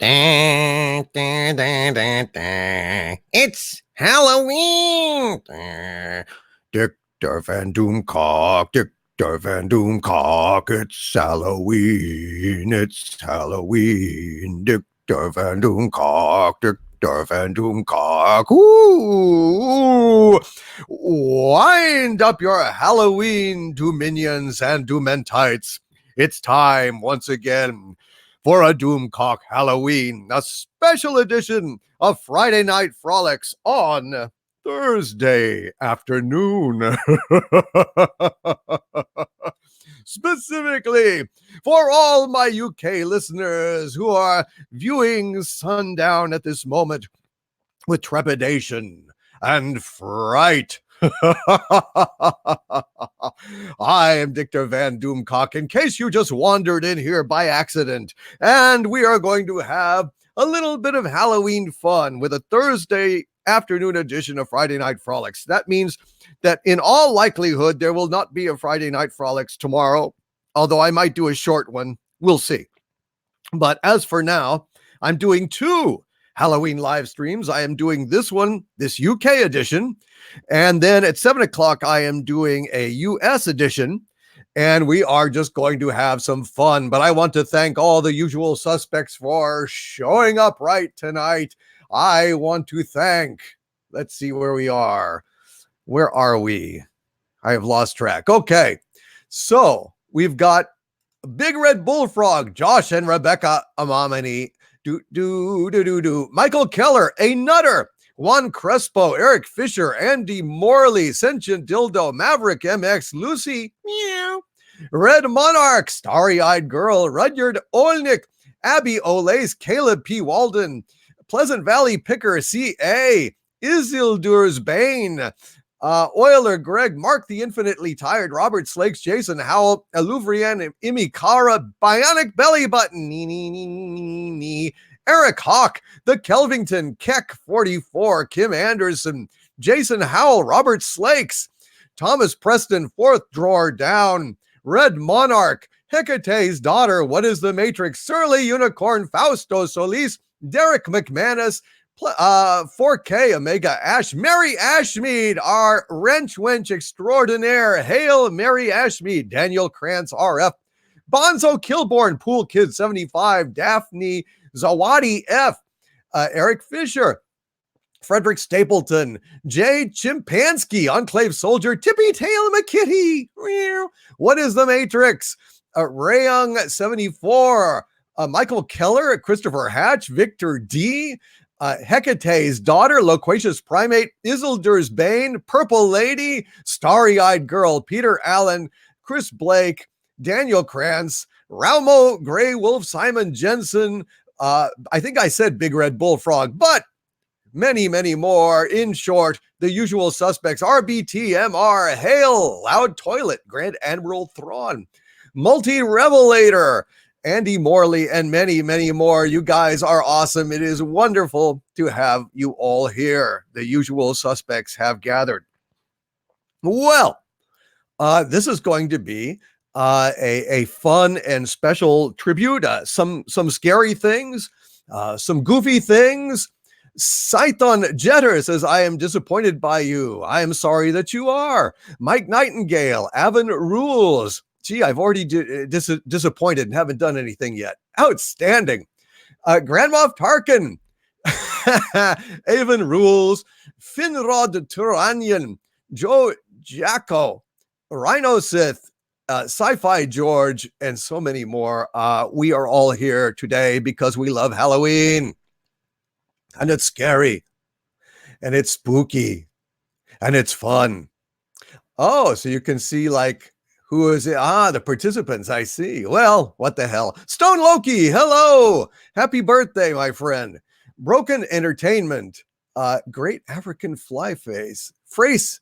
Da, da, da, da, da. It's Halloween. Da. Dictor Van Doomcock, Dictor Van Doomcock, it's Halloween, it's Halloween, Dictor Van Doomcock, Dictor Van Doomcock. Ooh! Wind up your Halloween dominions and doomentites. It's time once again for a Doomcock Halloween, a special edition of Friday Night Frolics on Thursday afternoon. Specifically for all my UK listeners who are viewing sundown at this moment with trepidation and fright. I am Dictor Van Doomcock, in case you just wandered in here by accident, and we are going to have a little bit of Halloween fun with a Thursday afternoon edition of Friday Night Frolics. That means that in all likelihood, there will not be a Friday Night Frolics tomorrow, although I might do a short one. We'll see. But as for now, I'm doing two Halloween live streams. I am doing this one, this UK edition, and then at 7 o'clock, I am doing a US edition, and we are just going to have some fun. But I want to thank all the usual suspects for showing up right tonight. I want to thank, let's see where we are. Where are we? I have lost track. Okay, so we've got Big Red Bullfrog, Josh and Rebecca Amamani, Michael Keller, A Nutter, Juan Crespo, Eric Fisher, Andy Morley, Sentient Dildo, Maverick MX, Lucy, meow, Red Monarch, Starry-Eyed Girl, Rudyard Olnick, Abby Olace, Caleb P. Walden, Pleasant Valley Picker, C.A., Isildur's Bane, Euler Greg, Mark the Infinitely Tired, Robert Slakes, Jason Howell, Eluvrian, Imikara, Bionic Belly Button, Eric Hawk, The Kelvington, Keck 44, Kim Anderson, Jason Howell, Robert Slakes, Thomas Preston, Fourth Drawer Down, Red Monarch, Hecate's Daughter, What is the Matrix, Surly Unicorn, Fausto Solis, Derek McManus, 4K Omega Ash, Mary Ashmead, our Wrench Wench Extraordinaire, Hail Mary Ashmead, Daniel Krantz RF, Bonzo Kilborn, Pool Kid 75, Daphne Zawadi F, Eric Fisher, Frederick Stapleton, Jay Chimpansky, Enclave Soldier, Tippy Tail McKitty, What is the Matrix, Rayung 74, Michael Keller, Christopher Hatch, Victor D, Hecate's Daughter, Loquacious Primate, Isildur's Bane, Purple Lady, Starry-Eyed Girl, Peter Allen, Chris Blake, Daniel Krantz, Raumo, Gray Wolf, Simon Jensen, I think I said Big Red Bullfrog, but many, many more. In short, the usual suspects, RBTMR, Hail, Loud Toilet, Grand Admiral Thrawn, Multi-Revelator, Andy Morley, and many, many more. You guys are awesome. It is wonderful to have you all here. The usual suspects have gathered. Well, this is going to be a fun and special tribute. Some scary things, some goofy things. Scython Jetter says, I am disappointed by you. I am sorry that you are. Mike Nightingale, Avon Rules. Gee, I've already disappointed and haven't done anything yet. Outstanding. Grand Moff Tarkin, Avon Rules, Finrod Turanian, Joe Jacko, Rhino Sith, Sci-Fi George, and so many more. We are all here today because we love Halloween. And it's scary. And it's spooky. And it's fun. Oh, so you can see like, who is it? The participants, I see. Well, what the hell? Stone Loki, hello. Happy birthday, my friend. Broken Entertainment. Great African Fly Face. Face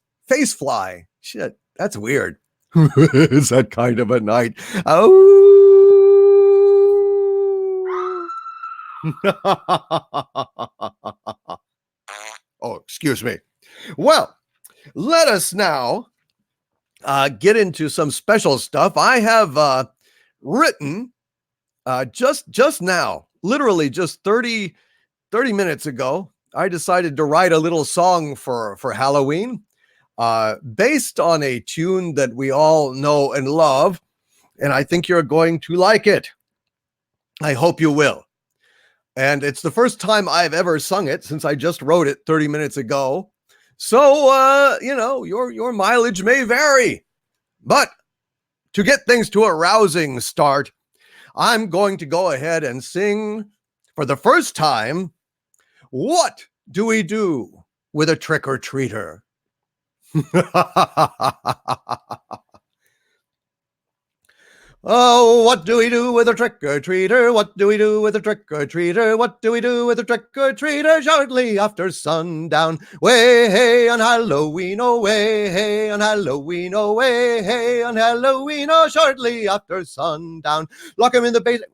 Fly. Shit, that's weird. It's that kind of a night. Oh. Oh, excuse me. Well, let us now get into some special stuff. I have written just now literally just 30 minutes ago, I decided to write a little song for Halloween, based on a tune that we all know and love, and I think you're going to like it. I hope you will. And it's the first time I've ever sung it since I just wrote it 30 minutes ago. So, your mileage may vary. But to get things to a rousing start, I'm going to go ahead and sing for the first time, What Do We Do with a Trick-or-Treater? Oh, what do we do with a trick-or-treater? What do we do with a trick-or-treater? What do we do with a trick-or-treater shortly after sundown? Way hey on Halloween, oh way hey on Halloween, oh way hey on Halloween, oh shortly after sundown. Lock him in the basement.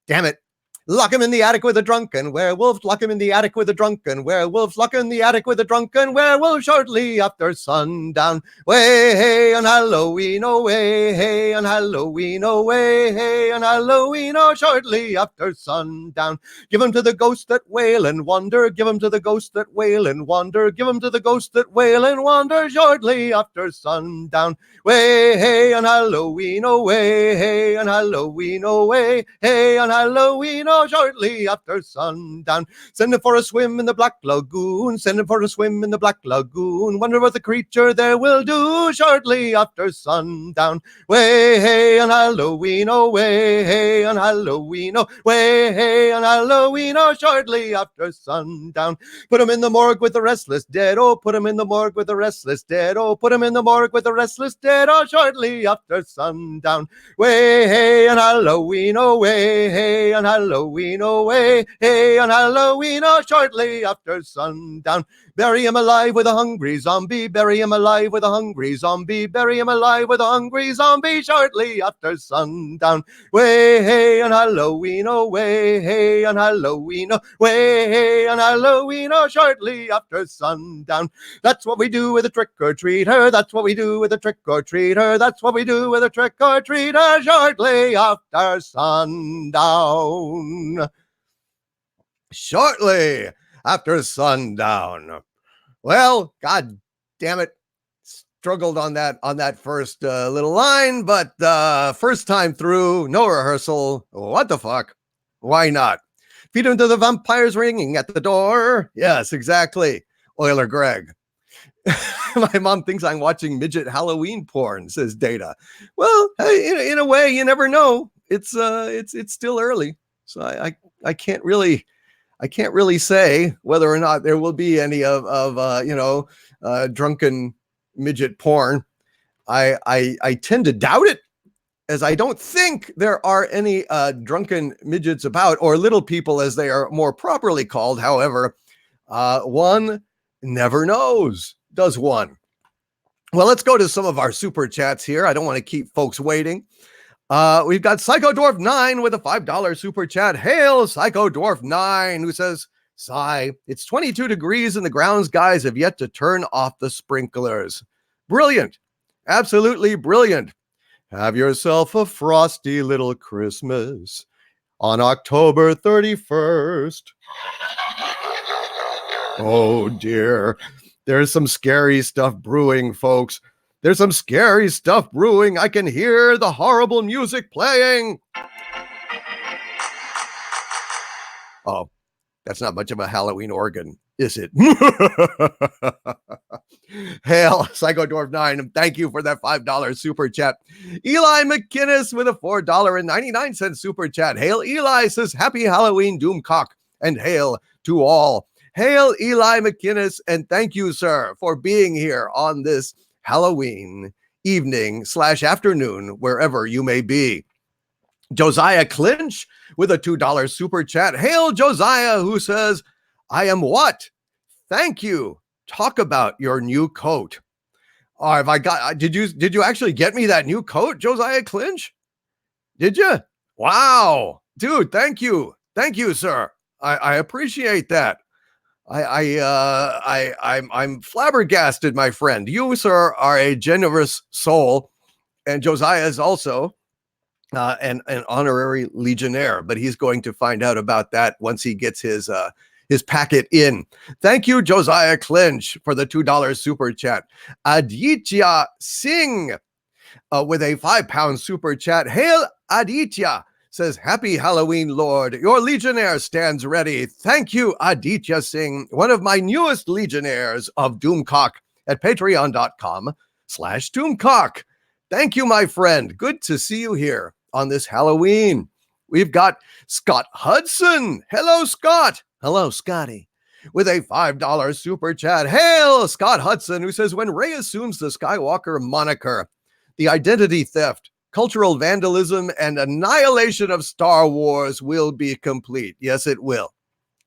Damn it. Lock him in the attic with a drunken werewolf. Lock him in the attic with a drunken werewolf. Lock him in the attic with a drunken werewolf shortly after sundown. Way hey on Halloween, oh way hey on Halloween, oh way hey on Halloween, oh shortly after sundown. Give him to the ghosts that wail and wonder. Give him to the ghosts that wail and wonder. Give him to the ghosts that wail and wonder shortly after sundown. Way hey on Halloween, oh way hey on Halloween, oh way hey on Halloween, oh shortly after sundown. Send him for a swim in the Black Lagoon. Send him for a swim in the Black Lagoon. Wonder what the creature there will do shortly after sundown. Way hey on Halloween, oh way hey on Halloween, oh way hey on Halloween, oh shortly after sundown. Put him in the morgue with the restless dead, oh put him in the morgue with the restless dead, oh put him in the morgue with the restless dead, oh shortly after sundown. Way hey on Halloween, oh way hey on Halloween, oh way hey on Halloween, oh shortly after sundown. Bury him alive with a hungry zombie, bury him alive with a hungry zombie, bury him alive with a hungry zombie shortly after sundown. Way hey on Halloween, oh way hey on Halloween, oh way hey on Halloween, oh shortly after sundown. That's what we do with a trick-or-treater, that's what we do with a trick-or-treater, that's what we do with a trick-or-treater shortly after sundown. Shortly after sundown. Well, god damn it, struggled on that first little line, but first time through, no rehearsal. What the fuck? Why not? Feed him to the vampires ringing at the door. Yes, exactly. Euler Greg. My mom thinks I'm watching midget Halloween porn, says Data. Well, hey, in a way, you never know. It's still early, so I can't really say whether or not there will be any of drunken midget porn. I tend to doubt it, as I don't think there are any drunken midgets about, or little people as they are more properly called. However, one never knows, does one? Well, let's go to some of our super chats here. I don't want to keep folks waiting. We've got Psycho Dwarf 9 with a $5 super chat. Hail Psycho Dwarf 9, who says, sigh, it's 22 degrees and the grounds guys have yet to turn off the sprinklers. Brilliant. Absolutely brilliant. Have yourself a frosty little Christmas on October 31st. Oh dear. There's some scary stuff brewing, folks. There's some scary stuff brewing. I can hear the horrible music playing. Oh, that's not much of a Halloween organ, is it? Hail, Psycho Dwarf 9, thank you for that $5 super chat. Eli McInnes with a $4.99 super chat. Hail, Eli says, happy Halloween, Doomcock, and hail to all. Hail, Eli McInnes, and thank you, sir, for being here on this Halloween evening / afternoon, wherever you may be. Josiah Clinch with a $2 super chat. Hail Josiah, who says, I am what? Thank you. Talk about your new coat. Oh, have I got, did you actually get me that new coat, Josiah Clinch? Did you? Wow. Dude, thank you. Thank you, sir. I appreciate that. I'm flabbergasted, my friend. You, sir, are a generous soul, and Josiah is also. an honorary Legionnaire, but he's going to find out about that once he gets his packet in. Thank you, Josiah Clinch, for the $2 super chat. Aditya Singh with a £5 super chat. Hail Aditya, says, Happy Halloween, Lord. Your Legionnaire stands ready. Thank you, Aditya Singh, one of my newest Legionnaires of Doomcock at patreon.com/Doomcock. Thank you, my friend. Good to see you here on this Halloween. We've got Scott Hudson. Hello, Scott. Hello, Scotty. With a $5 super chat. Hail, Scott Hudson, who says, when Rey assumes the Skywalker moniker, the identity theft, cultural vandalism, and annihilation of Star Wars will be complete. Yes, it will.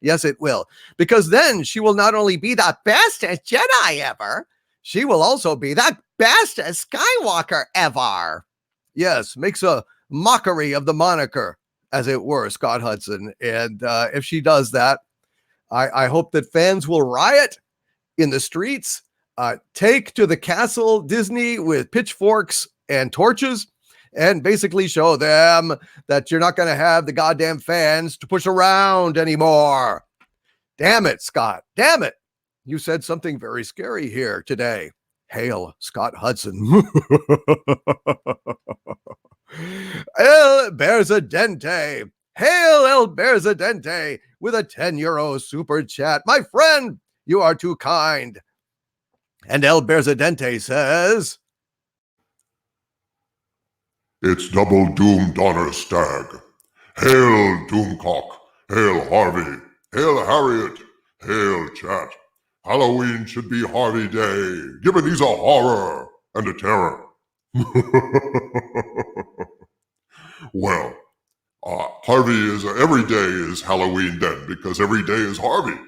Yes, it will. Because then she will not only be the bestest Jedi ever, she will also be the bestest Skywalker ever. Yes, makes a mockery of the moniker, as it were, Scott Hudson. And if she does that, I hope that fans will riot in the streets, take to the castle Disney with pitchforks and torches, and basically show them that you're not going to have the goddamn fans to push around anymore. Damn it, Scott. Damn it. You said something very scary here today. Hail, Scott Hudson. El Berzadente. Hail, El Berzadente, with a €10 super chat. My friend, you are too kind. And El Berzadente says, It's Double Doom Donner Stag. Hail Doomcock. Hail Harvey. Hail Harriet. Hail Chat. Halloween should be Harvey Day, given he's a horror and a terror. Well, Harvey is every day is Halloween then, because every day is Harvey.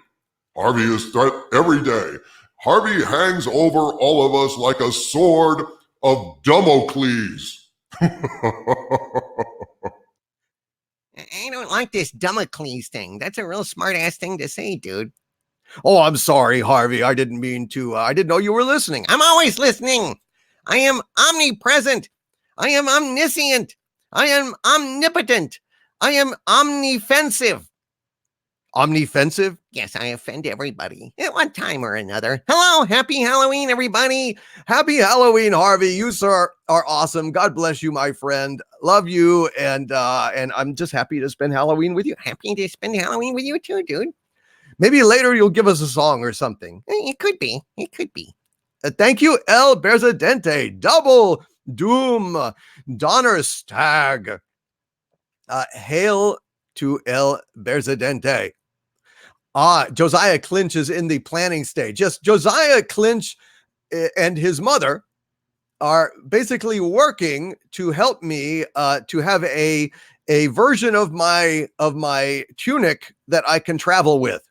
Harvey is threat every day. Harvey hangs over all of us like a sword of Damocles. I don't like this Damocles thing. That's a real smart-ass thing to say, dude. Oh, I'm sorry, Harvey. I didn't mean to. I didn't know you were listening. I'm always listening. I am omnipresent. I am omniscient. I am omnipotent. I am omnifensive. Omnifensive? Yes, I offend everybody at one time or another. Hello, happy Halloween, everybody. Happy Halloween, Harvey. You, sir, are awesome. God bless you, my friend. Love you, and I'm just happy to spend Halloween with you. Happy to spend Halloween with you too, dude. Maybe later you'll give us a song or something. It could be. It could be. Thank you, El Berzadente. Double Doom Donner Stag. Hail to El Berzadente. Josiah Clinch is in the planning stage. Yes, Josiah Clinch and his mother are basically working to help me to have a version of my tunic that I can travel with.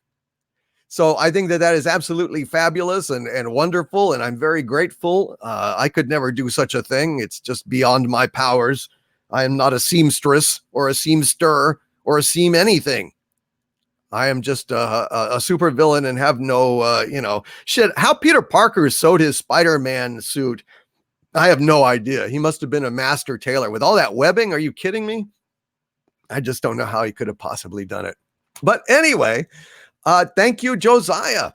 So I think that is absolutely fabulous and wonderful, and I'm very grateful. I could never do such a thing. It's just beyond my powers. I am not a seamstress or a seamster or a seam anything. I am just a super villain and have no, shit. How Peter Parker sewed his Spider-Man suit, I have no idea. He must have been a master tailor with all that webbing. Are you kidding me? I just don't know how he could have possibly done it. But anyway, thank you, Josiah.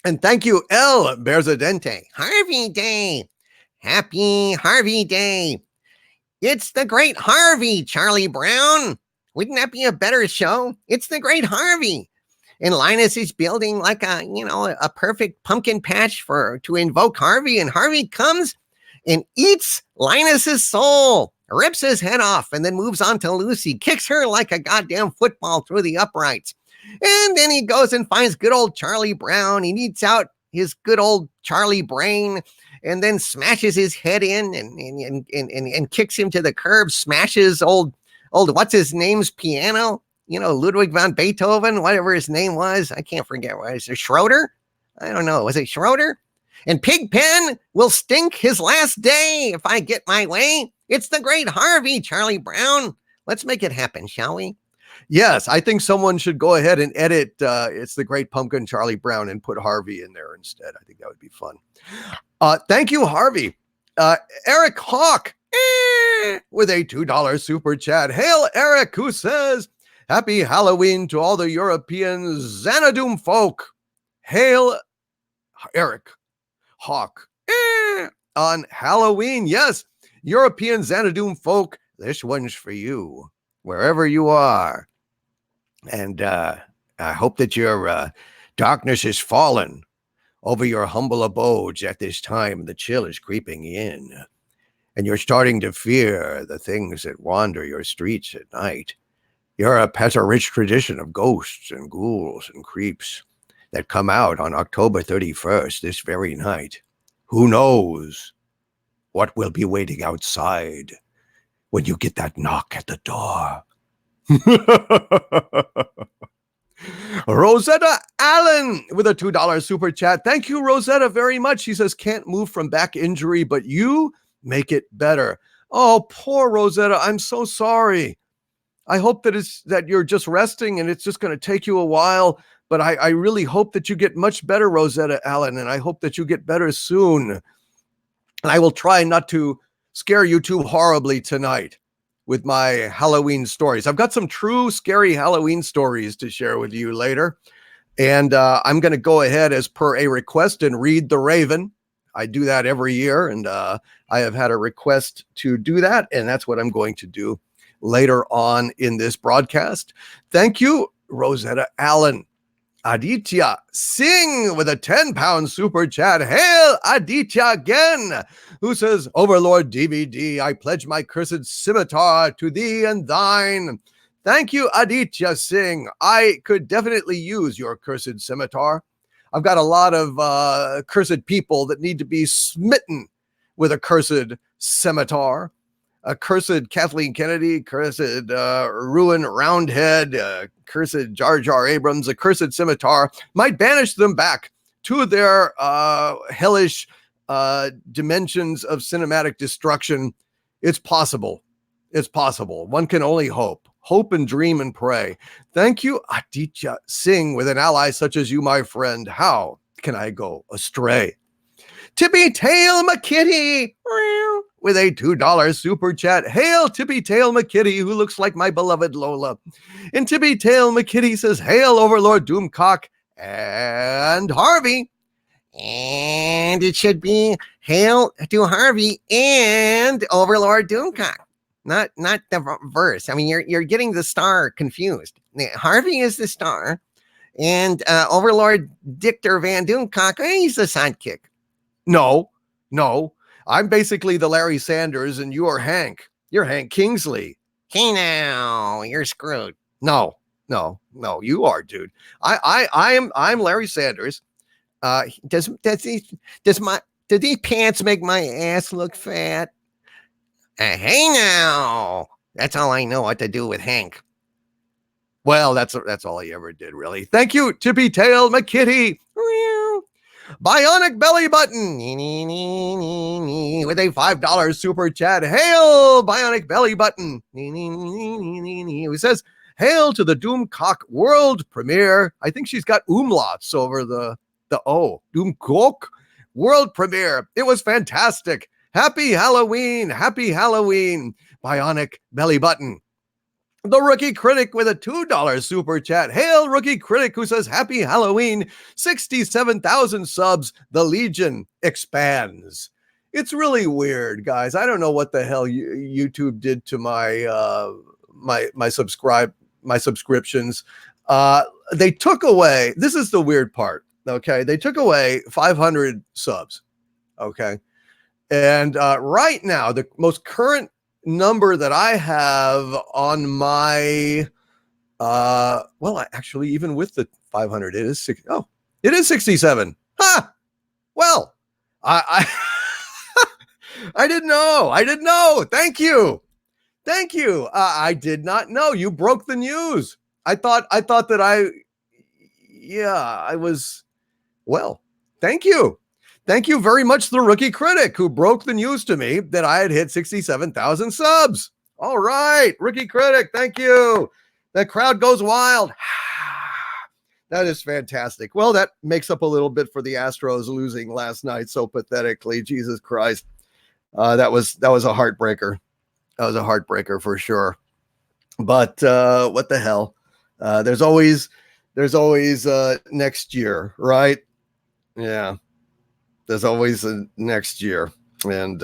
And thank you, El Berzadente. Harvey Day. Happy Harvey Day. It's the great Harvey, Charlie Brown. Wouldn't that be a better show? It's the great Harvey. And Linus is building like a perfect pumpkin patch to invoke Harvey. And Harvey comes and eats Linus's soul, rips his head off, and then moves on to Lucy, kicks her like a goddamn football through the uprights. And then he goes and finds good old Charlie Brown. He eats out his good old Charlie brain and then smashes his head in and kicks him to the curb, smashes old what's his name's piano, Ludwig van Beethoven, whatever his name was. I can't forget. What is it, Schroeder? I don't know. Was it Schroeder? And Pigpen will stink his last day if I get my way. It's the great Harvey, Charlie Brown. Let's make it happen, shall we? Yes, I think someone should go ahead and edit It's the Great Pumpkin Charlie Brown and put Harvey in there instead. I think that would be fun. Thank you, Harvey. Eric Hawk with a $2 super chat. Hail Eric, who says, Happy Halloween to all the European Xanadu folk. Hail Eric Hawk on Halloween. Yes, European Xanadu folk, this one's for you, wherever you are. And I hope that your darkness is fallen over your humble abodes at this time. The chill is creeping in, and you're starting to fear the things that wander your streets at night. Europe has a rich tradition of ghosts and ghouls and creeps that come out on October 31st, this very night. Who knows what will be waiting outside when you get that knock at the door? Rosetta Allen with a $2 super chat. Thank you, Rosetta, very much. She says, can't move from back injury, but you make it better. Oh, poor Rosetta. I'm so sorry. I hope that you're just resting and it's just going to take you a while. But I really hope that you get much better, Rosetta Allen, and I hope that you get better soon. And I will try not to scare you too horribly tonight with my Halloween stories. I've got some true scary Halloween stories to share with you later. And I'm going to go ahead as per a request and read The Raven. I do that every year, and I have had a request to do that, and that's what I'm going to do later on in this broadcast. Thank you, Rosetta Allen. Aditya Singh with a 10-pound super chat. Hail Aditya again, who says, Overlord DVD, I pledge my cursed scimitar to thee and thine. Thank you, Aditya Singh. I could definitely use your cursed scimitar. I've got a lot of cursed people that need to be smitten with a cursed scimitar. A cursed Kathleen Kennedy, cursed Ruin Roundhead, cursed Jar Jar Abrams, a cursed scimitar might banish them back to their hellish dimensions of cinematic destruction. It's possible. It's possible. One can only hope. Hope and dream and pray. Thank you, Aditya Singh, with an ally such as you, my friend. How can I go astray? Tippy Tail McKitty with a $2 super chat. Hail Tippy Tail McKitty, who looks like my beloved Lola. And Tippy Tail McKitty says, Hail Overlord Doomcock and Harvey. And it should be Hail to Harvey and Overlord Doomcock. Not the verse. I mean, you're getting the star confused. Harvey is the star, and Overlord Dictor Van Doomcock, he's the sidekick. No. I'm basically the Larry Sanders, and you are Hank. You're Hank Kingsley. Hey now, you're screwed. No, you are, dude. I'm Larry Sanders. Does these pants make my ass look fat? Hey now, that's all I know what to do with Hank. Well, that's all he ever did, really. Thank you, Tippy Tail McKitty. Bionic Belly Button with a $5 super chat. Hail, Bionic Belly Button. Who says, Hail to the Doomcock world premiere. I think she's got umlauts over the O. Doomcock world premiere. It was fantastic. Happy Halloween. Happy Halloween. Bionic Belly Button. The Rookie Critic with a $2 super chat. Hail, Rookie Critic, who says, Happy Halloween. 67,000 subs. The Legion expands. It's really weird, guys. I don't know what the hell YouTube did to my subscriptions. They took away, this is the weird part, okay? They took away 500 subs, okay? And right now, the most current number that I have on my actually, even with the 500, it is 67. Well, I I didn't know. Thank you. I did not know. You broke the news. I thought that I was, well, thank you. Thank you very much, the Rookie Critic, who broke the news to me that I had hit 67,000 subs. All right, Rookie Critic, thank you. The crowd goes wild. That is fantastic. Well, that makes up a little bit for the Astros losing last night so pathetically. Jesus Christ. That was a heartbreaker. That was a heartbreaker for sure. But what the hell? There's always next year, right? Yeah, there's always a next year, and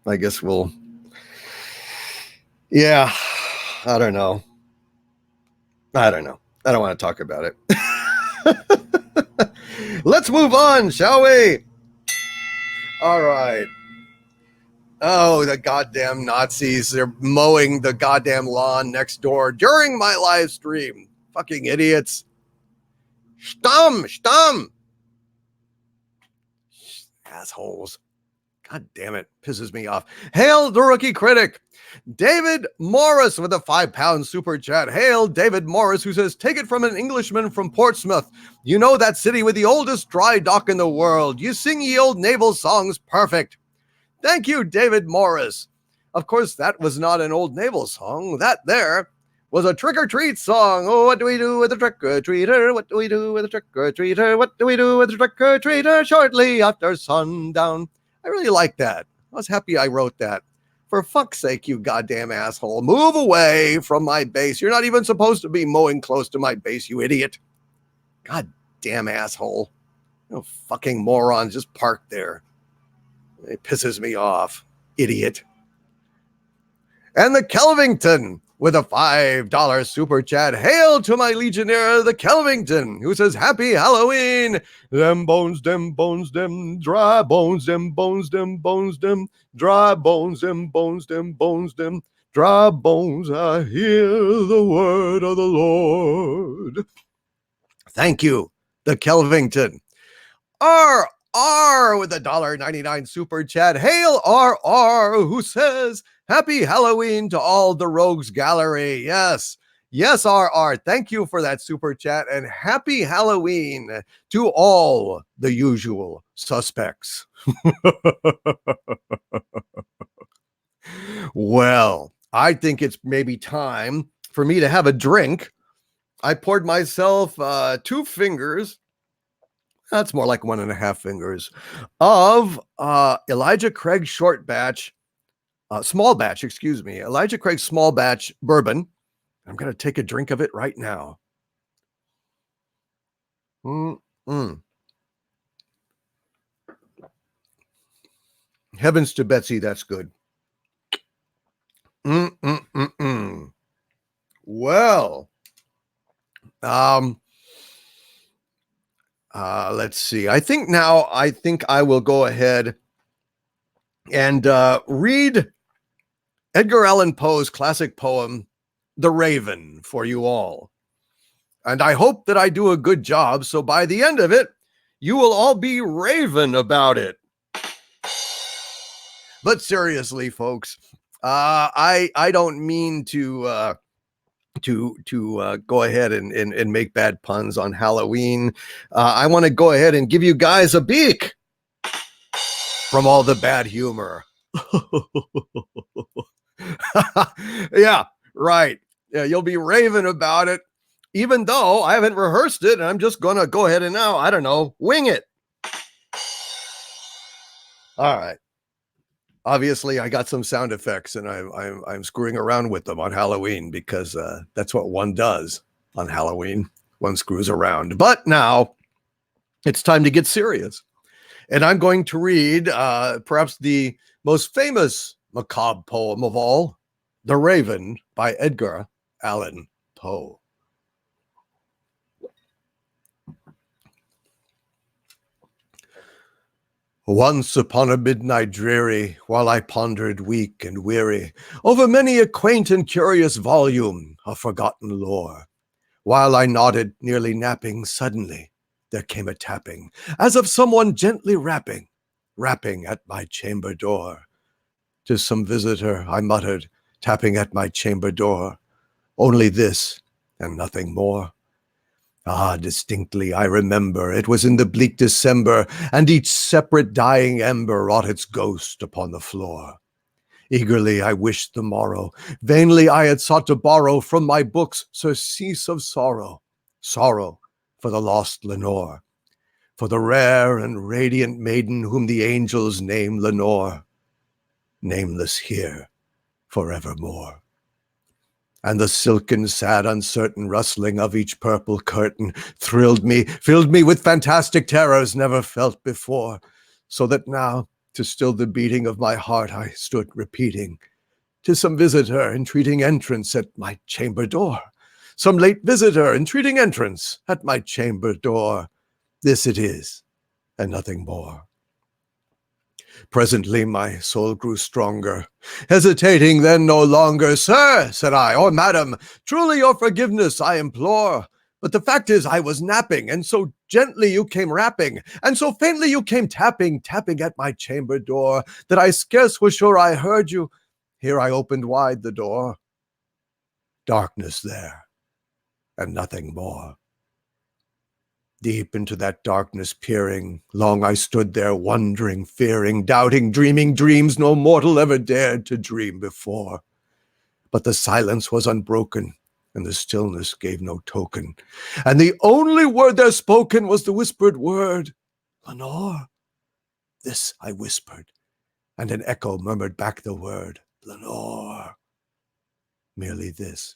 I guess we'll. Yeah, I don't know. I don't want to talk about it. Let's move on, shall we? All right. Oh, the goddamn Nazis. They're mowing the goddamn lawn next door during my live stream. Fucking idiots. Stumm. Assholes. God damn it. Pisses me off. Hail the rookie critic. David Morris with a £5 super chat. Hail David Morris, who says, take it from an Englishman from Portsmouth. You know that city with the oldest dry dock in the world. You sing ye old naval songs perfect. Thank you, David Morris. Of course, that was not an old naval song. That there was a trick-or-treat song. Oh, what do we do with a trick-or-treater? What do we do with a trick-or-treater? What do we do with a trick-or-treater shortly after sundown? I really like that. I was happy I wrote that. For fuck's sake, you goddamn asshole. Move away from my base. You're not even supposed to be mowing close to my base, you idiot. Goddamn asshole. You fucking morons just parked there. It pisses me off. Idiot. And the Kelvington with a $5 super chat. Hail to my Legionnaire, the Kelvington, who says, happy Halloween. Them bones, them dry bones, them bones, dry bones, them bones, dry bones. I hear the word of the Lord. Thank you, the Kelvington. RR with a $1.99 super chat. Hail RR, who says, happy Halloween to all the Rogues Gallery. Yes, RR. Thank you for that super chat, and happy Halloween to all the usual suspects. Well, I think it's maybe time for me to have a drink. I poured myself 2 fingers. That's more like 1.5 fingers of Elijah Craig small batch, Elijah Craig small batch bourbon. I'm going to take a drink of it right now. Heavens to Betsy, that's good. Well, let's see. I think I will go ahead and read Edgar Allan Poe's classic poem, The Raven, for you all. And I hope that I do a good job, so by the end of it, you will all be raving about it. But seriously, folks, I don't mean to go ahead and make bad puns on Halloween. I want to go ahead and give you guys a beak from all the bad humor. Yeah, right. Yeah, you'll be raving about it, even though I haven't rehearsed it, and I'm just gonna go ahead and now, I don't know, wing it. All right. Obviously, I got some sound effects, and I'm screwing around with them on Halloween because that's what one does on Halloween. One screws around. But now it's time to get serious, and I'm going to read perhaps the most famous macabre poem of all, "The Raven" by Edgar Allan Poe. Once upon a midnight dreary, while I pondered weak and weary over many a quaint and curious volume of forgotten lore, while I nodded, nearly napping, suddenly there came a tapping, as of someone gently rapping at my chamber door. "'Tis some visitor," I muttered, tapping at my chamber door. "Only this, and nothing more." Ah, distinctly I remember, it was in the bleak December, and each separate dying ember wrought its ghost upon the floor. Eagerly I wished the morrow, vainly I had sought to borrow from my books surcease of sorrow, sorrow for the lost Lenore, for the rare and radiant maiden whom the angels name Lenore. nameless here forevermore. And the silken, sad, uncertain rustling of each purple curtain thrilled me, filled me with fantastic terrors never felt before, so that now, to still the beating of my heart, I stood repeating, "'Tis some visitor entreating entrance at my chamber door. Some late visitor entreating entrance at my chamber door. This it is, and nothing more." Presently my soul grew stronger, hesitating then no longer. "Sir," said I, "or madam, truly your forgiveness I implore. But the fact is I was napping, and so gently you came rapping, and so faintly you came tapping, tapping at my chamber door, that I scarce was sure I heard you. Here I opened wide the door. Darkness there, and nothing more. Deep into that darkness peering, long I stood there wondering, fearing, doubting, dreaming dreams no mortal ever dared to dream before. But the silence was unbroken, and the stillness gave no token, and the only word there spoken was the whispered word, "Lenore." This I whispered, and an echo murmured back the word, "Lenore." Merely this,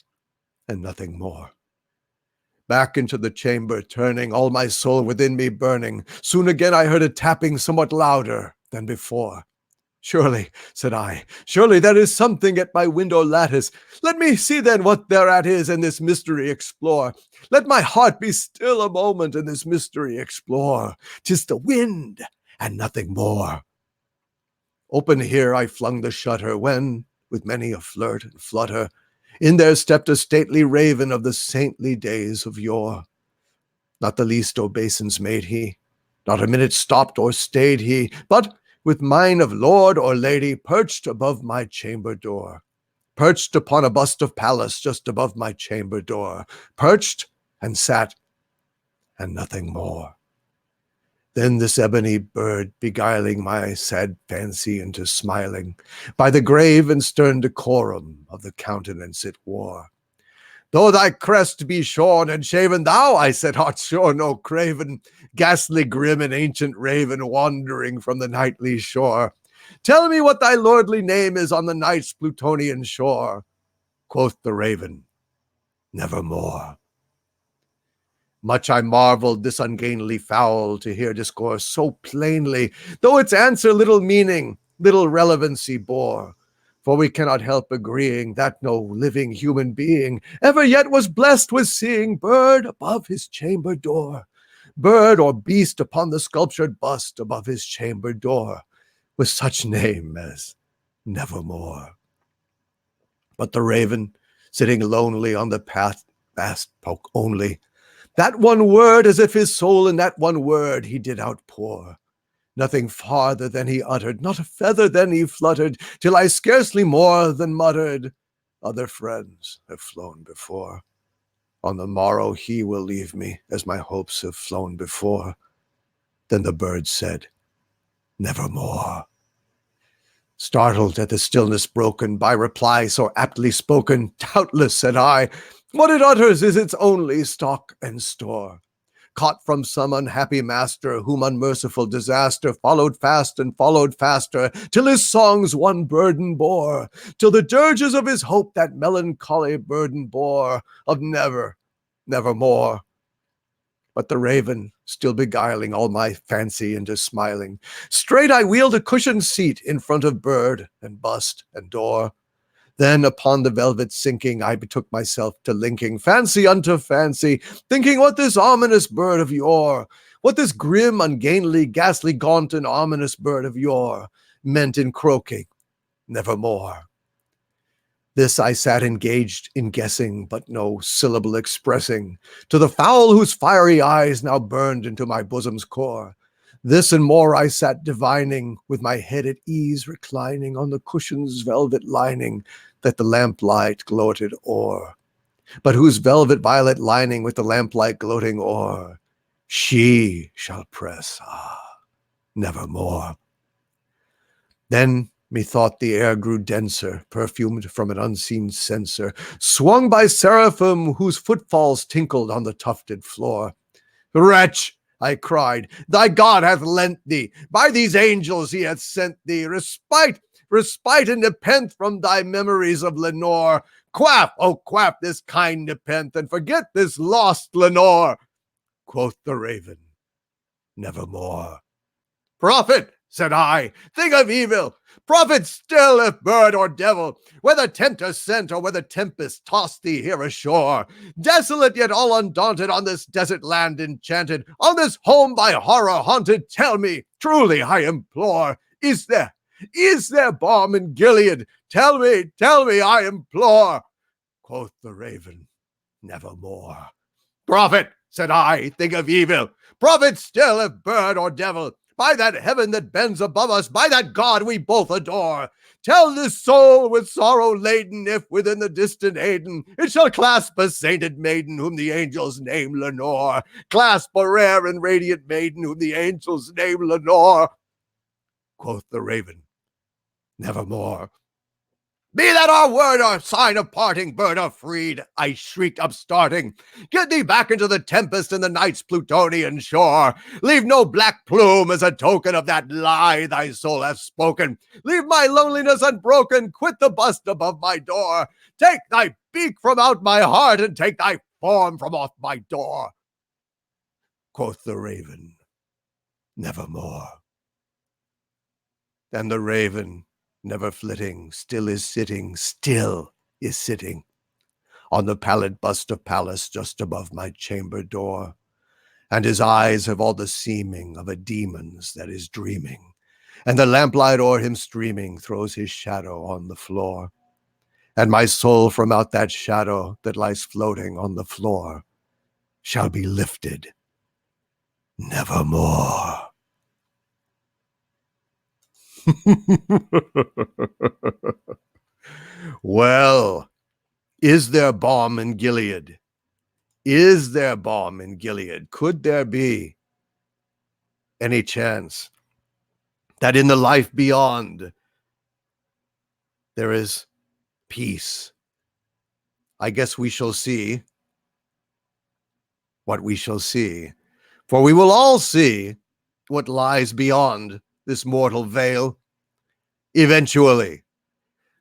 and nothing more. Back into the chamber turning, all my soul within me burning. Soon again I heard a tapping somewhat louder than before. "Surely," said I, "surely there is something at my window lattice. Let me see then what thereat is, and this mystery explore. Let my heart be still a moment, and this mystery explore. 'Tis the wind, and nothing more." Open here I flung the shutter, when, with many a flirt and flutter, in there stepped a stately raven of the saintly days of yore. Not the least obeisance made he, not a minute stopped or stayed he, but, with mien of lord or lady, perched above my chamber door. Perched upon a bust of Pallas just above my chamber door. Perched and sat, and nothing more. Then this ebony bird, beguiling my sad fancy into smiling, by the grave and stern decorum of the countenance it wore. "Though thy crest be shorn and shaven, thou," I said, "art sure no craven, ghastly grim and ancient raven, wandering from the nightly shore. Tell me what thy lordly name is on the night's Plutonian shore." Quoth the raven, "Nevermore." Much I marveled this ungainly fowl to hear discourse so plainly, though its answer little meaning, little relevancy bore. For we cannot help agreeing that no living human being ever yet was blessed with seeing bird above his chamber door, bird or beast upon the sculptured bust above his chamber door, with such name as Nevermore. But the raven, sitting lonely on the path, fast spoke only that one word, as if his soul in that one word he did outpour. Nothing farther than he uttered, not a feather than he fluttered, till I scarcely more than muttered, "Other friends have flown before. On the morrow he will leave me, as my hopes have flown before." Then the bird said, "Nevermore." Startled at the stillness broken by reply so aptly spoken, "Doubtless," said I, "what it utters is its only stock and store, caught from some unhappy master, whom unmerciful disaster followed fast and followed faster, till his songs one burden bore, till the dirges of his hope that melancholy burden bore, of never, nevermore." But the raven, still beguiling all my fancy into smiling, straight I wheeled a cushioned seat in front of bird and bust and door. Then upon the velvet sinking, I betook myself to linking fancy unto fancy, thinking what this ominous bird of yore, what this grim, ungainly, ghastly, gaunt, and ominous bird of yore meant in croaking, "Nevermore." This I sat engaged in guessing, but no syllable expressing, to the fowl whose fiery eyes now burned into my bosom's core. This and more I sat divining, with my head at ease reclining on the cushion's velvet lining that the lamplight gloated o'er, but whose velvet violet lining with the lamplight gloating o'er she shall press, nevermore. Then methought the air grew denser, perfumed from an unseen censer, swung by seraphim whose footfalls tinkled on the tufted floor. "Wretch!" I cried. Thy God hath lent thee. By these angels he hath sent thee respite, respite and nepenthe from thy memories of Lenore. Quaff, oh quaff this kind nepenthe, and forget this lost Lenore. Quoth the raven, nevermore. Prophet, said I, thing of evil, prophet still, if bird or devil, whether tempter sent or whether tempest tossed thee here ashore, desolate yet all undaunted on this desert land enchanted, on this home by horror haunted, tell me, truly I implore, is there balm in Gilead? Tell me, I implore. Quoth the raven, nevermore. Prophet, said I, thing of evil, prophet still, if bird or devil, by that heaven that bends above us, by that God we both adore, tell this soul with sorrow laden, if within the distant Aidenn it shall clasp a sainted maiden whom the angels name Lenore, clasp a rare and radiant maiden whom the angels name Lenore. Quoth the raven, nevermore. Be that our word or sign of parting, bird or freed, I shrieked upstarting. Get thee back into the tempest and the night's Plutonian shore. Leave no black plume as a token of that lie thy soul hath spoken. Leave my loneliness unbroken, quit the bust above my door. Take thy beak from out my heart and take thy form from off my door. Quoth the raven, nevermore. And the raven, never flitting, still is sitting on the pallid bust of Pallas just above my chamber door. And his eyes have all the seeming of a demon's that is dreaming, and the lamplight o'er him streaming throws his shadow on the floor. And my soul from out that shadow that lies floating on the floor shall be lifted nevermore. Well, is there balm in Gilead? Is there balm in Gilead? Could there be any chance that in the life beyond there is peace? I guess we shall see what we shall see, for we will all see what lies beyond this mortal veil eventually,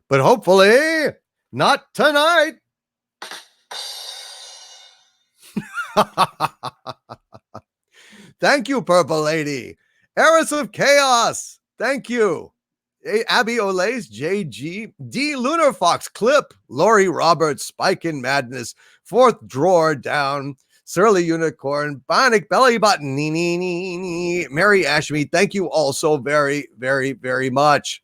but hopefully not tonight. Thank you, Purple Lady. Heiress of Chaos. Thank you. Abby Olays, JG, D. Lunar Fox, Clip, Lori Roberts, Spike in Madness, Fourth Drawer Down, Surly Unicorn, Bionic Belly Button, Mary Ashby. Thank you all so very, very, very much.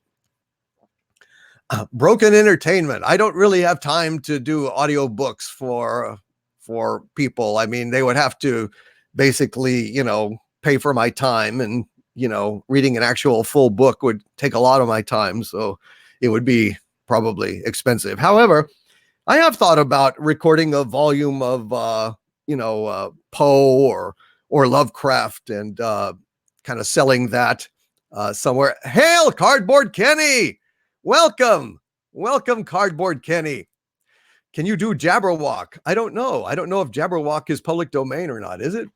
Broken Entertainment. I don't really have time to do audiobooks for people. I mean, they would have to basically, pay for my time, and, reading an actual full book would take a lot of my time. So it would be probably expensive. However, I have thought about recording a volume of, Poe or Lovecraft, and kind of selling that somewhere. Hail, Cardboard Kenny! Welcome, Cardboard Kenny. Can you do Jabberwock? I don't know if Jabberwock is public domain or not. Is it?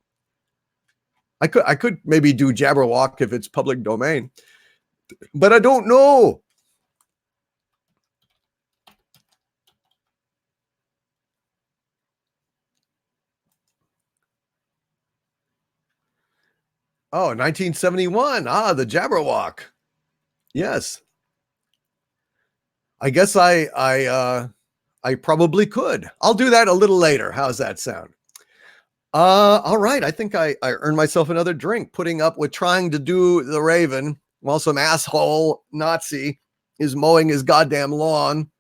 I could maybe do Jabberwock if it's public domain, but I don't know. Oh, 1971. The Jabberwock. Yes. I guess I probably could. I'll do that a little later. How's that sound? All right. I think I earned myself another drink, putting up with trying to do the Raven while some asshole Nazi is mowing his goddamn lawn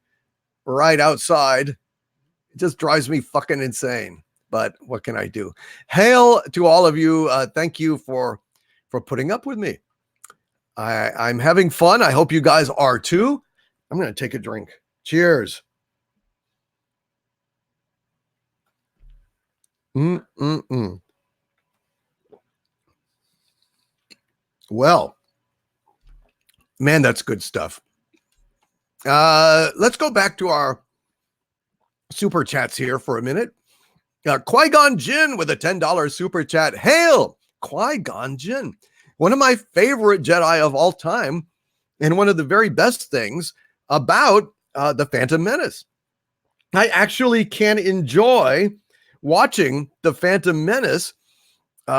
right outside. It just drives me fucking insane. But what can I do? Hail to all of you. Thank you for putting up with me. I'm having fun. I hope you guys are too. I'm going to take a drink. Cheers. Well, man, that's good stuff. Let's go back to our super chats here for a minute. Qui-Gon Jinn with a $10 super chat. Hail, Qui-Gon Jinn, one of my favorite Jedi of all time, and one of the very best things about the Phantom Menace. I actually can enjoy watching the Phantom Menace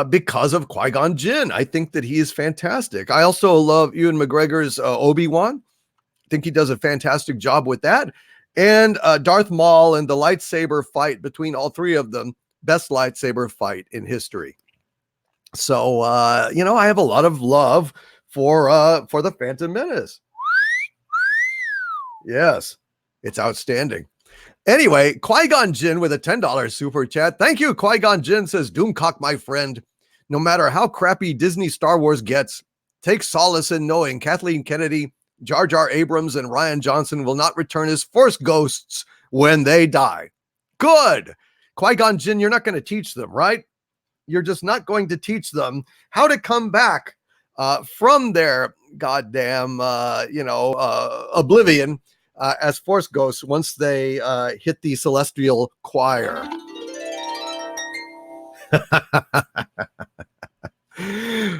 because of Qui-Gon Jinn. I think that he is fantastic. I also love Ewan McGregor's Obi-Wan. I think he does a fantastic job with that. And Darth Maul and the lightsaber fight between all three of them, best lightsaber fight in history. So, I have a lot of love for the Phantom Menace. Yes, it's outstanding. Anyway, Qui-Gon Jinn with a $10 super chat. Thank you, Qui-Gon Jinn, says, Doomcock, my friend. No matter how crappy Disney Star Wars gets, take solace in knowing Kathleen Kennedy, Jar Jar Abrams, and Rian Johnson will not return as Force ghosts when they die. Good. Qui-Gon Jinn, you're not going to teach them, right? You're just not going to teach them how to come back from their goddamn, oblivion as Force ghosts once they hit the celestial choir.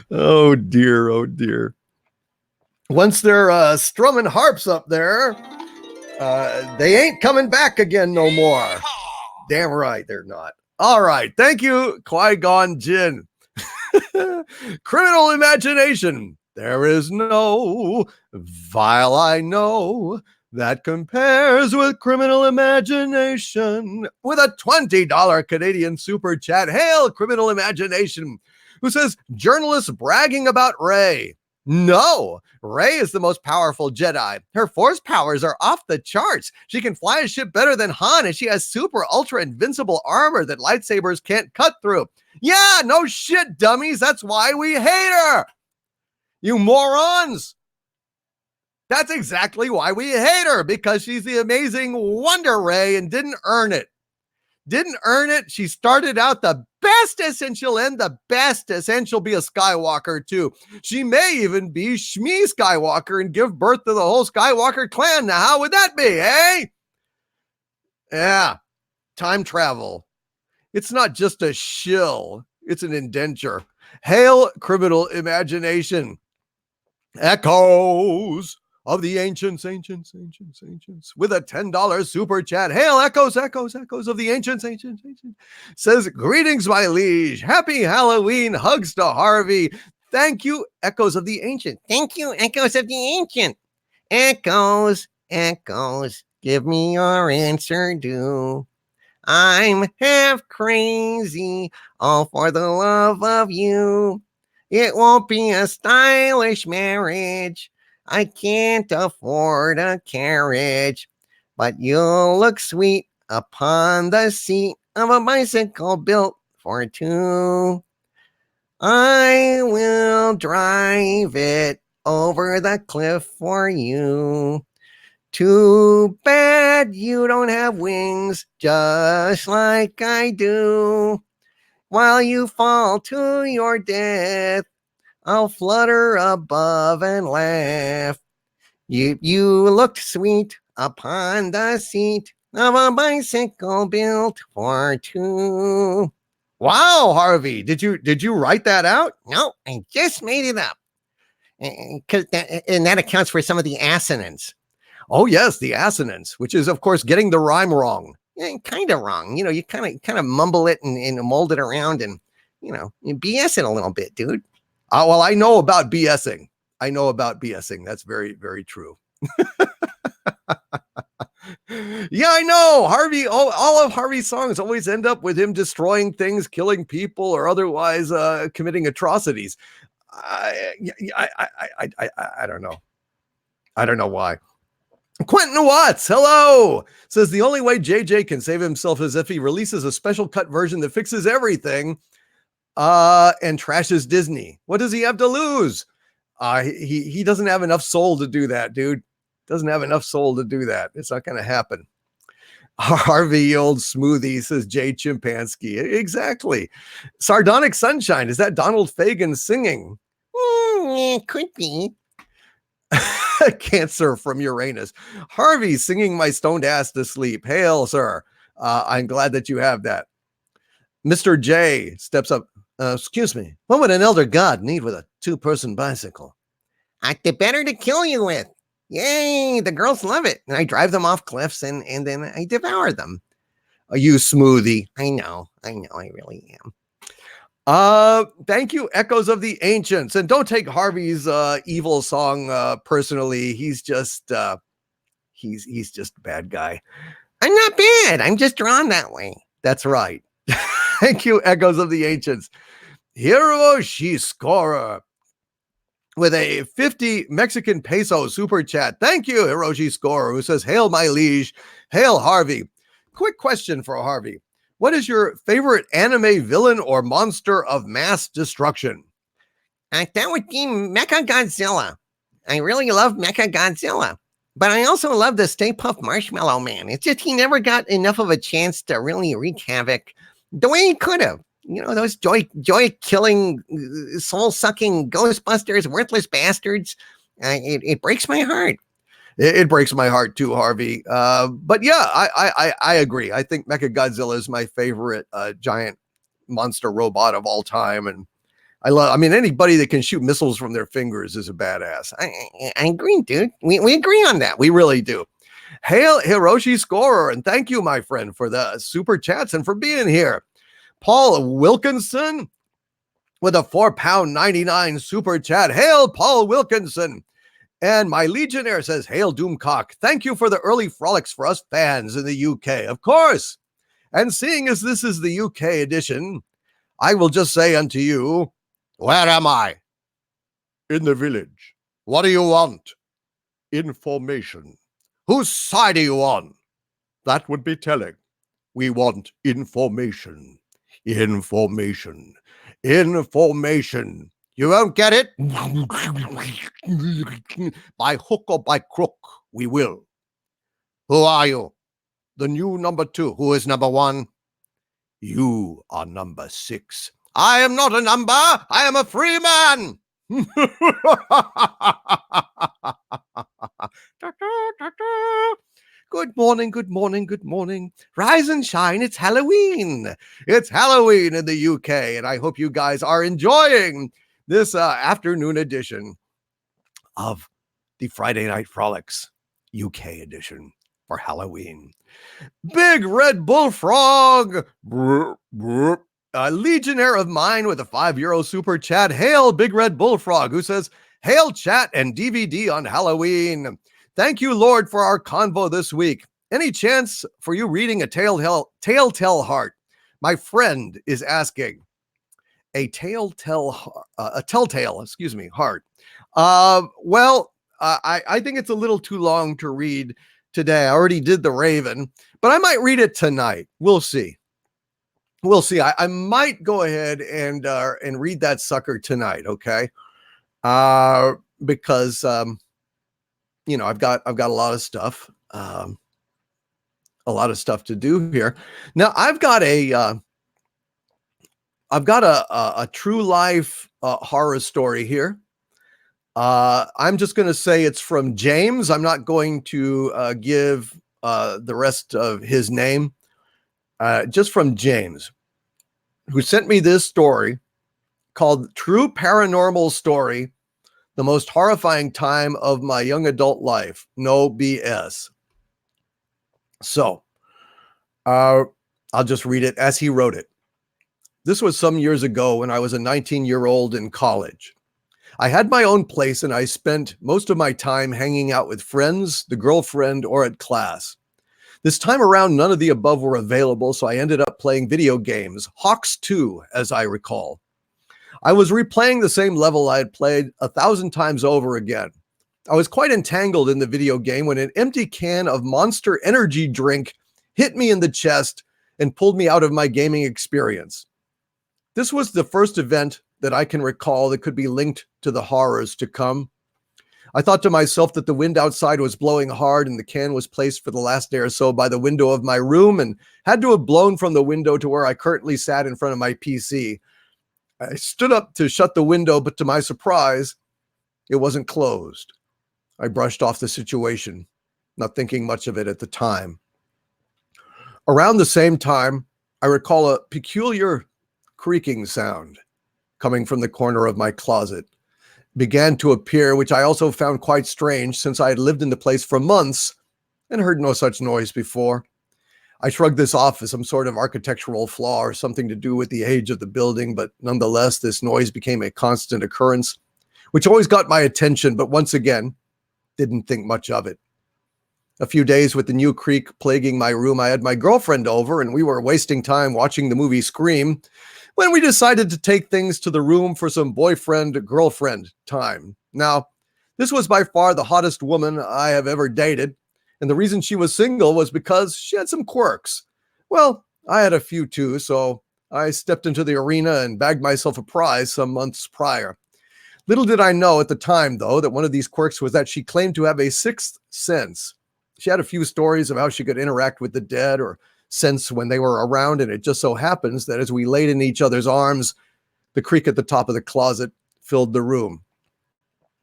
Oh dear, oh dear. Once they're strumming harps up there, they ain't coming back again no more. Damn right they're not. All right, thank you, Qui-Gon Jinn. Criminal imagination. There is no vial I know that compares with criminal imagination. With a $20 Canadian super chat. Hail, criminal imagination. Who says, journalists bragging about Rey. No, Rey is the most powerful Jedi. Her force powers are off the charts. She can fly a ship better than Han, and she has super ultra invincible armor that lightsabers can't cut through. Yeah, no shit, dummies. That's why we hate her. You morons. That's exactly why we hate her, because she's the amazing Wonder Rey and didn't earn it. Didn't earn it. She started out the bestest and she'll end the bestest, and she'll be a Skywalker too. She may even be Shmi Skywalker and give birth to the whole Skywalker clan. Now, how would that be, eh? Yeah, time travel. It's not just a shill, it's an indenture. Hail, criminal imagination. Echoes of the ancients, with a $10 super chat. Hail, echoes of the ancients, says, greetings, my liege. Happy Halloween. Hugs to Harvey. Thank you, echoes of the ancient. Thank you, echoes of the ancient. Echoes, give me your answer due. I'm half crazy, all for the love of you. It won't be a stylish marriage. I can't afford a carriage, but you'll look sweet upon the seat of a bicycle built for two. I will drive it over the cliff for you. Too bad you don't have wings just like I do. While you fall to your death, I'll flutter above and laugh. You looked sweet upon the seat of a bicycle built for two. Wow, Harvey, did you write that out? No, I just made it up. And that accounts for some of the assonance. Oh yes, the assonance, which is of course getting the rhyme wrong. Kind of wrong. You kind of mumble it and mold it around and, you BS it a little bit, dude. Well, I know about BSing. That's very, very true. Yeah, I know. Harvey, all of Harvey's songs always end up with him destroying things, killing people, or otherwise committing atrocities. I don't know. I don't know why. Quentin Watts, hello, says the only way JJ can save himself is if he releases a special cut version that fixes everything and trashes Disney. What does he have to lose? He doesn't have enough soul to do that, dude. Doesn't have enough soul to do that. It's not going to happen. Harvey, old smoothie, says Jay Chimpansky. Exactly. Sardonic Sunshine, is that Donald Fagen singing? It could be. Cancer from Uranus. Harvey singing my stoned ass to sleep. Hail, sir. I'm glad that you have that. Mr. J steps up. Excuse me. What would an elder god need with a two-person bicycle? The better to kill you with. Yay, the girls love it. And I drive them off cliffs and then I devour them. You smoothie. I know, I really am. Thank you, Echoes of the Ancients. And don't take Harvey's evil song personally. He's just he's just a bad guy. I'm not bad. I'm just drawn that way. That's right. Thank you, Echoes of the Ancients. Hiroshi Scorer with a 50 Mexican peso super chat. Thank you, Hiroshi Scorer, who says, "Hail, my liege. Hail, Harvey." Quick question for Harvey. What is your favorite anime villain or monster of mass destruction? That would be Mecha Godzilla. I really love Mecha Godzilla. But I also love the Stay Puft Marshmallow Man. It's just he never got enough of a chance to really wreak havoc the way he could have. You know, those joy-killing, soul-sucking Ghostbusters, worthless bastards. It breaks my heart. It breaks my heart too, Harvey. But yeah, I agree. I think Mechagodzilla is my favorite giant monster robot of all time. And I mean, anybody that can shoot missiles from their fingers is a badass. I agree, dude. We agree on that. We really do. Hail, Hiroshi Scorer, and thank you, my friend, for the super chats and for being here. Paul Wilkinson with a £4.99 super chat. Hail, Paul Wilkinson. And my Legionnaire says, "Hail, Doomcock. Thank you for the early frolics for us fans in the UK." Of course. And seeing as this is the UK edition, I will just say unto you, where am I? In the village. What do you want? Information. Whose side are you on? That would be telling. We want information. Information. Information. You won't get it? By hook or by crook, we will. Who are you? The new number 2. Who is number 1? You are number 6. I am not a number. I am a free man. Good morning, good morning, good morning. Rise and shine. It's Halloween. It's Halloween in the UK, and I hope you guys are enjoying this afternoon edition of the Friday Night Frolics UK edition for Halloween. Big Red Bullfrog. A Legionnaire of mine with a €5 super chat. Hail, Big Red Bullfrog, who says, "Hail, chat and DVD on Halloween. Thank you, Lord, for our convo this week. Any chance for you reading a Telltale Heart? My friend is asking." A telltale heart. Well, I think it's a little too long to read today. I already did The Raven, but I might read it tonight. We'll see. We'll see. I might go ahead and read that sucker tonight. Okay. Because, you know, I've got a lot of stuff, to do here. Now I've got a true life horror story here. I'm just going to say it's from James. I'm not going to give the rest of his name. Just from James, who sent me this story called "True Paranormal Story, the Most Horrifying Time of My Young Adult Life. No BS." So I'll just read it as he wrote it. This was some years ago when I was a 19-year-old in college. I had my own place and I spent most of my time hanging out with friends, the girlfriend, or at class. This time around, none of the above were available, so I ended up playing video games, Hawks 2, as I recall. I was replaying the same level I had played 1,000 times over again. I was quite entangled in the video game when an empty can of Monster Energy drink hit me in the chest and pulled me out of my gaming experience. This was the first event that I can recall that could be linked to the horrors to come. I thought to myself that the wind outside was blowing hard and the can was placed for the last day or so by the window of my room and had to have blown from the window to where I currently sat in front of my PC. I stood up to shut the window, but to my surprise, it wasn't closed. I brushed off the situation, not thinking much of it at the time. Around the same time, I recall a peculiar creaking sound. coming from the corner of my closet began to appear, which I also found quite strange since I had lived in the place for months and heard no such noise before. I shrugged this off as some sort of architectural flaw or something to do with the age of the building, but nonetheless, this noise became a constant occurrence, which always got my attention, but once again, didn't think much of it. A few days with the new creak plaguing my room, I had my girlfriend over and we were wasting time watching the movie Scream when we decided to take things to the room for some boyfriend-girlfriend time. Now, this was by far the hottest woman I have ever dated, and the reason she was single was because she had some quirks. Well, I had a few too, so I stepped into the arena and bagged myself a prize some months prior. Little did I know at the time, though, that one of these quirks was that she claimed to have a sixth sense. She had a few stories of how she could interact with the dead or sense when they were around, and it just so happens that as we laid in each other's arms, the creak at the top of the closet filled the room.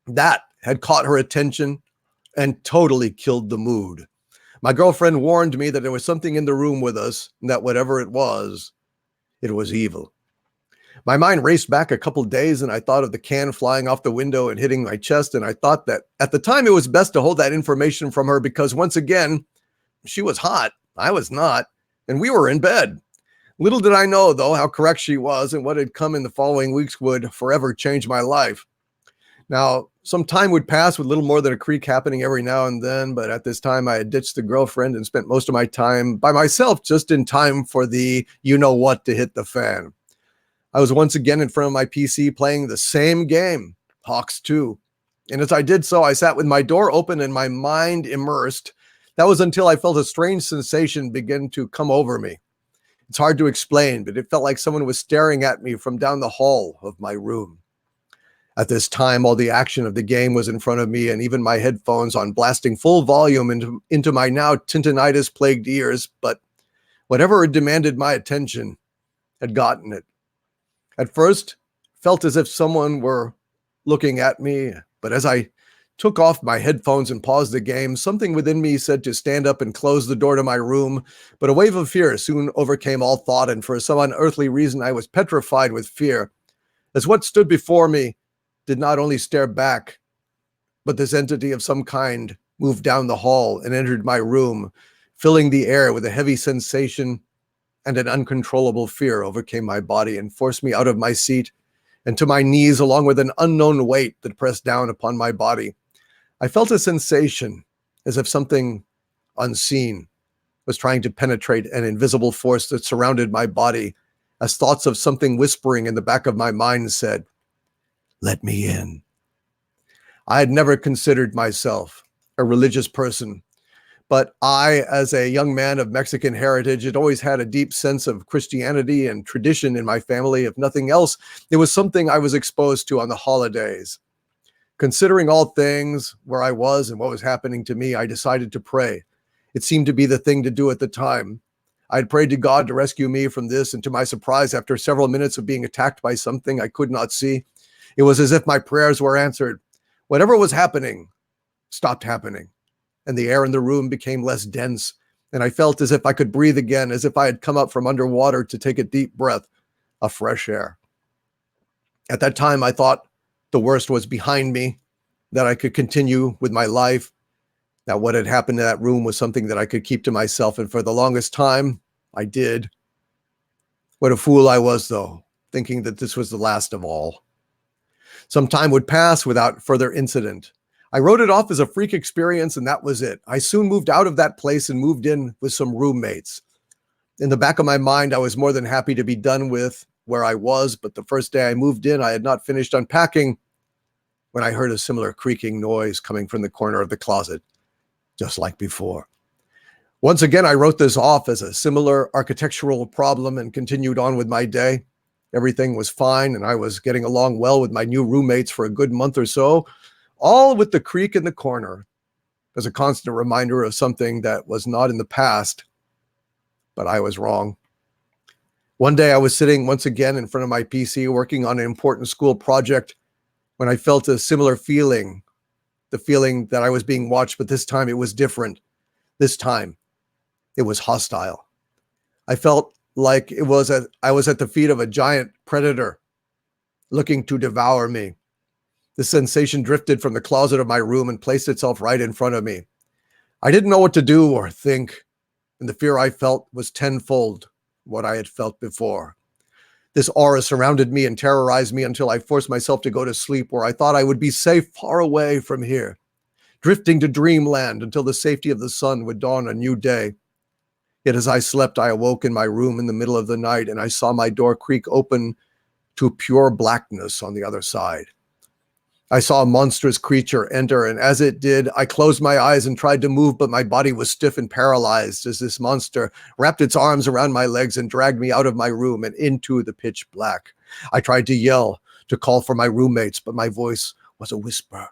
That had caught her attention and totally killed the mood. My girlfriend warned me that there was something in the room with us, and that whatever it was evil. My mind raced back a couple days, and I thought of the can flying off the window and hitting my chest, and I thought that at the time it was best to hold that information from her because, once again, she was hot, I was not, and we were in bed. Little did I know, though, how correct she was, and what had come in the following weeks would forever change my life. Now, some time would pass with little more than a creak happening every now and then, but at this time I had ditched the girlfriend and spent most of my time by myself just in time for the you-know-what to hit the fan. I was once again in front of my PC playing the same game, Hawks 2. And as I did so, I sat with my door open and my mind immersed. That was until I felt a strange sensation begin to come over me. It's hard to explain, but it felt like someone was staring at me from down the hall of my room. At this time, all the action of the game was in front of me, and even my headphones on blasting full volume into my now tinnitus-plagued ears, but whatever had demanded my attention had gotten it. At first, felt as if someone were looking at me, but as I took off my headphones and paused the game, something within me said to stand up and close the door to my room, but a wave of fear soon overcame all thought, and for some unearthly reason I was petrified with fear, as what stood before me did not only stare back, but this entity of some kind moved down the hall and entered my room, filling the air with a heavy sensation, and an uncontrollable fear overcame my body and forced me out of my seat and to my knees, along with an unknown weight that pressed down upon my body. I felt a sensation as if something unseen was trying to penetrate an invisible force that surrounded my body, as thoughts of something whispering in the back of my mind said, "Let me in." I had never considered myself a religious person, but I, as a young man of Mexican heritage, had always had a deep sense of Christianity and tradition in my family. If nothing else, it was something I was exposed to on the holidays. Considering all things, where I was and what was happening to me, I decided to pray. It seemed to be the thing to do at the time. I had prayed to God to rescue me from this, and to my surprise, after several minutes of being attacked by something I could not see, it was as if my prayers were answered. Whatever was happening stopped happening, and the air in the room became less dense, and I felt as if I could breathe again, as if I had come up from underwater to take a deep breath of fresh air. At that time, I thought the worst was behind me, that I could continue with my life, that what had happened in that room was something that I could keep to myself, and for the longest time, I did. What a fool I was, though, thinking that this was the last of all. Some time would pass without further incident. I wrote it off as a freak experience, and that was it. I soon moved out of that place and moved in with some roommates. In the back of my mind, I was more than happy to be done with where I was, but the first day I moved in, I had not finished unpacking when I heard a similar creaking noise coming from the corner of the closet, just like before. Once again, I wrote this off as a similar architectural problem and continued on with my day. Everything was fine, and I was getting along well with my new roommates for a good month or so, all with the creak in the corner as a constant reminder of something that was not in the past, but I was wrong. One day I was sitting once again in front of my PC working on an important school project when I felt a similar feeling, the feeling that I was being watched, but this time it was different. This time it was hostile. I felt like I was at the feet of a giant predator. looking to devour me. The sensation drifted from the closet of my room and placed itself right in front of me. I didn't know what to do or think, and the fear I felt was tenfold what I had felt before. This aura surrounded me and terrorized me until I forced myself to go to sleep, where I thought I would be safe far away from here, drifting to dreamland until the safety of the sun would dawn a new day. Yet as I slept, I awoke in my room in the middle of the night, and I saw my door creak open to pure blackness on the other side. I saw a monstrous creature enter, and as it did, I closed my eyes and tried to move, but my body was stiff and paralyzed as this monster wrapped its arms around my legs and dragged me out of my room and into the pitch black. I tried to yell, to call for my roommates, but my voice was a whisper.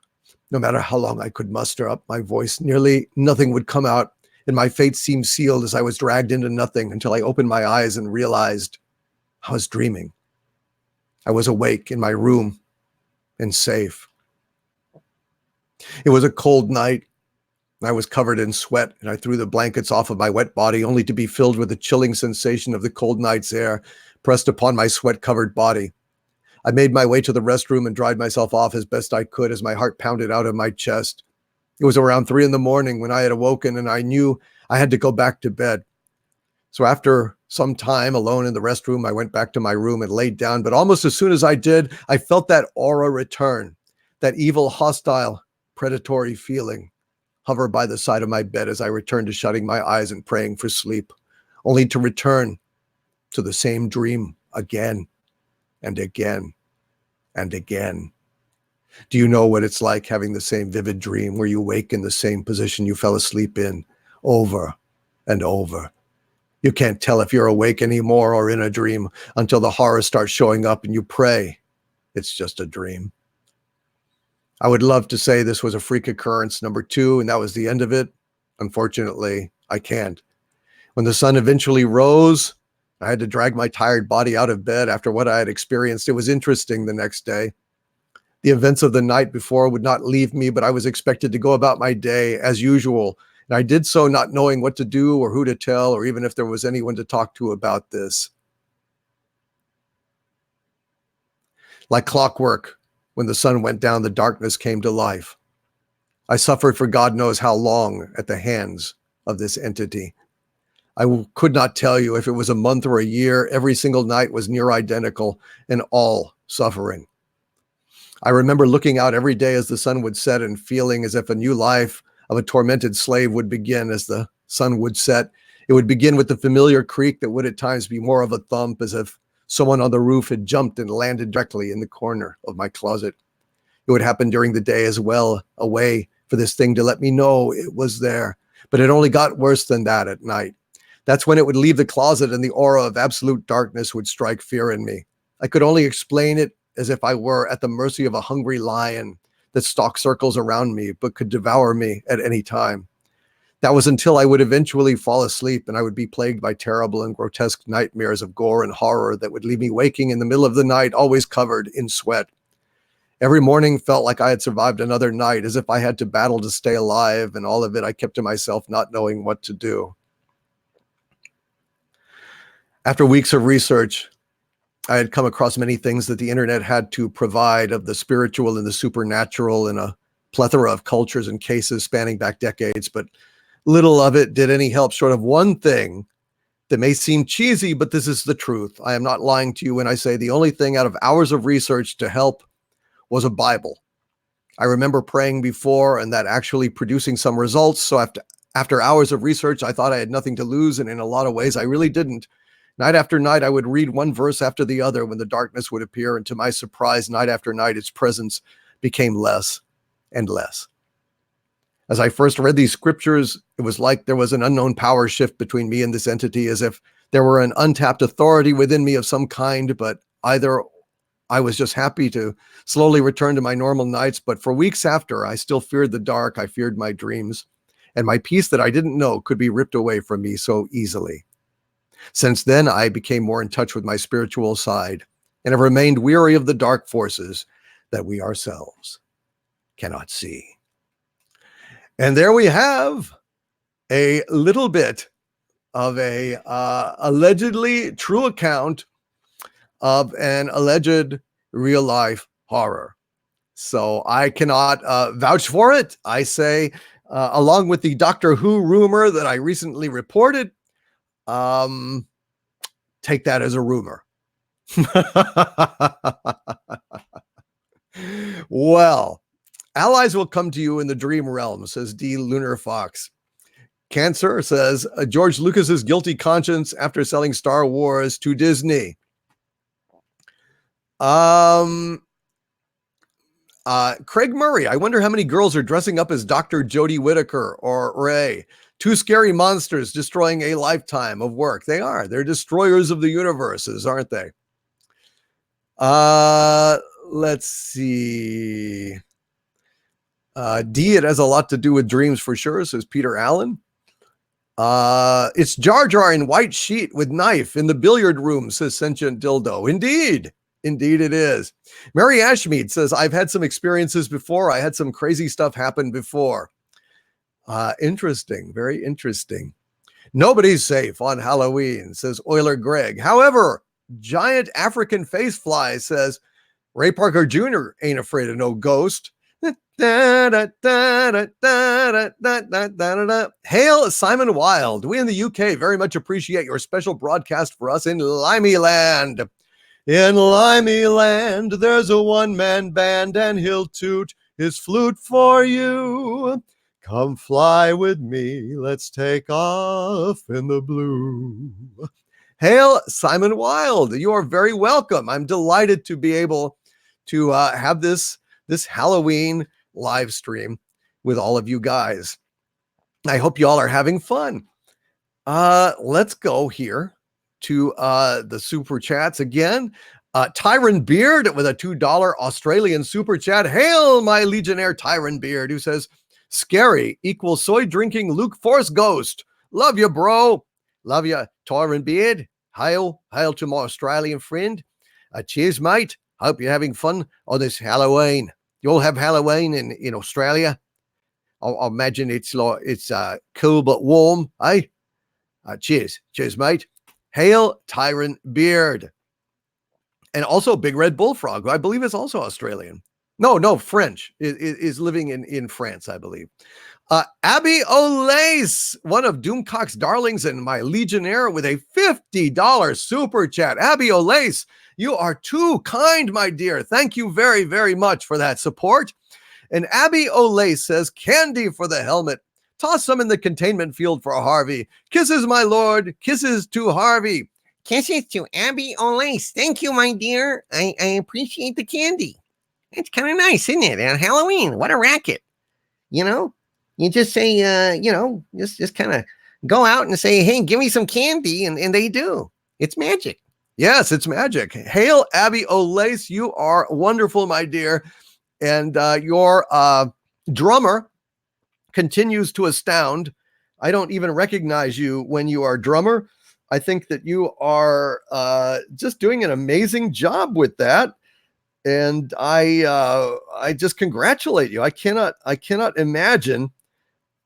No matter how long I could muster up my voice, nearly nothing would come out, and my fate seemed sealed as I was dragged into nothing until I opened my eyes and realized I was dreaming. I was awake in my room and safe. It was a cold night. I was covered in sweat, and I threw the blankets off of my wet body only to be filled with the chilling sensation of the cold night's air pressed upon my sweat-covered body. I made my way to the restroom and dried myself off as best I could as my heart pounded out of my chest. It was around 3 a.m. when I had awoken, and I knew I had to go back to bed. So after some time alone in the restroom, I went back to my room and laid down, but almost as soon as I did, I felt that aura return, that evil, hostile, predatory feeling hover by the side of my bed as I returned to shutting my eyes and praying for sleep, only to return to the same dream again and again and again. Do you know what it's like having the same vivid dream where you wake in the same position you fell asleep in over and over? You can't tell if you're awake anymore or in a dream until the horror starts showing up and you pray it's just a dream. I would love to say this was a freak occurrence number 2 and that was the end of it. Unfortunately, I can't. When the sun eventually rose, I had to drag my tired body out of bed after what I had experienced. It was interesting the next day. The events of the night before would not leave me, but I was expected to go about my day as usual. And I did so not knowing what to do or who to tell, or even if there was anyone to talk to about this. Like clockwork, when the sun went down, the darkness came to life. I suffered for God knows how long at the hands of this entity. I could not tell you if it was a month or a year. Every single night was near identical and all suffering. I remember looking out every day as the sun would set and feeling as if a new life of a tormented slave would begin as the sun would set. It would begin with the familiar creak that would at times be more of a thump, as if someone on the roof had jumped and landed directly in the corner of my closet. It would happen during the day as well, a way for this thing to let me know it was there. But it only got worse than that at night. That's when it would leave the closet and the aura of absolute darkness would strike fear in me. I could only explain it as if I were at the mercy of a hungry lion that stalked circles around me but could devour me at any time. That was until I would eventually fall asleep and I would be plagued by terrible and grotesque nightmares of gore and horror that would leave me waking in the middle of the night, always covered in sweat. Every morning felt like I had survived another night, as if I had to battle to stay alive, and all of it I kept to myself, not knowing what to do. After weeks of research, I had come across many things that the internet had to provide of the spiritual and the supernatural in a plethora of cultures and cases spanning back decades, but little of it did any help short of one thing that may seem cheesy, but this is the truth. I am not lying to you when I say the only thing out of hours of research to help was a Bible. I remember praying before and that actually producing some results. So after hours of research, I thought I had nothing to lose, and in a lot of ways, I really didn't. Night after night, I would read one verse after the other when the darkness would appear, and to my surprise, night after night, its presence became less and less. As I first read these scriptures, it was like there was an unknown power shift between me and this entity, as if there were an untapped authority within me of some kind, but either I was just happy to slowly return to my normal nights, but for weeks after, I still feared the dark, I feared my dreams, and my peace that I didn't know could be ripped away from me so easily. Since then, I became more in touch with my spiritual side and have remained weary of the dark forces that we ourselves cannot see. And there we have a little bit of a allegedly true account of an alleged real life horror. So I cannot vouch for it. I say, along with the Doctor Who rumor that I recently reported, take that as a rumor. Well, allies will come to you in the dream realm, says D. Lunar Fox. Cancer says George Lucas's guilty conscience after selling Star Wars to Disney. Craig Murray, I wonder how many girls are dressing up as Dr. Jodie Whittaker or Ray. Two scary monsters destroying a lifetime of work. They are. They're destroyers of the universes, aren't they? Let's see. D, it has a lot to do with dreams for sure, says Peter Allen. It's Jar Jar in white sheet with knife in the billiard room, says Sentient Dildo. Indeed. Indeed it is. Mary Ashmead says, I've had some experiences before. I had some crazy stuff happen before. Interesting. Very interesting. Nobody's safe on Halloween, says Euler Greg. However, Giant African Face Fly says, Ray Parker Jr. ain't afraid of no ghost. Hail Simon Wilde. We in the UK very much appreciate your special broadcast for us in Limeyland. In Limeyland, there's a one-man band and he'll toot his flute for you. Come fly with me, let's take off in the blue. Hail Simon Wilde. You are very welcome. I'm delighted to be able to have this Halloween live stream with all of you guys. I hope you all are having fun. Let's go here to the super chats again. Tyron Beard with a $2 Australian super chat. Hail my Legionnaire Tyron Beard, who says, scary equals soy drinking Luke Force ghost. Love you, bro. Love you, Tyron Beard. Hail to my Australian friend. Cheers, mate. Hope you're having fun on this Halloween. You all have Halloween in Australia? I imagine it's cool but warm, eh? Cheers, mate. Hail Tyron Beard. And also Big Red Bullfrog, who I believe is also Australian. No, French. Is living in France, I believe. Abby Olace, one of Doomcock's darlings and my Legionnaire with a $50 super chat. Abby Olace, you are too kind, my dear. Thank you very, very much for that support. And Abby Olace says, candy for the helmet. Toss some in the containment field for Harvey. Kisses, my lord. Kisses to Harvey. Kisses to Abby Olace. Thank you, my dear. I appreciate the candy. It's kind of nice, isn't it? On Halloween, what a racket. You just say, just kind of go out and say, hey, give me some candy. And they do. It's magic. Yes, it's magic. Hail, Abby Olace. You are wonderful, my dear. And your drummer continues to astound. I don't even recognize you when you are drummer. I think that you are just doing an amazing job with that. And I just congratulate you. I cannot imagine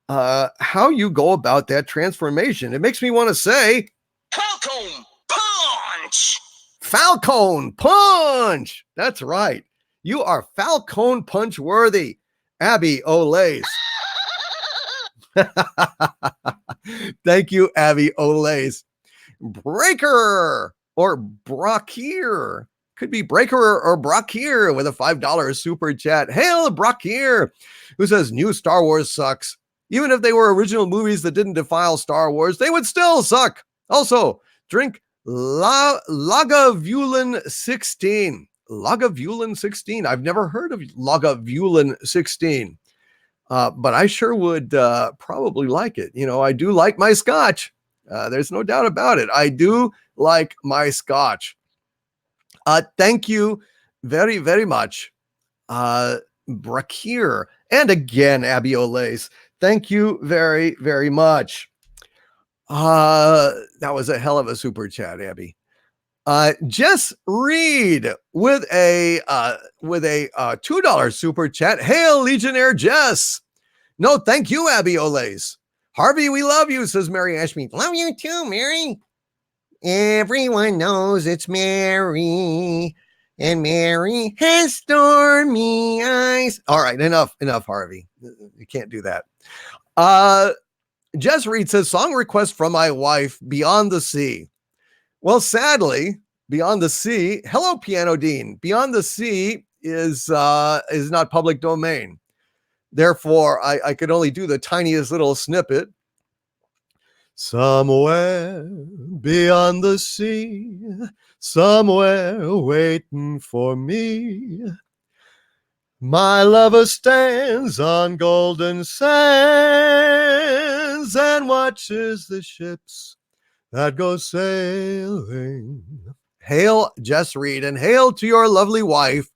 how you go about that transformation. It makes me want to say, Falcon Punch! Falcon Punch! That's right. You are Falcon Punch worthy, Abby Olace. Thank you, Abby Olace. Breaker or Brockir. Could be Breaker or Brockir with a $5 super chat. Hail Brockir, who says new Star Wars sucks. Even if they were original movies that didn't defile Star Wars, they would still suck. Also, drink Lagavulin 16. Lagavulin 16. I've never heard of Lagavulin 16. But I sure would probably like it. I do like my scotch. There's no doubt about it. I do like my scotch. Thank you very, very much, Brakir. And again, Abby Olace. Thank you very, very much. That was a hell of a super chat, Abby. Jess Reed with a $2 super chat. Hail Legionnaire Jess. No, thank you, Abby Olace. Harvey, we love you, says Mary Ashmead. Love you too, Mary. Everyone knows it's Mary. and Mary has stormy eyes. All right, enough, Harvey. You can't do that. Jess Reed says, song request from my wife, Beyond the Sea. Well, sadly, Beyond the Sea, hello, Piano Dean. Beyond the Sea is not public domain. Therefore, I could only do the tiniest little snippet. Somewhere beyond the sea, somewhere waiting for me, my lover stands on golden sands and watches the ships that go sailing. Hail, Jess Reed, and hail to your lovely wife.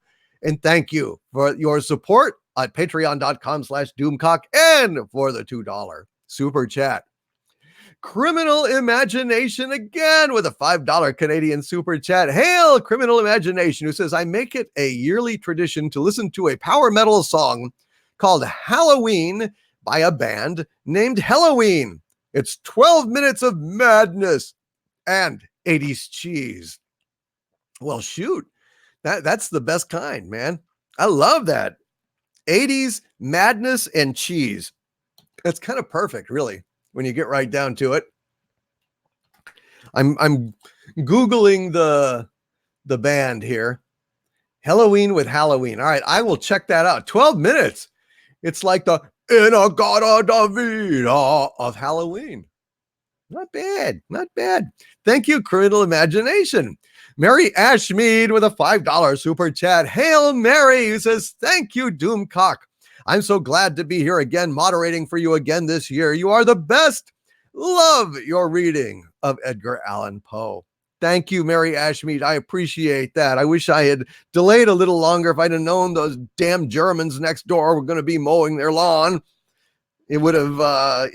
And thank you for your support at patreon.com/doomcock and for the $2 super chat. Criminal Imagination again with a $5 Canadian super chat. Hail, Criminal Imagination, who says, I make it a yearly tradition to listen to a power metal song called Halloween by a band named Halloween. It's 12 minutes of madness and 80s cheese. Well, shoot, that's the best kind, man. I love that. 80s madness and cheese. That's kind of perfect, really, when you get right down to it. I'm Googling the band here. Halloween with Halloween. All right, I will check that out. 12 minutes. It's like the Inagata Davida of Halloween. Not bad, not bad. Thank you, Criminal Imagination. Mary Ashmead with a $5 super chat. Hail Mary, who says, thank you, Doomcock. I'm so glad to be here again, moderating for you again this year. You are the best. Love your reading of Edgar Allan Poe. Thank you, Mary Ashmead. I appreciate that. I wish I had delayed a little longer. If I'd have known those damn Germans next door were going to be mowing their lawn, it would have, I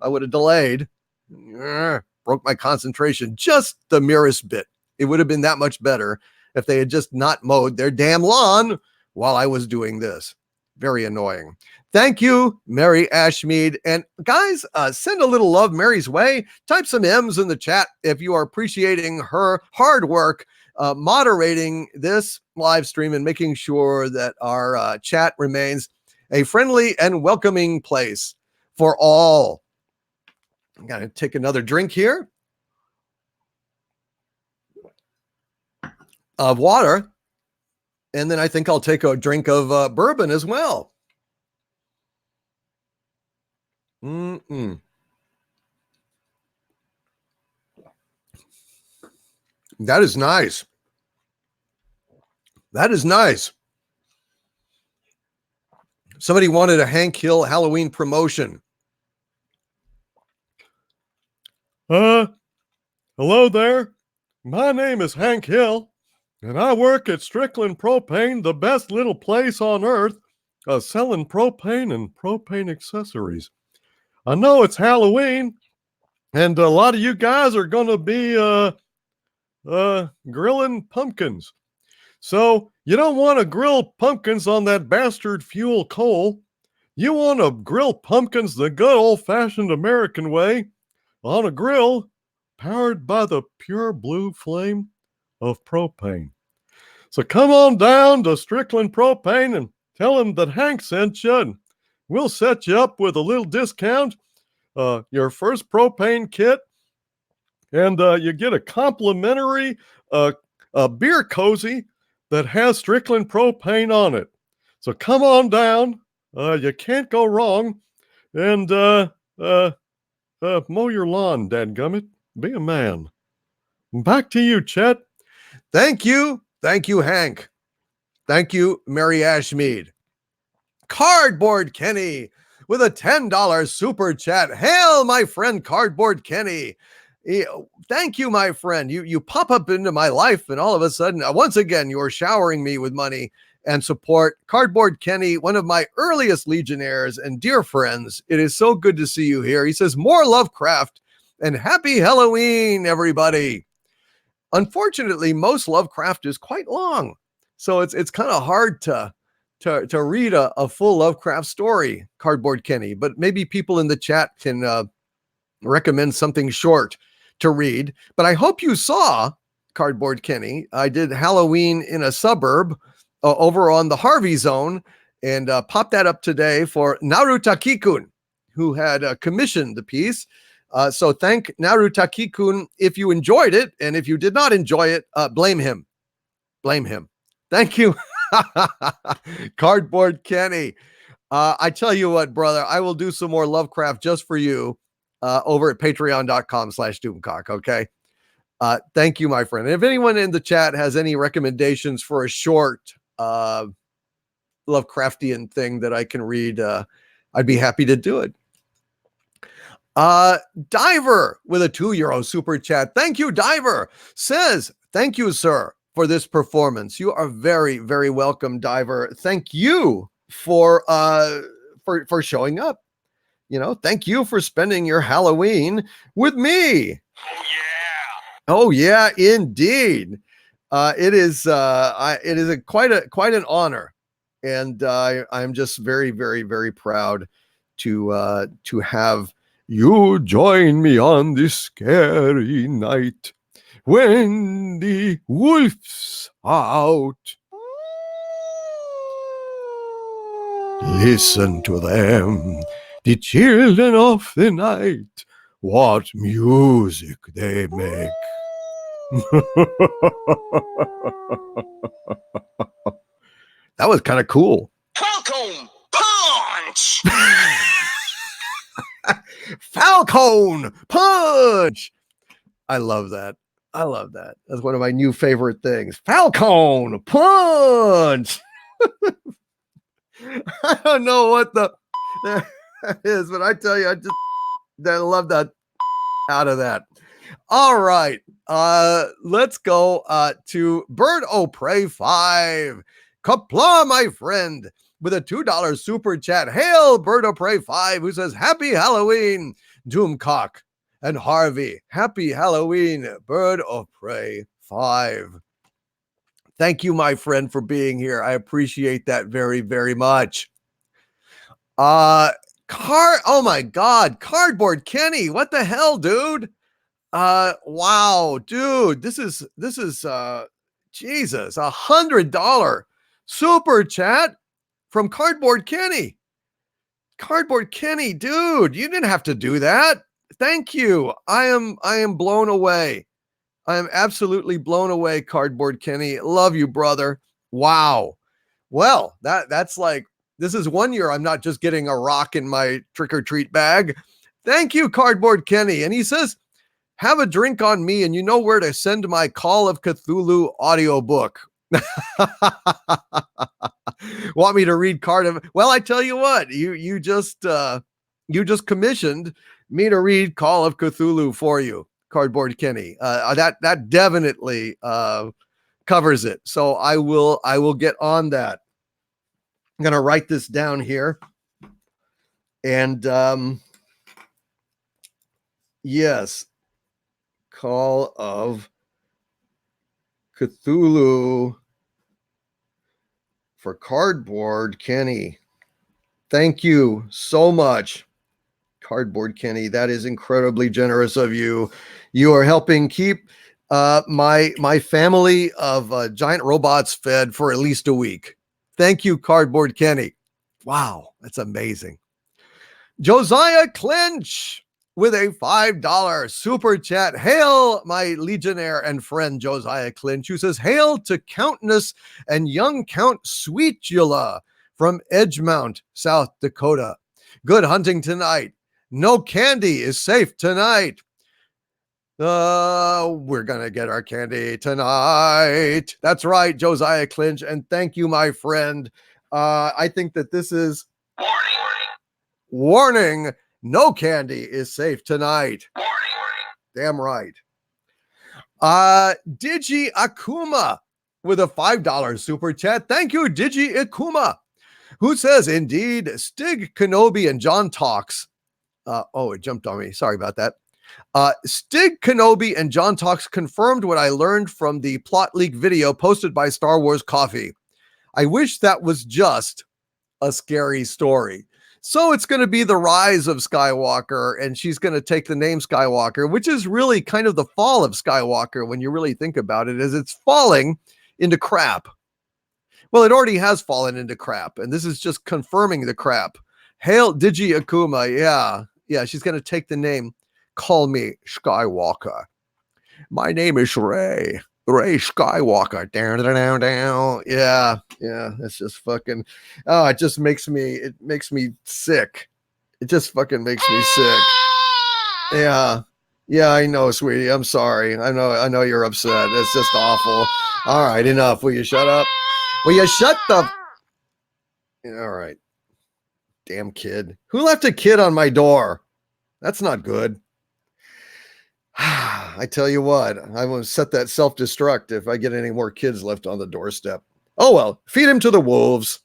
would have delayed. Broke my concentration just the merest bit. It would have been that much better if they had just not mowed their damn lawn while I was doing this. Very annoying. Thank you, Mary Ashmead. And guys, send a little love Mary's way. Type some M's in the chat if you are appreciating her hard work moderating this live stream and making sure that our chat remains a friendly and welcoming place for all. I'm going to take another drink here of water, and then I think I'll take a drink of bourbon as well. That is nice. That is nice. Somebody wanted a Hank Hill Halloween promotion. Hello there. My name is Hank Hill, and I work at Strickland Propane, the best little place on earth, selling propane and propane accessories. I know it's Halloween, and a lot of you guys are going to be grilling pumpkins. So you don't want to grill pumpkins on that bastard fuel coal. You want to grill pumpkins the good old-fashioned American way on a grill powered by the pure blue flame of propane. So come on down to Strickland Propane and tell them that Hank sent you, and we'll set you up with a little discount, your first propane kit, and you get a complimentary a beer cozy that has Strickland Propane on it. So come on down. You can't go wrong. And mow your lawn, dadgummit. Be a man. Back to you, Chet. Thank you. Thank you, Hank. Thank you, Mary Ashmead. Cardboard Kenny with a $10 super chat. Hail, my friend Cardboard Kenny. Thank you, my friend. You pop up into my life, and all of a sudden, once again, you're showering me with money and support. Cardboard Kenny, one of my earliest Legionnaires and dear friends. It is so good to see you here. He says, more Lovecraft and happy Halloween, everybody. Unfortunately, most Lovecraft is quite long, so it's kind of hard to read a full Lovecraft story, Cardboard Kenny, but maybe people in the chat can recommend something short to read. But I hope you saw Cardboard Kenny. I did Halloween in a suburb over on the Harvey Zone, and popped that up today for Narutaki-kun, who had commissioned the piece. So thank Narutaki-kun if you enjoyed it, and if you did not enjoy it, blame him. Blame him. Thank you, Cardboard Kenny. I tell you what, brother, I will do some more Lovecraft just for you over at patreon.com/doomcock. Okay. Thank you, my friend. And if anyone in the chat has any recommendations for a short Lovecraftian thing that I can read, I'd be happy to do it. Diver with a €2 super chat. Thank you, Diver. Says, thank you, sir, for this performance. You are very, very welcome, Diver. Thank you for showing up. You know, thank you for spending your Halloween with me. Oh yeah, indeed. It is quite an honor, and I'm just very, very, very proud to have you join me on this scary night when the wolf's out. Listen to them, the children of the night. What music they make. That was kind of cool. Falcon punch. Falcon punch. I love that. I love that. That's one of my new favorite things. Falcon punch. I don't know what that is, but I tell you, I love that out of that. All right. Let's go to Bird O' Prey 5. Kapla, my friend, with a $2 super chat. Hail, Bird O' Prey 5, who says, Happy Halloween, Doomcock and Harvey. Happy Halloween, Bird O' Prey 5. Thank you, my friend, for being here. I appreciate that very, very much. Oh my God, Cardboard Kenny, what the hell, dude? Wow, dude, this is Jesus, $100 super chat from Cardboard Kenny. Cardboard Kenny, dude, you didn't have to do that. Thank you. I am blown away. I am absolutely blown away, Cardboard Kenny. Love you, brother. Wow. Well, that's like, this is 1 year I'm not just getting a rock in my trick-or-treat bag. Thank you, Cardboard Kenny. And he says, have a drink on me, and you know where to send my Call of Cthulhu audiobook. Want me to read Well, I tell you what, you just commissioned me to read Call of Cthulhu for you, Cardboard Kenny. That definitely covers it. So I will get on that. I'm gonna write this down here. And yes, Call of Cthulhu for Cardboard Kenny. Thank you so much, Cardboard Kenny. That is incredibly generous of you. You are helping keep my family of giant robots fed for at least a week. Thank you, Cardboard Kenny. Wow, that's amazing. Josiah Clinch with a $5 super chat. Hail, my legionnaire and friend Josiah Clinch, who says, hail to Countess and young Count Sweetula from Edgemount, South Dakota. Good hunting tonight. No candy is safe tonight. We're gonna get our candy tonight. That's right, Josiah Clinch, and thank you, my friend. I think that this is warning. No candy is safe tonight. Damn right. Digi Akuma with a $5 super chat. Thank you, Digi Akuma, who says, indeed, Stig Kenobi and John Talks. It jumped on me. Sorry about that. Stig Kenobi and John Talks confirmed what I learned from the plot leak video posted by Star Wars Coffee. I wish that was just a scary story. So it's going to be the rise of Skywalker, and she's going to take the name Skywalker, which is really kind of the fall of Skywalker when you really think about it, as it's falling into crap. Well, it already has fallen into crap, and this is just confirming the crap. Hail Digi Akuma. Yeah, she's going to take the name. Call me Skywalker. My name is Ray Skywalker. Down, down, down, down. Yeah. It's just fucking. Oh, it just makes me sick. It just fucking makes me sick. Yeah, I know, sweetie. I'm sorry. I know you're upset. It's just awful. All right, enough. Will you shut up? Will you shut the? All right. Damn kid. Who left a kid on my door? That's not good. I tell you what, I will set that self-destruct if I get any more kids left on the doorstep. Oh, well, feed him to the wolves.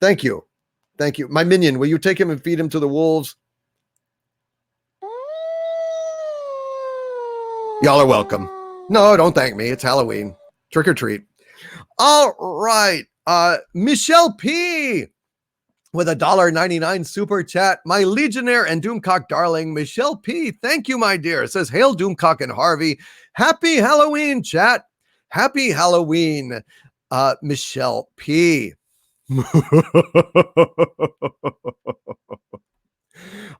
Thank you. My minion, will you take him and feed him to the wolves? Y'all are welcome. No, don't thank me. It's Halloween. Trick or treat. All right. Michelle P. with a $1.99 super chat. My Legionnaire and Doomcock darling, Michelle P. Thank you, my dear. It says, hail Doomcock and Harvey. Happy Halloween, chat. Happy Halloween, Michelle P.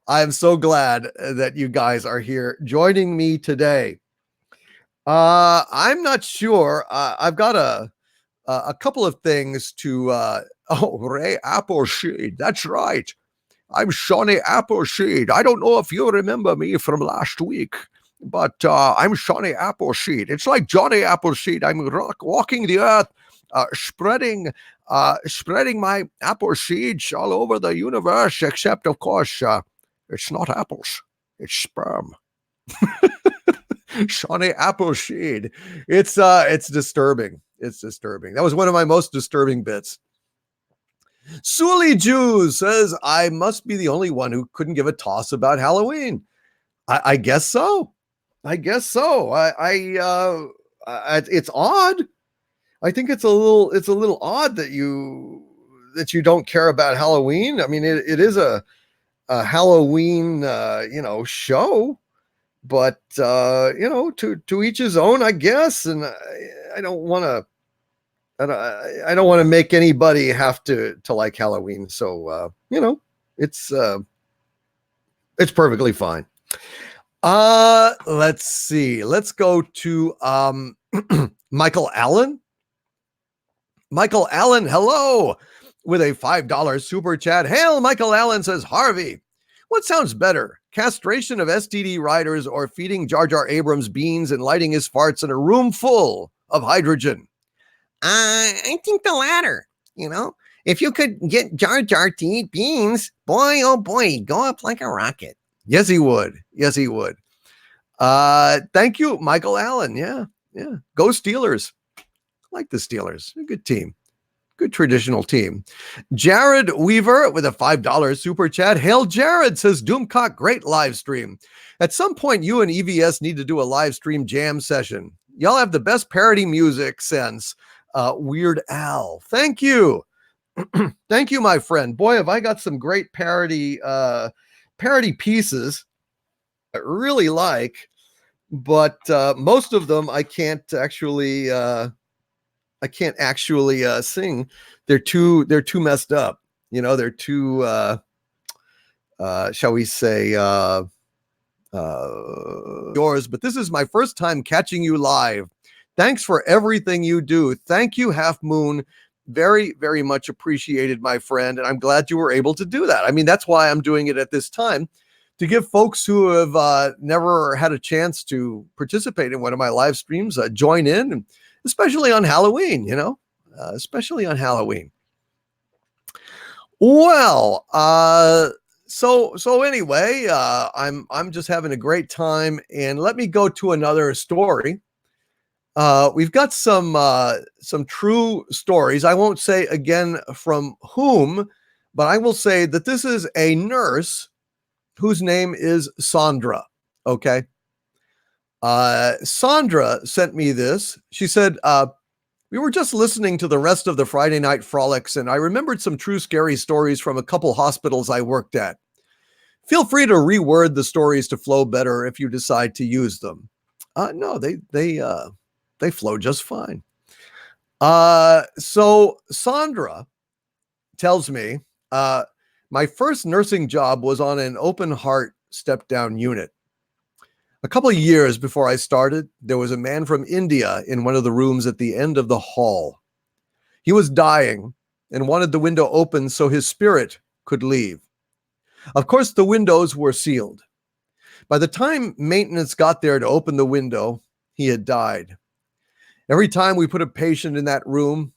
I'm so glad that you guys are here joining me today. I'm not sure. I've got a couple of things to Ray Appleseed. That's right. I'm Shawnee Appleseed. I don't know if you remember me from last week, but I'm Shawnee Appleseed. It's like Johnny Appleseed. I'm walking the earth, spreading my apple seeds all over the universe, except, of course, it's not apples. It's sperm. Shawnee Appleseed. It's disturbing. It's disturbing. That was one of my most disturbing bits. Sully Jew says, I must be the only one who couldn't give a toss about Halloween. I guess so. It's odd. I think it's a little odd that you don't care about Halloween. I mean, it is a Halloween, show, but to each his own, I guess. And I don't want to make anybody have to like Halloween. So, it's perfectly fine. Let's see. Let's go to, Michael Allen. Michael Allen, hello, with a $5 super chat. Hail, Michael Allen says, Harvey, what sounds better? Castration of STD riders or feeding Jar Jar Abrams beans and lighting his farts in a room full of hydrogen? I think the latter. If you could get Jar Jar to eat beans, boy, oh boy, he'd go up like a rocket. Yes, he would. Thank you, Michael Allen. Yeah. Go Steelers. I like the Steelers. A good team. Good traditional team. Jared Weaver with a $5 super chat. Hail Jared, says Doomcock, great live stream. At some point, you and EVS need to do a live stream jam session. Y'all have the best parody music sense. Weird Al. Thank you. Thank you, my friend. Boy, have I got some great parody pieces I really like, but most of them I can't actually sing. They're too messed up. They're too shall we say yours, but this is my first time catching you live. Thanks for everything you do. Thank you, Half Moon. Very, very much appreciated, my friend. And I'm glad you were able to do that. I mean, that's why I'm doing it at this time, to give folks who have never had a chance to participate in one of my live streams join in, and especially on Halloween, especially on Halloween. Well, so anyway, I'm just having a great time, and let me go to another story. We've got some true stories. I won't say again from whom, but I will say that this is a nurse whose name is Sandra. Okay. Sandra sent me this. She said, we We were just listening to the rest of the Friday Night Frolics, and I remembered some true scary stories from a couple hospitals I worked at. Feel free to reword the stories to flow better if you decide to use them. No, they flow just fine. So Sandra tells me, my first nursing job was on an open heart step-down unit. A couple of years before I started, there was a man from India in one of the rooms at the end of the hall. He was dying and wanted the window open so his spirit could leave. Of course, the windows were sealed. By the time maintenance got there to open the window, he had died. Every time we put a patient in that room,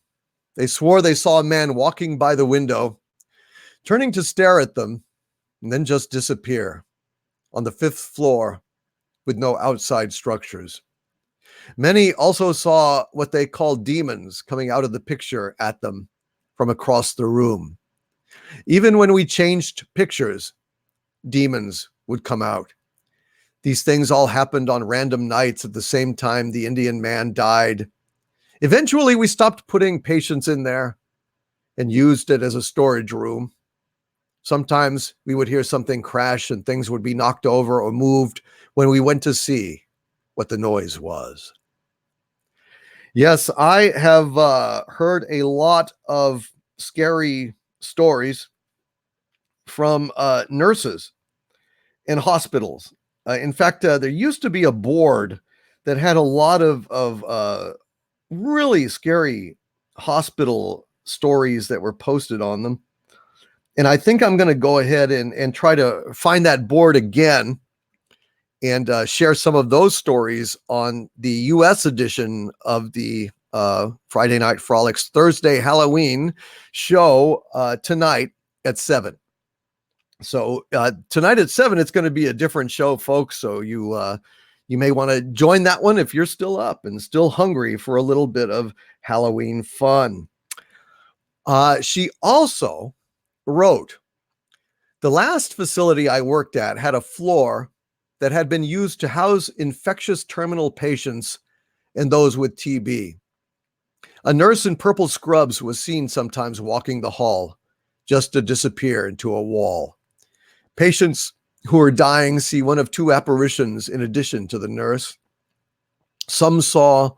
they swore they saw a man walking by the window, turning to stare at them, and then just disappear on the 5th floor with no outside structures. Many also saw what they called demons coming out of the picture at them from across the room. Even when we changed pictures, demons would come out. These things all happened on random nights at the same time the Indian man died. Eventually, we stopped putting patients in there and used it as a storage room. Sometimes we would hear something crash and things would be knocked over or moved when we went to see what the noise was. Yes, I have heard a lot of scary stories from nurses in hospitals. In fact, there used to be a board that had a lot of really scary hospital stories that were posted on them. And I think I'm going to go ahead and try to find that board again and share some of those stories on the U.S. edition of the Friday Night Frolics Thursday Halloween show tonight at 7. So tonight at 7, it's going to be a different show, folks. So you may want to join that one if you're still up and still hungry for a little bit of Halloween fun. She also wrote, the last facility I worked at had a floor that had been used to house infectious terminal patients and those with TB. A nurse in purple scrubs was seen sometimes walking the hall just to disappear into a wall. Patients who are dying see one of 2 apparitions in addition to the nurse. Some saw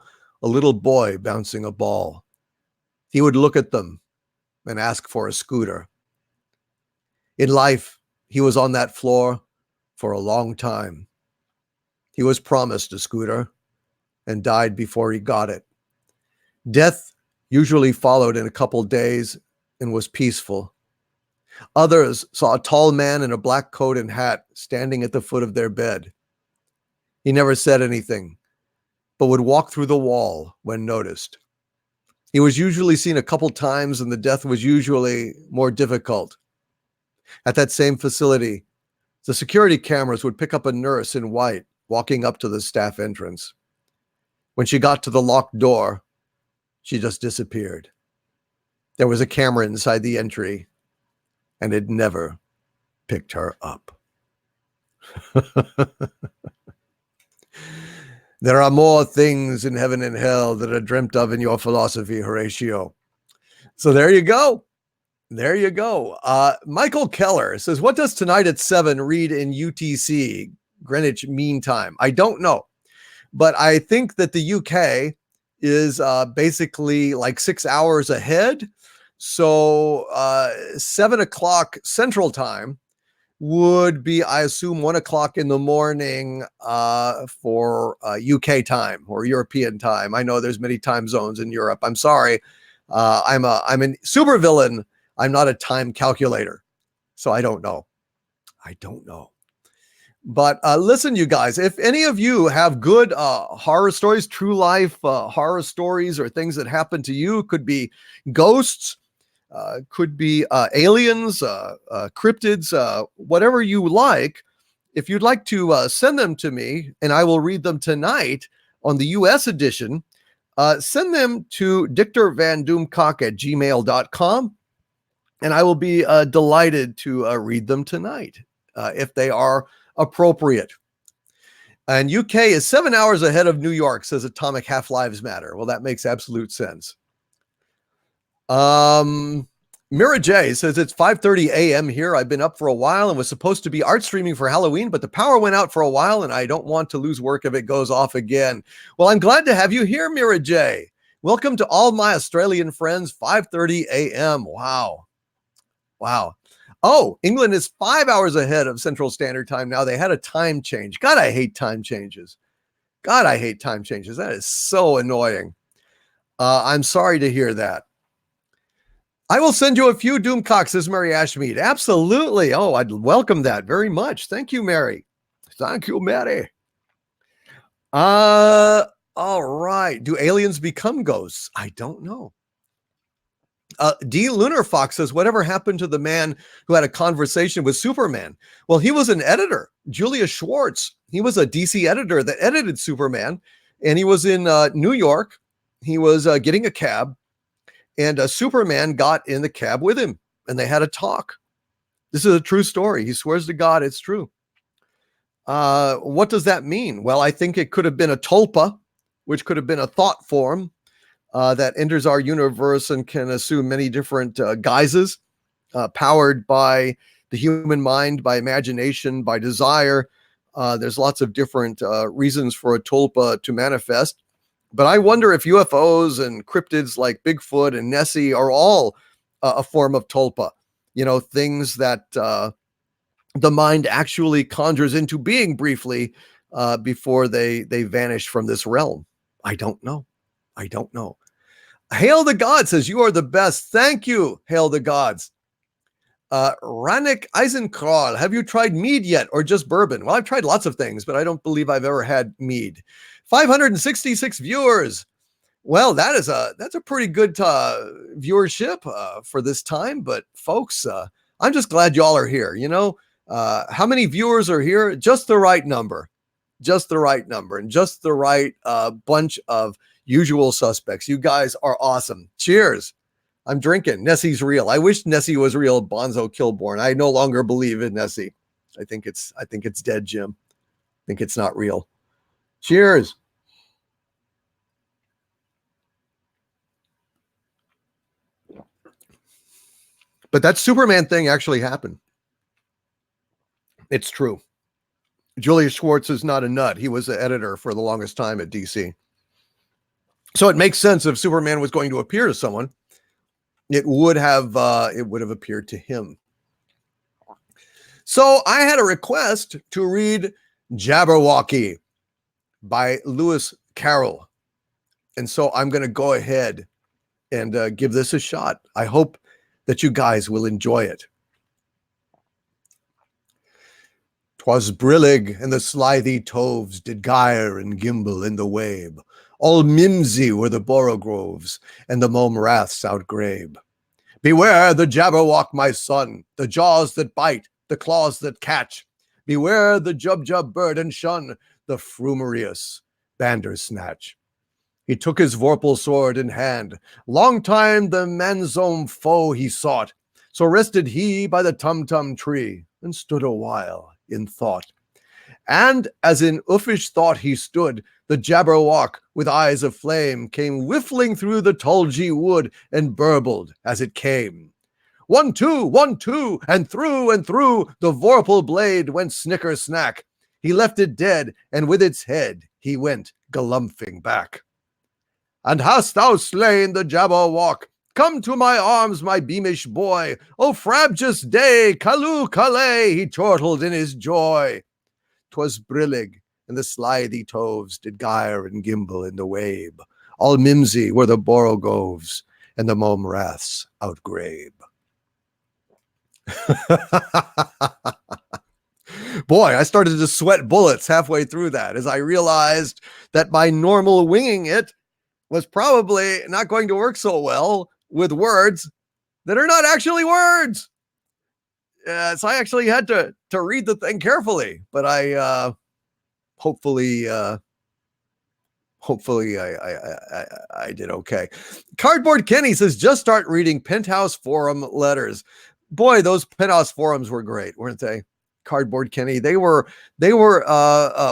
a little boy bouncing a ball. He would look at them and ask for a scooter. In life, he was on that floor for a long time. He was promised a scooter and died before he got it. Death usually followed in a couple days and was peaceful. Others saw a tall man in a black coat and hat standing at the foot of their bed. He never said anything, but would walk through the wall when noticed. He was usually seen a couple times, and the death was usually more difficult. At that same facility, the security cameras would pick up a nurse in white walking up to the staff entrance. When she got to the locked door, she just disappeared. There was a camera inside the entry, and it never picked her up. There are more things in heaven and hell that are dreamt of in your philosophy, Horatio. So there you go. There you go. Michael Keller says, what does tonight at 7 read in UTC, Greenwich Mean Time? I don't know, but I think that the UK is basically like 6 hours ahead. So 7 o'clock Central Time would be, I assume, 1 o'clock in the morning for UK time or European time. I know there's many time zones in Europe. I'm sorry. I'm a supervillain. I'm not a time calculator, so I don't know. But listen, you guys, if any of you have good horror stories, true life horror stories, or things that happen to you, could be ghosts, could be aliens, cryptids, whatever you like. If you'd like to send them to me, and I will read them tonight on the U.S. edition, send them to dictorvandoomcock@gmail.com. And I will be delighted to read them tonight if they are appropriate. And UK is 7 hours ahead of New York, says Atomic Half-Lives Matter. Well, that makes absolute sense. Mira J says it's 5:30 a.m. here. I've been up for a while and was supposed to be art streaming for Halloween, but the power went out for a while and I don't want to lose work if it goes off again. Well, I'm glad to have you here, Mira J. Welcome to all my Australian friends, 5:30 a.m. Wow. Wow. Oh, England is 5 hours ahead of Central Standard Time now. They had a time change. God, I hate time changes. God, I hate time changes. That is so annoying. I'm sorry to hear that. I will send you a few Doomcocks, says Mary Ashmead. Absolutely. Oh, I'd welcome that very much. Thank you, Mary. Thank you, Mary. All right. Do aliens become ghosts? I don't know. D. Lunar Fox says, whatever happened to the man who had a conversation with Superman? Well, he was an editor, Julius Schwartz. He was a DC editor that edited Superman, and he was in New York. He was getting a cab, and Superman got in the cab with him, and they had a talk. This is a true story. He swears to God it's true. What does that mean? Well, I think it could have been a tulpa, which could have been a thought form that enters our universe and can assume many different guises, powered by the human mind, by imagination, by desire. There's lots of different reasons for a tulpa to manifest. But I wonder if UFOs and cryptids like Bigfoot and Nessie are all a form of tulpa, you know, things that the mind actually conjures into being briefly before they vanish from this realm. I don't know. I don't know. Hail the Gods says, you are the best. Thank you, Hail the Gods. Ranik Eisenkral, have you tried mead yet or just bourbon? Well, I've tried lots of things, but I don't believe I've ever had mead. 566 viewers. Well, that's a pretty good viewership for this time. But folks, I'm just glad y'all are here. You know, how many viewers are here? Just the right number. Just the right number and just the right bunch of usual suspects. You guys are awesome. Cheers. I'm drinking. Nessie's real. I wish Nessie was real. Bonzo Kilborn. I no longer believe in Nessie. I think it's dead, Jim. I think it's not real. Cheers. But that Superman thing actually happened. It's true. Julius Schwartz is not a nut. He was the editor for the longest time at DC. So it makes sense if Superman was going to appear to someone, it would have appeared to him. So I had a request to read Jabberwocky by Lewis Carroll. And so I'm going to go ahead and give this a shot. I hope that you guys will enjoy it. 'Twas brillig, and the slithy toves did gyre and gimble in the wabe. All mimsy were the borogroves, and the mome raths outgrabe. Beware the Jabberwock, my son, the jaws that bite, the claws that catch. Beware the Jubjub bird, and shun the Frumerius Bandersnatch. He took his vorpal sword in hand. Long time the Manzome foe he sought. So rested he by the Tumtum tree, and stood a while in thought. And as in uffish thought he stood, the Jabberwock with eyes of flame came whiffling through the tulgey wood and burbled as it came. 1, 2, 1, 2, and through the vorpal blade went snicker snack. He left it dead, and with its head he went galumphing back. And hast thou slain the Jabberwock? Come to my arms, my beamish boy. O frabjous day, Callooh Calais, he chortled in his joy. 'Twas brillig, and the slithy toves did gyre and gimble in the wabe. All mimsy were the borogoves, and the mome raths outgrabe. Boy, I started to sweat bullets halfway through that as I realized that my normal winging it was probably not going to work so well with words that are not actually words. So I actually had to read the thing carefully, but I hopefully I did okay. Cardboard Kenny says, just start reading Penthouse Forum letters. Boy, those Penthouse Forums were great, weren't they? Cardboard Kenny. They were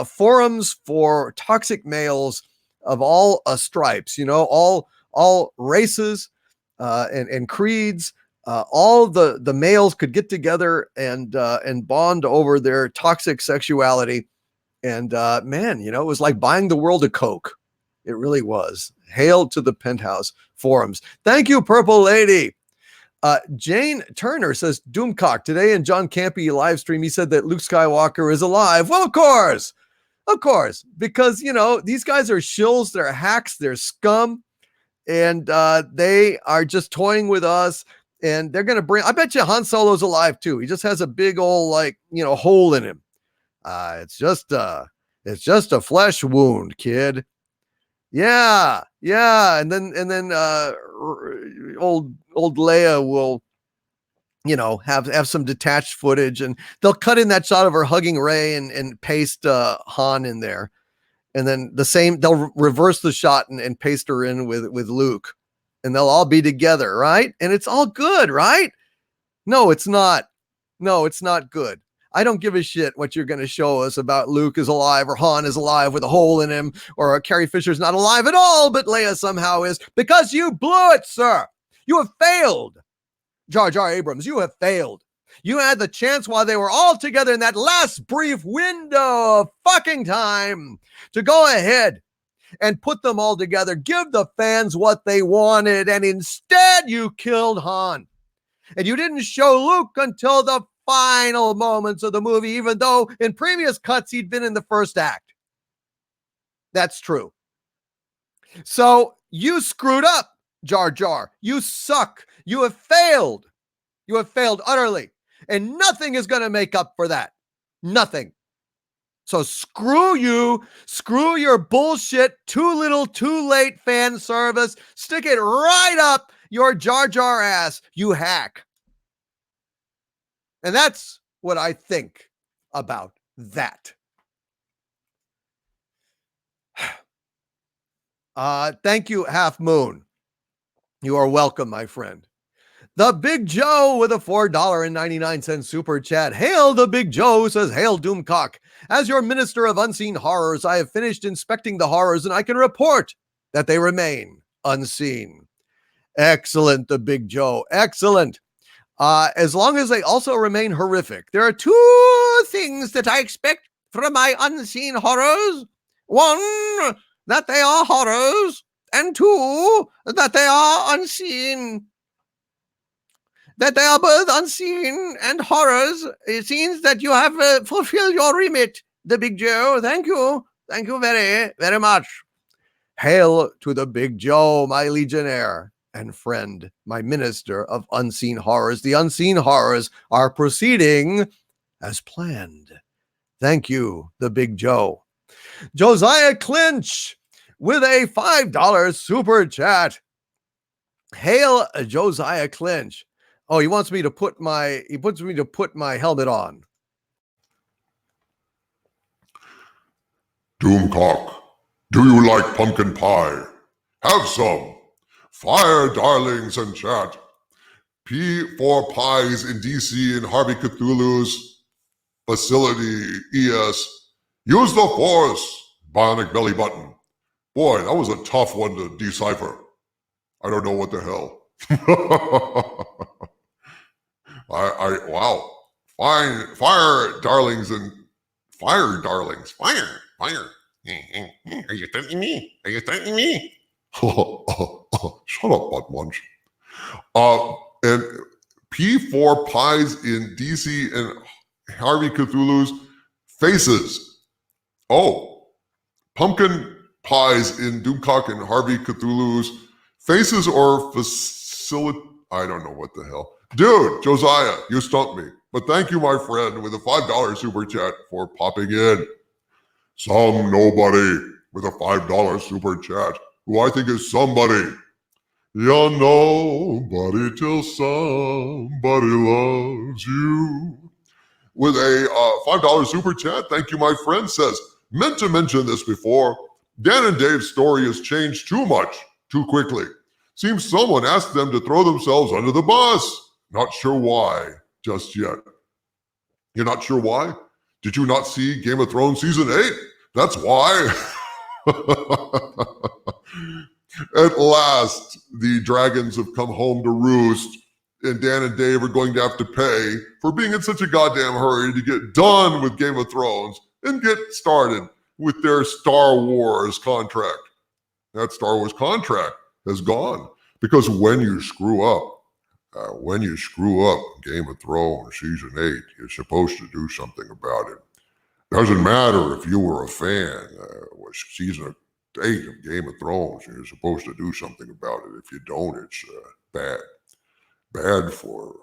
forums for toxic males of all stripes, all races and creeds. All the males could get together and bond over their toxic sexuality. And man, it was like buying the world a Coke. It really was. Hail to the Penthouse forums. Thank you, Purple Lady. Jane Turner says, Doomcock, today in John Campy live stream, he said that Luke Skywalker is alive. Well, of course, because, these guys are shills, they're hacks, they're scum, and they are just toying with us, and they're going to I bet you Han Solo's alive too. He just has a big old, hole in him. It's just a flesh wound, kid. Yeah. And then old Leia will, have some detached footage, and they'll cut in that shot of her hugging Rey and paste Han in there. And then they'll reverse the shot and paste her in with Luke, and they'll all be together. Right. And it's all good, right? No, it's not. No, it's not good. I don't give a shit what you're going to show us about Luke is alive or Han is alive with a hole in him, or Carrie Fisher's not alive at all, but Leia somehow is, because you blew it, sir. You have failed. Jar Jar Abrams, you have failed. You had the chance while they were all together in that last brief window of fucking time to go ahead and put them all together, give the fans what they wanted, and instead you killed Han. And you didn't show Luke until the final moments of the movie, even though in previous cuts he'd been in the first act. That's true. So you screwed up, Jar Jar. You suck. You have failed. You have failed utterly. And nothing is going to make up for that. Nothing. So screw you. Screw your bullshit, too little, too late fan service. Stick it right up your Jar Jar ass, you hack. And that's what I think about that. Thank you, Half Moon. You are welcome, my friend. The Big Joe with a $4.99 super chat. Hail the Big Joe, says, Hail Doomcock. As your minister of unseen horrors, I have finished inspecting the horrors, and I can report that they remain unseen. Excellent, the Big Joe. Excellent. As long as they also remain horrific. There are two things that I expect from my unseen horrors. One, that they are horrors, and two, that they are unseen. That they are both unseen and horrors. It seems that you have fulfilled your remit, the Big Joe. Thank you. Thank you very, very much. Hail to the Big Joe, my legionnaire and friend, my minister of unseen horrors. The unseen horrors are proceeding as planned. Thank you, the Big Joe. Josiah Clinch with a $5 super chat. Hail Josiah Clinch. Oh, he wants me to put my helmet on. Doomcock, do you like pumpkin pie? Have some. Fire darlings and chat. P4 pies in DC and Harvey Cthulhu's facility ES. Use the force. Bionic belly button. Boy, that was a tough one to decipher. I don't know what the hell. Wow. Fire darlings. Fire. Are you threatening me? Shut up, Butt Munch. And P4 pies in DC and Harvey Cthulhu's faces. Oh, pumpkin pies in Doomcock and Harvey Cthulhu's faces or facility. I don't know what the hell. Dude, Josiah, you stumped me. But thank you, my friend, with a $5 super chat for popping in. Some nobody with a $5 super chat, who I think is somebody. You're nobody till somebody loves you. With a $5 super chat, thank you, my friend, says, meant to mention this before, Dan and Dave's story has changed too much, too quickly. Seems someone asked them to throw themselves under the bus. Not sure why, just yet. You're not sure why? Did you not see Game of Thrones Season 8? That's why. At last, the dragons have come home to roost, and Dan and Dave are going to have to pay for being in such a goddamn hurry to get done with Game of Thrones and get started with their Star Wars contract. That Star Wars contract has gone because when you screw up Game of Thrones Season 8, you're supposed to do something about it. Doesn't matter if you were a fan with Season 8 of Game of Thrones, you're supposed to do something about it. If you don't, it's bad. Bad for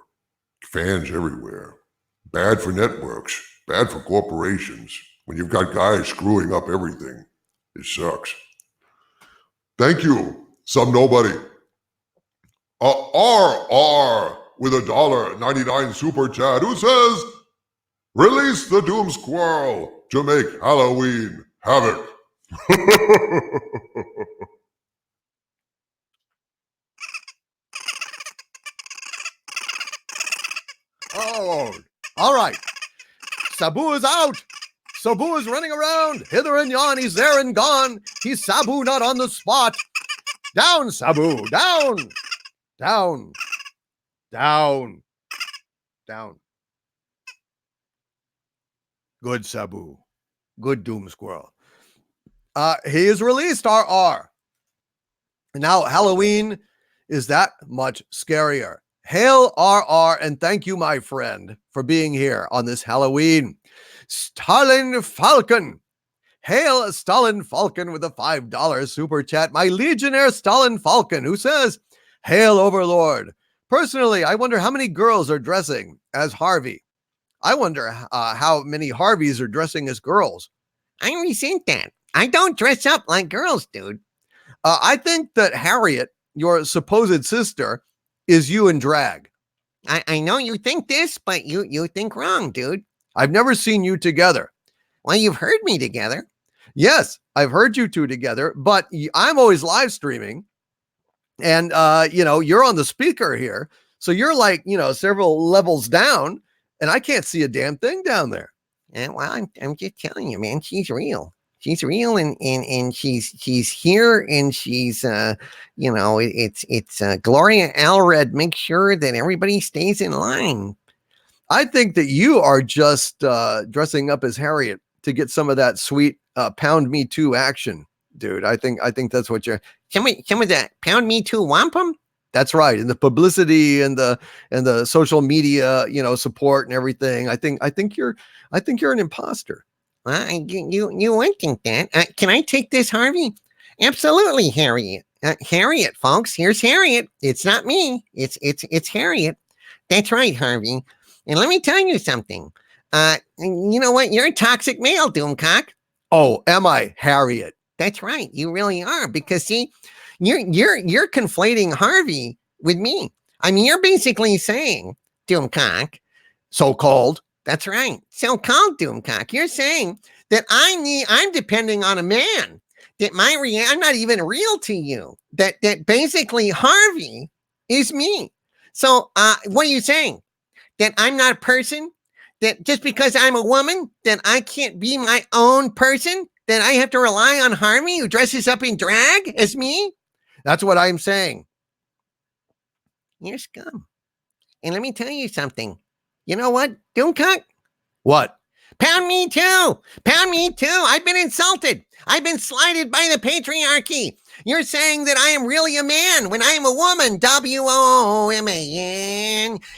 fans everywhere. Bad for networks. Bad for corporations. When you've got guys screwing up everything, it sucks. Thank you, some nobody. RR with $1.99 super chat who says, release the Doom Squirrel to make Halloween havoc. Oh, all right. Sabu is out. Sabu is running around, hither and yon. He's there and gone. He's Sabu not on the spot. Down, Sabu, down, down, down, down. Good Sabu. Good Doom Squirrel. He is released, RR. Now Halloween is that much scarier. Hail RR, and thank you, my friend, for being here on this Halloween. Stalin Falcon. Hail Stalin Falcon with a $5 super chat. My Legionnaire Stalin Falcon, who says, hail Overlord. Personally, I wonder how many girls are dressing as Harvey. I wonder how many Harveys are dressing as girls. I resent that. I don't dress up like girls, dude. I think that Harriet, your supposed sister, is you in drag. I know you think this, but you think wrong, dude. I've never seen you together. Well, you've heard me together. Yes, I've heard you two together, but I'm always live streaming. And, you're on the speaker here. So you're like, several levels down, and I can't see a damn thing down there. Yeah, well, I'm just telling you, man, she's real. She's real, and she's here, and she's it's Gloria Allred. Make sure that everybody stays in line. I think that you are just dressing up as Harriet to get some of that sweet pound me too action, dude. I think that's what you're. Some of that pound me too wampum. That's right, and the publicity and the social media, support and everything. I think you're an imposter. You wouldn't think that. Can I take this, Harvey? Absolutely, Harriet. Harriet, folks. Here's Harriet. It's not me. It's Harriet. That's right, Harvey. And let me tell you something. You know what? You're a toxic male, Doomcock. Oh, am I, Harriet? That's right. You really are. Because see, you're conflating Harvey with me. I mean, you're basically saying, Doomcock, so-called. That's right. So-called Doomcock. You're saying that I'm depending on a man. That I'm not even real to you. That basically Harvey is me. So what are you saying? That I'm not a person? That just because I'm a woman, that I can't be my own person? That I have to rely on Harvey, who dresses up in drag as me? That's what I'm saying. You're scum. And let me tell you something. You know what, Doomcock? What? Pound me too. Pound me too. I've been insulted. I've been slighted by the patriarchy. You're saying that I am really a man when I am a woman. WOMAN.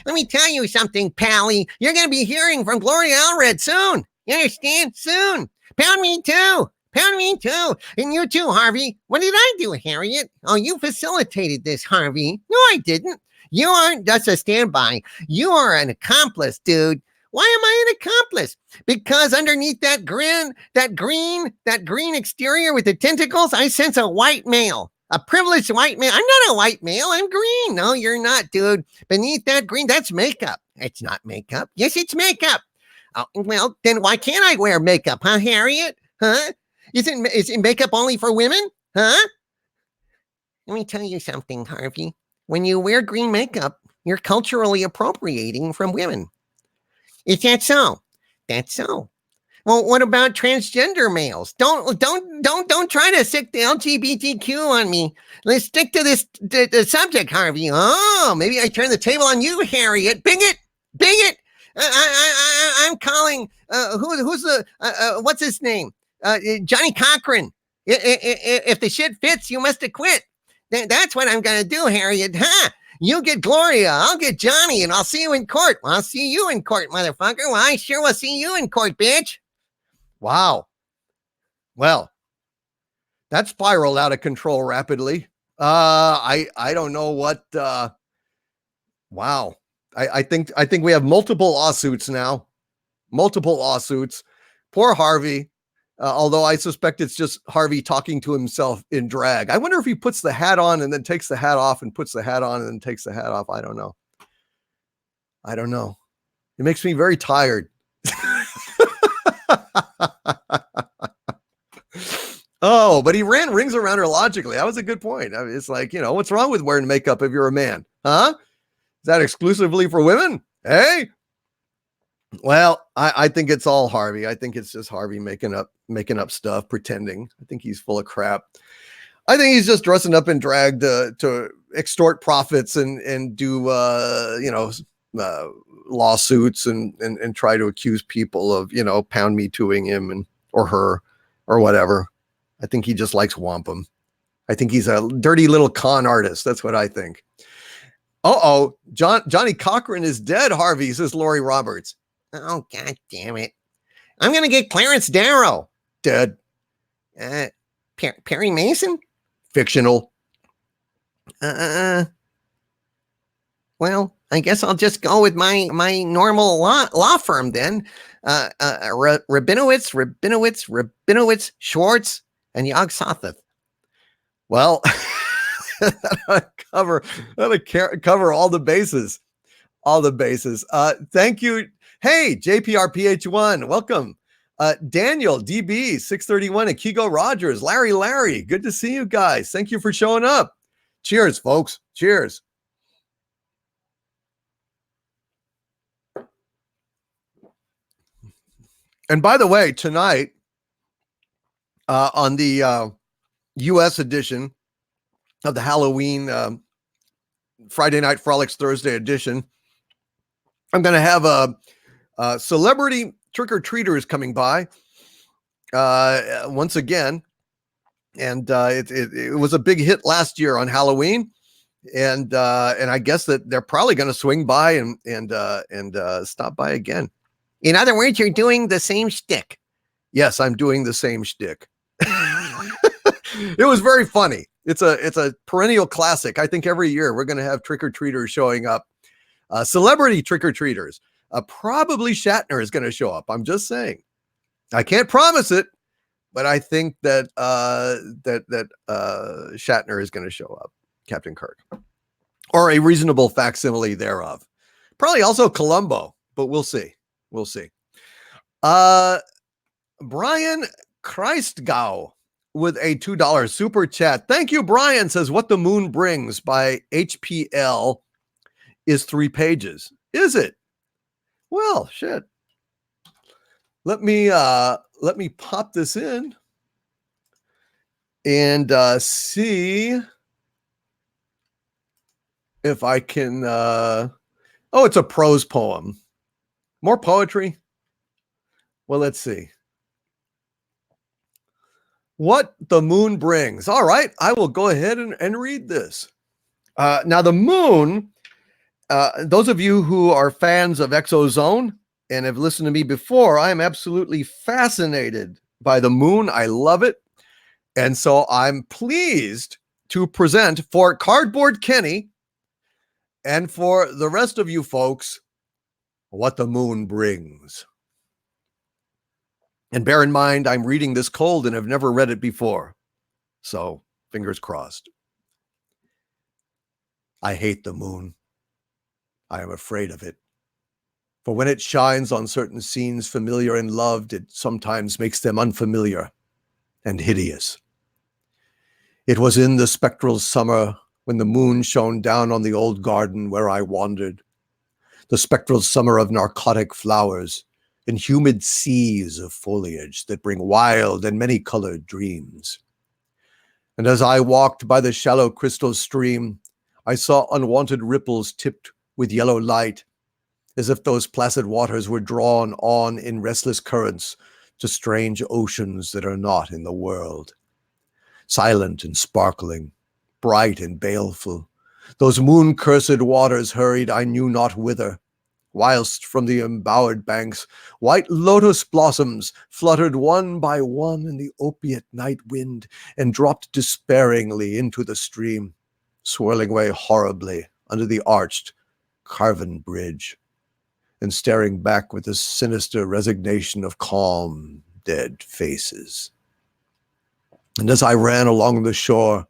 Let me tell you something, Pally. You're going to be hearing from Gloria Allred soon. You understand? Soon. Pound me too. Pound me too. And you too, Harvey. What did I do, Harriet? Oh, you facilitated this, Harvey. No, I didn't. You aren't just a standby. You are an accomplice, dude. Why am I an accomplice? Because underneath that green exterior with the tentacles, I sense a white male, a privileged white male. I'm not a white male. I'm green. No, you're not, dude. Beneath that green, that's makeup. It's not makeup. Yes, it's makeup. Oh, well, then why can't I wear makeup, huh, Harriet? Huh? Is it makeup only for women? Huh? Let me tell you something, Harvey. When you wear green makeup, you're culturally appropriating from women. Is that so? That's so. Well, what about transgender males? Don't try to stick the LGBTQ on me. Let's stick to the subject, Harvey. Oh, maybe I turn the table on you, Harriet. Bigot. I'm calling. Who's the what's his name? Johnny Cochran. If the shit fits, you must have quit. That's what I'm gonna do, Harriet. Huh? You get Gloria, I'll get Johnny, and I'll see you in court. Well, I'll see you in court, motherfucker. Well, I sure will see you in court, bitch. Wow. Well, that spiraled out of control rapidly. I don't know what. Wow. I think we have multiple lawsuits now. Multiple lawsuits. Poor Harvey. Although I suspect it's just Harvey talking to himself in drag. I wonder if he puts the hat on and then takes the hat off and puts the hat on and then takes the hat off. I don't know. It makes me very tired. Oh, but he ran rings around her logically. That was a good point. I mean, it's like, what's wrong with wearing makeup if you're a man? Huh? Is that exclusively for women? Hey? Well, I think it's all Harvey. I think it's just Harvey making up stuff, pretending. I think he's full of crap. I think he's just dressing up in drag to extort profits and do lawsuits and try to accuse people of pound me tooing him or her or whatever. I think he just likes wampum. I think he's a dirty little con artist. That's what I think. Johnny Cochran is dead, Harvey, says Lori Roberts. Oh, God damn it. I'm going to get Clarence Darrow. Dead. Perry Mason? Fictional. Well, I guess I'll just go with my normal law firm then. Rabinowitz, Schwartz, and Yog Sothoth. Well, that'll cover all the bases. All the bases. Thank you. Hey, JPRPH1, welcome. Daniel, DB, 631, and Kigo Rogers, Larry. Good to see you guys. Thank you for showing up. Cheers, folks. Cheers. And by the way, tonight, on the U.S. edition of the Halloween Friday Night Frolics Thursday edition, I'm going to have a celebrity trick-or-treaters coming by once again. And it was a big hit last year on Halloween. And I guess that they're probably going to swing by and stop by again. In other words, you're doing the same shtick. Yes, I'm doing the same shtick. It was very funny. It's a perennial classic. I think every year we're going to have trick-or-treaters showing up. Celebrity trick-or-treaters. Probably Shatner is going to show up. I'm just saying. I can't promise it, but I think that Shatner is going to show up. Captain Kirk. Or a reasonable facsimile thereof. Probably also Columbo, but we'll see. We'll see. Brian Christgau with a $2 super chat. Thank you, Brian. Says What the Moon Brings by HPL is 3 pages. Is it? Well, shit. Let me pop this in and see if I can. Oh, it's a prose poem. More poetry. Well, let's see. What the Moon Brings. All right, I will go ahead and read this. Now, the moon, those of you who are fans of Exozone and have listened to me before, I am absolutely fascinated by the moon. I love it. And so I'm pleased to present for Cardboard Kenny and for the rest of you folks, What the Moon Brings. And bear in mind, I'm reading this cold and have never read it before. So, fingers crossed. I hate the moon. I am afraid of it. For when it shines on certain scenes familiar and loved, it sometimes makes them unfamiliar and hideous. It was in the spectral summer when the moon shone down on the old garden where I wandered. the spectral summer of narcotic flowers, and humid seas of foliage that bring wild and many-colored dreams. And as I walked by the shallow crystal stream, I saw unwanted ripples tipped with yellow light, as if those placid waters were drawn on in restless currents to strange oceans that are not in the world. Silent and sparkling, bright and baleful, those moon-cursed waters hurried I knew not whither, whilst from the embowered banks white lotus blossoms fluttered one by one in the opiate night wind and dropped despairingly into the stream, swirling away horribly under the arched, carven bridge, and staring back with the sinister resignation of calm, dead faces. And as I ran along the shore,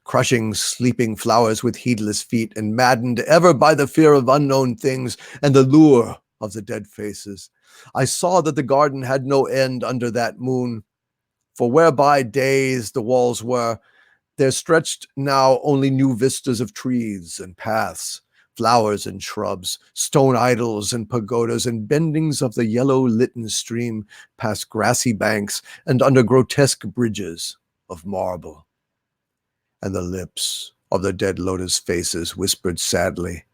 crushing sleeping flowers with heedless feet and maddened ever by the fear of unknown things and the lure of the dead faces, I saw that the garden had no end under that moon, for whereby days the walls were, there stretched now only new vistas of trees and paths, flowers and shrubs, stone idols and pagodas, and bendings of the yellow litten stream past grassy banks and under grotesque bridges of marble. And the lips of the dead lotus faces whispered sadly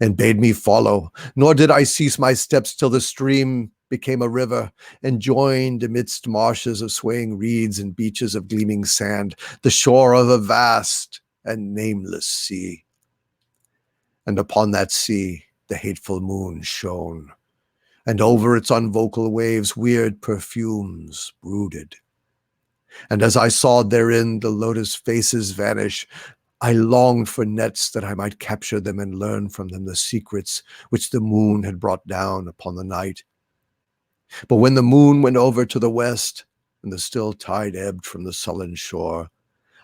and bade me follow, nor did I cease my steps till the stream became a river and joined amidst marshes of swaying reeds and beaches of gleaming sand, the shore of a vast and nameless sea. And upon that sea the hateful moon shone, and over its unvocal waves weird perfumes brooded. And as I saw therein the lotus faces vanish, I longed for nets that I might capture them and learn from them the secrets which the moon had brought down upon the night. But when the moon went over to the west, and the still tide ebbed from the sullen shore,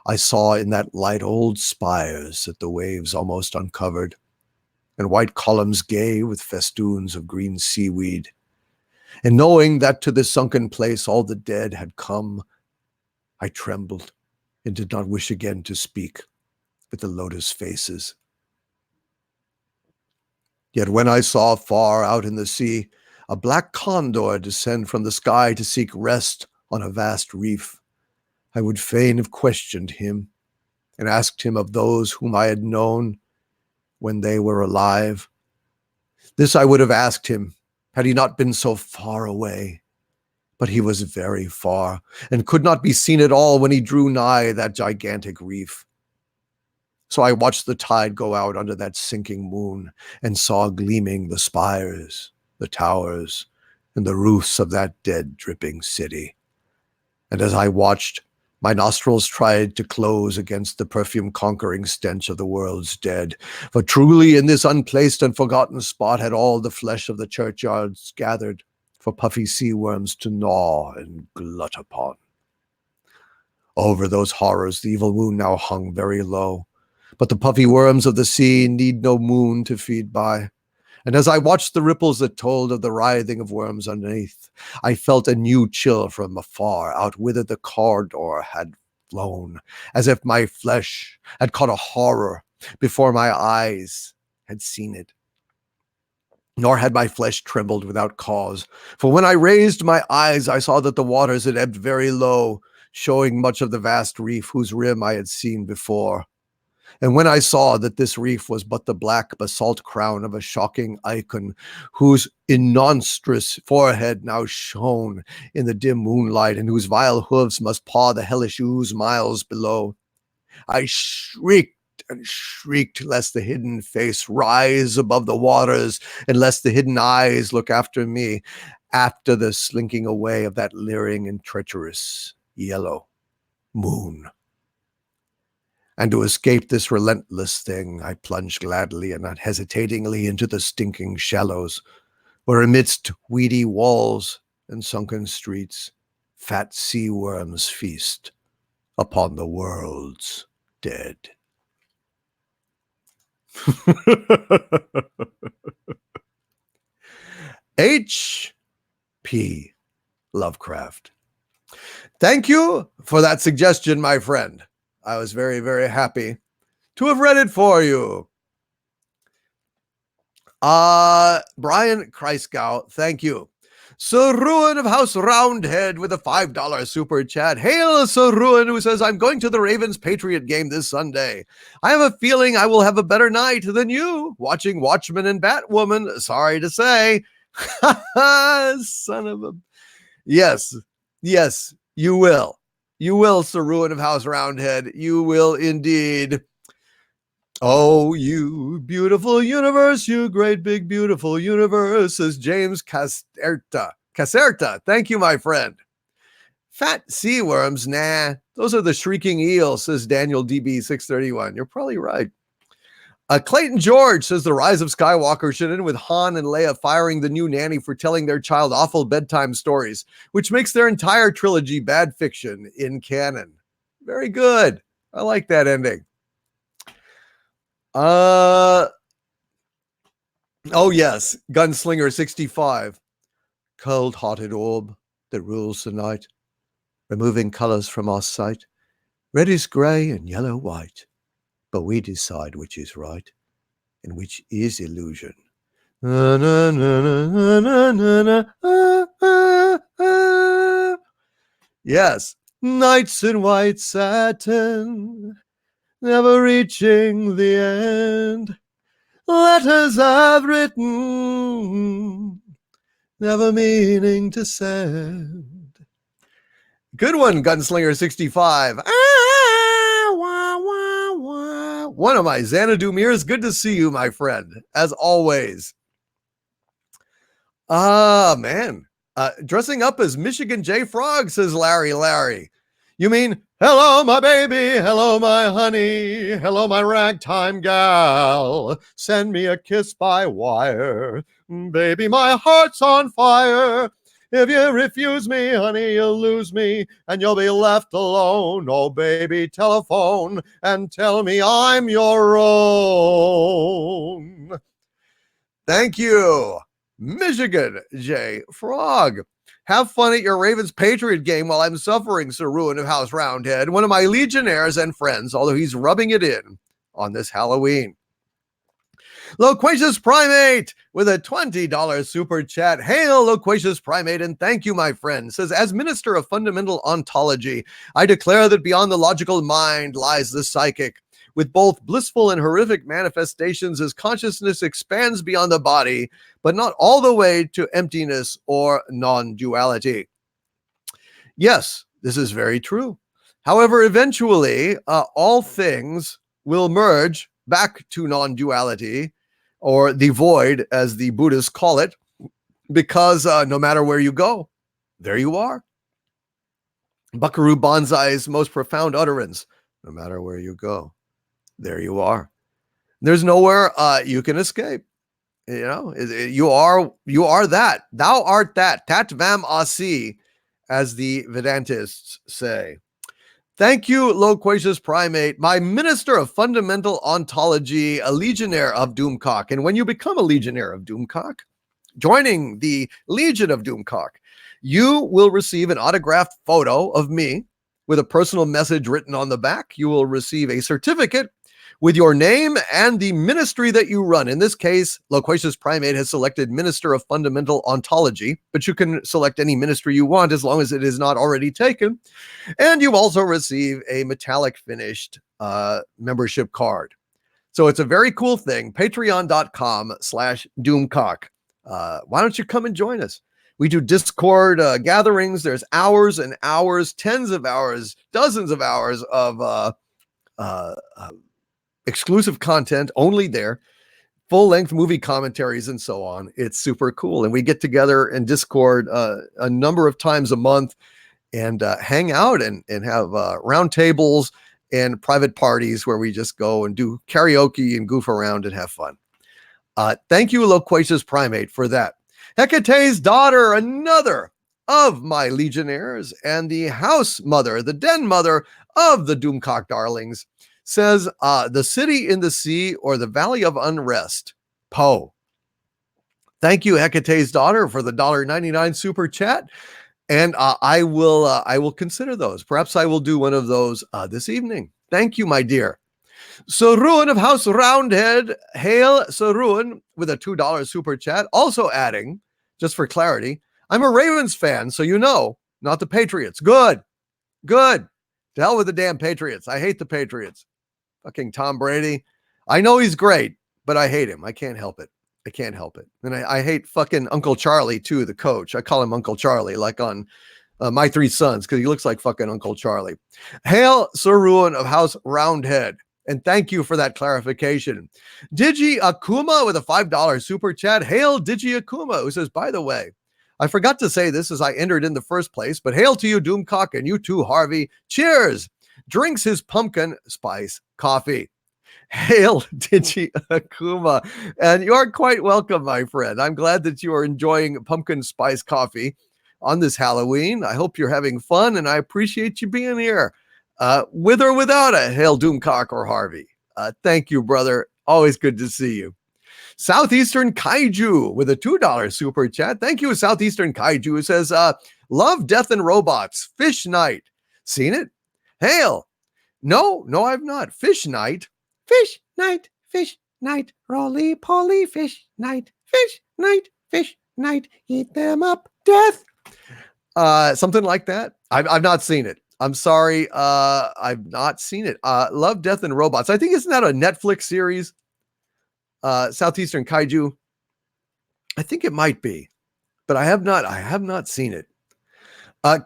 I saw in that light old spires that the waves almost uncovered, and white columns gay with festoons of green seaweed. And knowing that to this sunken place all the dead had come, I trembled and did not wish again to speak with the lotus faces. Yet when I saw far out in the sea a black condor descend from the sky to seek rest on a vast reef, I would fain have questioned him and asked him of those whom I had known when they were alive. This I would have asked him had he not been so far away. But he was very far, and could not be seen at all when he drew nigh that gigantic reef. So I watched the tide go out under that sinking moon, and saw gleaming the spires, the towers, and the roofs of that dead, dripping city. And as I watched, my nostrils tried to close against the perfume-conquering stench of the world's dead. For truly in this unplaced and forgotten spot had all the flesh of the churchyards gathered, for puffy sea worms to gnaw and glut upon. Over those horrors the evil moon now hung very low, but the puffy worms of the sea need no moon to feed by. And as I watched the ripples that told of the writhing of worms underneath, I felt a new chill from afar, out whither the corridor had flown, as if my flesh had caught a horror before my eyes had seen it. Nor had my flesh trembled without cause, for when I raised my eyes, I saw that the waters had ebbed very low, showing much of the vast reef whose rim I had seen before. And when I saw that this reef was but the black basalt crown of a shocking icon, whose inmonstrous forehead now shone in the dim moonlight, and whose vile hooves must paw the hellish ooze miles below, I shrieked and shrieked lest the hidden face rise above the waters, and lest the hidden eyes look after me, after the slinking away of that leering and treacherous yellow moon. And to escape this relentless thing, I plunged gladly and unhesitatingly into the stinking shallows, where amidst weedy walls and sunken streets, fat sea worms feast upon the world's dead. H.P. Lovecraft. Thank you for that suggestion, my friend. I was very, very happy to have read it for you. Brian Kreisgau, thank you. Sir Ruin of House Roundhead with a $5 super chat. Hail Sir Ruin, who says, I'm going to the Ravens Patriot game this Sunday. I have a feeling I will have a better night than you watching Watchmen and Batwoman. Sorry to say. Son of a... Yes, you will. You will, Sir Ruin of House Roundhead. You will indeed. Oh, you beautiful universe, you great big beautiful universe, says James Caserta. Thank you, my friend. Fat sea worms, nah. Those are the shrieking eels, says Daniel DB631. You're probably right. Clayton George says the Rise of Skywalker should end with Han and Leia firing the new nanny for telling their child awful bedtime stories, which makes their entire trilogy bad fiction in canon. Very good. I like that ending. Oh yes, Gunslinger 65. Cold-hearted orb that rules the night, removing colors from our sight. Red is gray and yellow white, but we decide which is right and which is illusion. Na, na, na, na, na, na, na, yes, nights in white satin, never reaching the end. Letters I've written, never meaning to send. Good one, Gunslinger 65. One of my Xanadu mirrors. Good to see you, my friend, as always. Man. Dressing up as Michigan J. Frog, says Larry. You mean, hello, my baby, hello, my honey, hello, my ragtime gal, send me a kiss by wire, baby, my heart's on fire, if you refuse me, honey, you'll lose me, and you'll be left alone, oh, baby, telephone, and tell me I'm your own. Thank you, Michigan J. Frog. Have fun at your Ravens Patriot game while I'm suffering, Sir Ruin of House Roundhead, one of my legionnaires and friends, although he's rubbing it in on this Halloween. Loquacious Primate with a $20 super chat. Hail, Loquacious Primate, and thank you, my friend. Says, as Minister of Fundamental Ontology, I declare that beyond the logical mind lies the psychic. With both blissful and horrific manifestations as consciousness expands beyond the body, but not all the way to emptiness or non-duality. Yes, this is very true. However, eventually, all things will merge back to non-duality, or the void, as the Buddhists call it, because no matter where you go, there you are. Buckaroo Banzai's most profound utterance, no matter where you go, there you are. There's nowhere you can escape. You know, you are that. Thou art that. Tat vam asi, as the Vedantists say. Thank you, Loquacious Primate, my Minister of Fundamental Ontology, a Legionnaire of Doomcock. And when you become a Legionnaire of Doomcock, joining the Legion of Doomcock, you will receive an autographed photo of me with a personal message written on the back. You will receive a certificate with your name and the ministry that you run. In this case, Loquacious Primate has selected Minister of Fundamental Ontology, but you can select any ministry you want as long as it is not already taken. And you also receive a metallic finished membership card. So it's a very cool thing. Patreon.com/Doomcock. Why don't you come and join us? We do Discord gatherings. There's hours and hours, tens of hours, dozens of hours of exclusive content only there, full-length movie commentaries and so on. It's super cool. And we get together in Discord a number of times a month and hang out and have round tables and private parties where we just go and do karaoke and goof around and have fun. Thank you, Loquacious Primate, for that. Hecate's daughter, another of my legionnaires, and the house mother, the den mother of the Doomcock darlings, says, the city in the sea or the valley of unrest, Poe. Thank you, Hecate's daughter, for the $1.99 super chat. And I will consider those. Perhaps I will do one of those this evening. Thank you, my dear. Sarun of House Roundhead, hail Sarun with a $2 super chat. Also adding, just for clarity, I'm a Ravens fan, so you know, not the Patriots. Good. To hell with the damn Patriots. I hate the Patriots. Fucking Tom Brady. I know he's great, but I hate him. I can't help it. And I hate fucking Uncle Charlie, too, the coach. I call him Uncle Charlie, like on My Three Sons, because he looks like fucking Uncle Charlie. Hail Sarun of House Roundhead. And thank you for that clarification. Digi Akuma with a $5 super chat. Hail Digi Akuma, who says, by the way, I forgot to say this as I entered in the first place, but hail to you, Doomcock, and you too, Harvey. Cheers. Drinks his pumpkin spice coffee. Hail Digi Akuma. And you are quite welcome, my friend. I'm glad that you are enjoying pumpkin spice coffee on this Halloween. I hope you're having fun, and I appreciate you being here. With or without a Hail Doomcock or Harvey. Thank you, brother. Always good to see you. Southeastern Kaiju with a $2 super chat. Thank you, Southeastern Kaiju. It says, love, death, and robots. Fish Night. Seen it? Hail. No, I've not. Fish Night. Fish night, roly-poly, fish night, eat them up, death. Something like that. I've not seen it. I'm sorry. I've not seen it. Love, Death, and Robots. I think, isn't that a Netflix series? Southeastern Kaiju. I think it might be, but I have not seen it.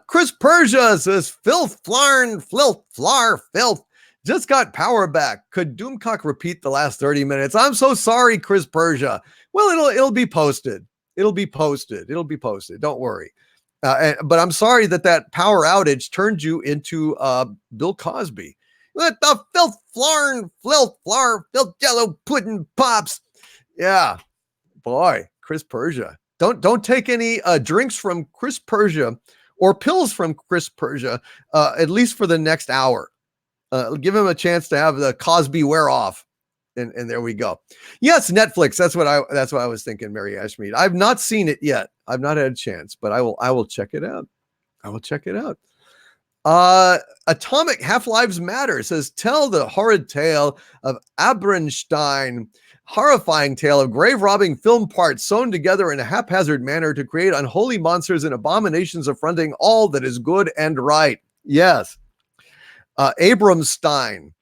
Chris Persia says, filth, flarn, filth, flar, filth. Just got power back. Could Doomcock repeat the last 30 minutes? I'm so sorry, Chris Persia. Well, it'll be posted. It'll be posted. Don't worry. But I'm sorry that power outage turned you into Bill Cosby. Let the filth, flarn, filth, flar, filth, jello pudding pops. Yeah, boy, Chris Persia. Don't take any drinks from Chris Persia or pills from Chris Persia, at least for the next hour. Give him a chance to have the Cosby wear off, and there we go. Yes, Netflix. That's what I was thinking, Mary Ashmead. I've not seen it yet. I've not had a chance, but I will check it out. Atomic Half-Lives Matter says, tell the horrid tale of Abrenstein, horrifying tale of grave-robbing film parts sewn together in a haphazard manner to create unholy monsters and abominations affronting all that is good and right. Yes. Abramstein.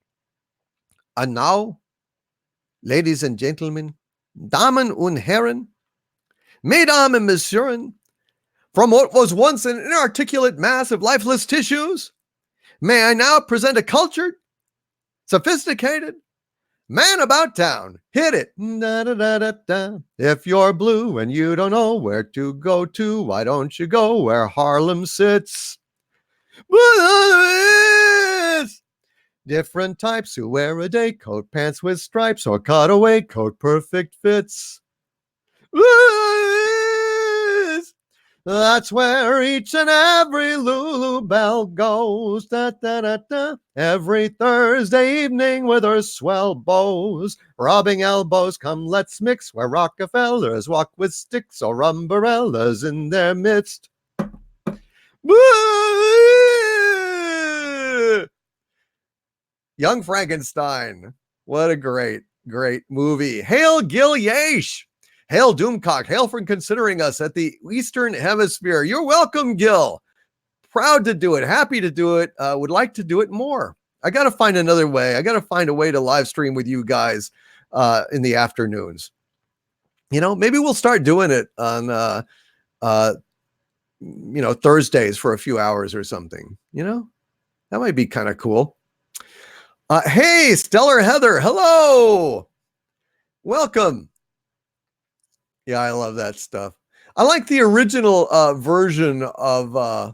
And now, ladies and gentlemen, Damen und Herren, Mesdames and Messieurs, from what was once an inarticulate mass of lifeless tissues, may I now present a cultured, sophisticated man about town. Hit it. Da, da, da, da, da. If you're blue and you don't know where to go to, why don't you go where Harlem sits? Different types who wear a day coat, pants with stripes, or cutaway coat, perfect fits. That's where each and every Lulu Belle goes. Da, da, da, da. Every Thursday evening with her swell bows. Robbing elbows, come let's mix, where Rockefellers walk with sticks or umbrellas in their midst. Young Frankenstein. What a great movie. Hail Gil Yash. Hail Doomcock. Hail for considering us at the Eastern Hemisphere. You're welcome, Gil. Proud to do it. Happy to do it. Would like to do it more. I got to find another way. I got to find a way to live stream with you guys in the afternoons. You know, maybe we'll start doing it on, Thursdays for a few hours or something. You know, that might be kind of cool. Hey, Stellar Heather. Hello. Welcome. Yeah, I love that stuff. I like the original version of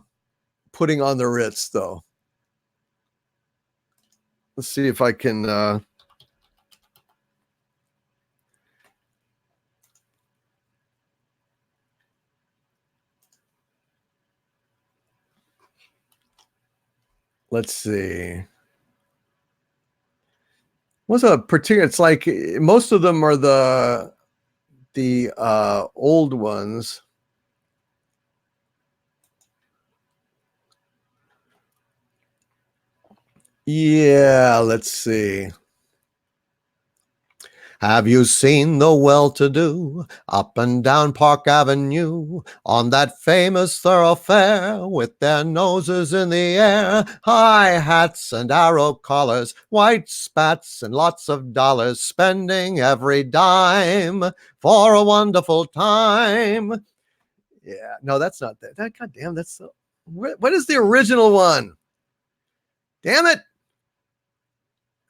Putting on the Ritz, though. Let's see if I can... Let's see. What's a particular? It's like most of them are the old ones. Yeah, let's see. Have you seen the well-to-do up and down Park Avenue on that famous thoroughfare with their noses in the air, high hats and arrow collars, white spats and lots of dollars, spending every dime for a wonderful time? Yeah, no, that's not that. God damn, that's so, what is the original one? Damn it.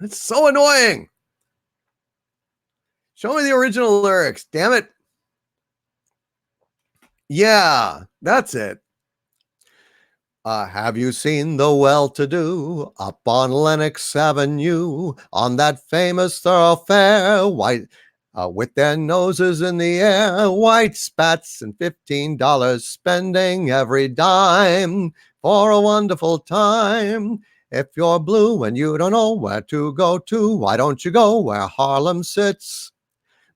It's so annoying. Show me the original lyrics. Damn it. Yeah, that's it. Have you seen the well-to-do up on Lenox Avenue on that famous thoroughfare, white with their noses in the air, white spats and $15, spending every dime for a wonderful time? If you're blue and you don't know where to go to, why don't you go where Harlem sits?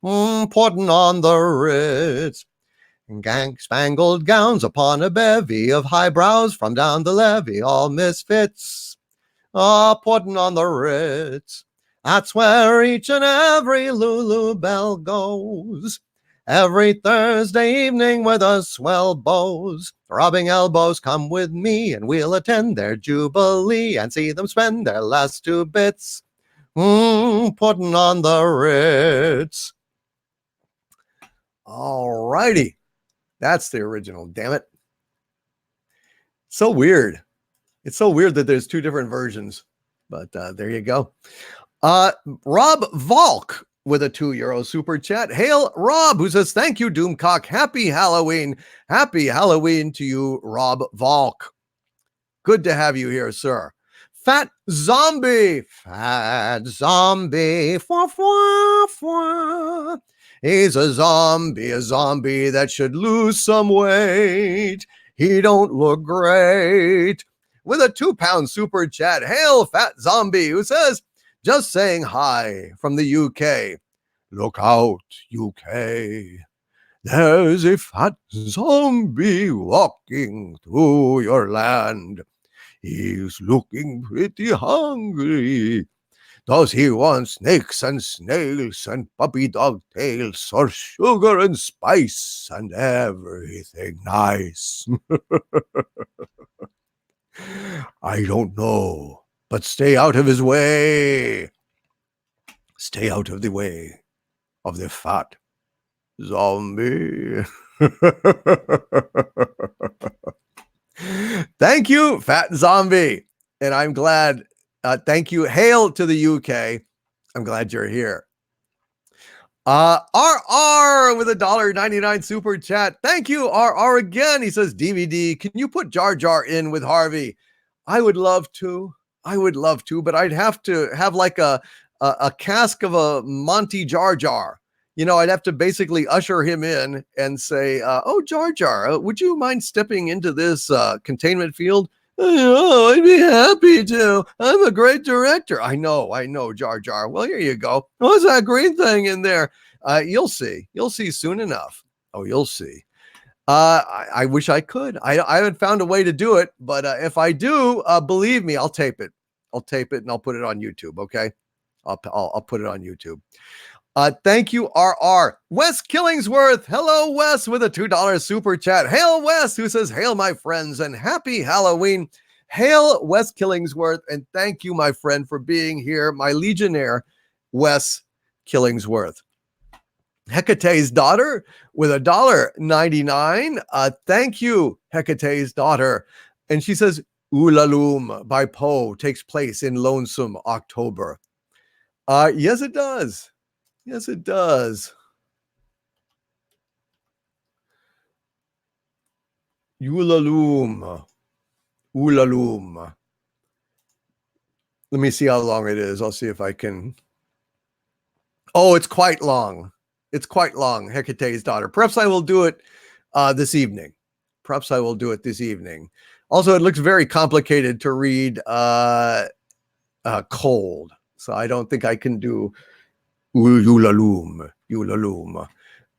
Putting on the Ritz. Gang-spangled gowns upon a bevy of highbrows from down the levee, all misfits. Putting on the Ritz. That's where each and every Lulu Belle goes. Every Thursday evening with a swell bows, rubbing elbows, come with me and we'll attend their jubilee and see them spend their last 2 bits. Putting on the Ritz. All righty. That's the original, damn it. So weird. It's so weird that there's 2 different versions, but there you go. Rob Volk with a €2 super chat. Hail Rob, who says, thank you, Doomcock. Happy Halloween. Happy Halloween to you, Rob Volk. Good to have you here, sir. Fat Zombie. Fat Zombie. Fwa, fwa, fwa. He's a zombie that should lose some weight. He don't look great. With a £2 super chat. Hail Fat Zombie, who says, just saying hi from the UK. Look out, UK. There's a fat zombie walking through your land. He's looking pretty hungry. Does he want snakes and snails and puppy dog tails or sugar and spice and everything nice? I don't know, but stay out of his way. Stay out of the way of the fat zombie. Thank you, Fat Zombie. And I'm glad. Thank you. Hail to the UK. I'm glad you're here. RR with a $1.99 super chat. Thank you, RR again. He says, DVD, can you put Jar Jar in with Harvey? I would love to. But I'd have to have like a cask of a Monty Jar Jar. You know, I'd have to basically usher him in and say, oh, Jar Jar, would you mind stepping into this containment field? Oh, I'd be happy to. I'm a great director. I know, Jar Jar. Well, here you go. What's that green thing in there? You'll see. You'll see soon enough. Oh, you'll see. I wish I could. I haven't found a way to do it, but if I do, believe me, I'll tape it. I'll tape it and I'll put it on YouTube. Okay, I'll put it on YouTube. Thank you, RR. Wes Killingsworth. Hello, Wes, with a $2 super chat. Hail, Wes, who says, hail, my friends, and happy Halloween. Hail, Wes Killingsworth, and thank you, my friend, for being here, my legionnaire, Wes Killingsworth. Hecate's daughter with a $1.99. Thank you, Hecate's daughter. And she says, Oolaloom by Poe takes place in Lonesome October. Yes, it does. Yes, it does. Oolaloom. Oolaloom. Let me see how long it is. I'll see if I can. Oh, it's quite long. It's quite long, Hecate's daughter. Perhaps I will do it this evening. Perhaps I will do it this evening. Also, it looks very complicated to read cold. So I don't think I can do Oolaloom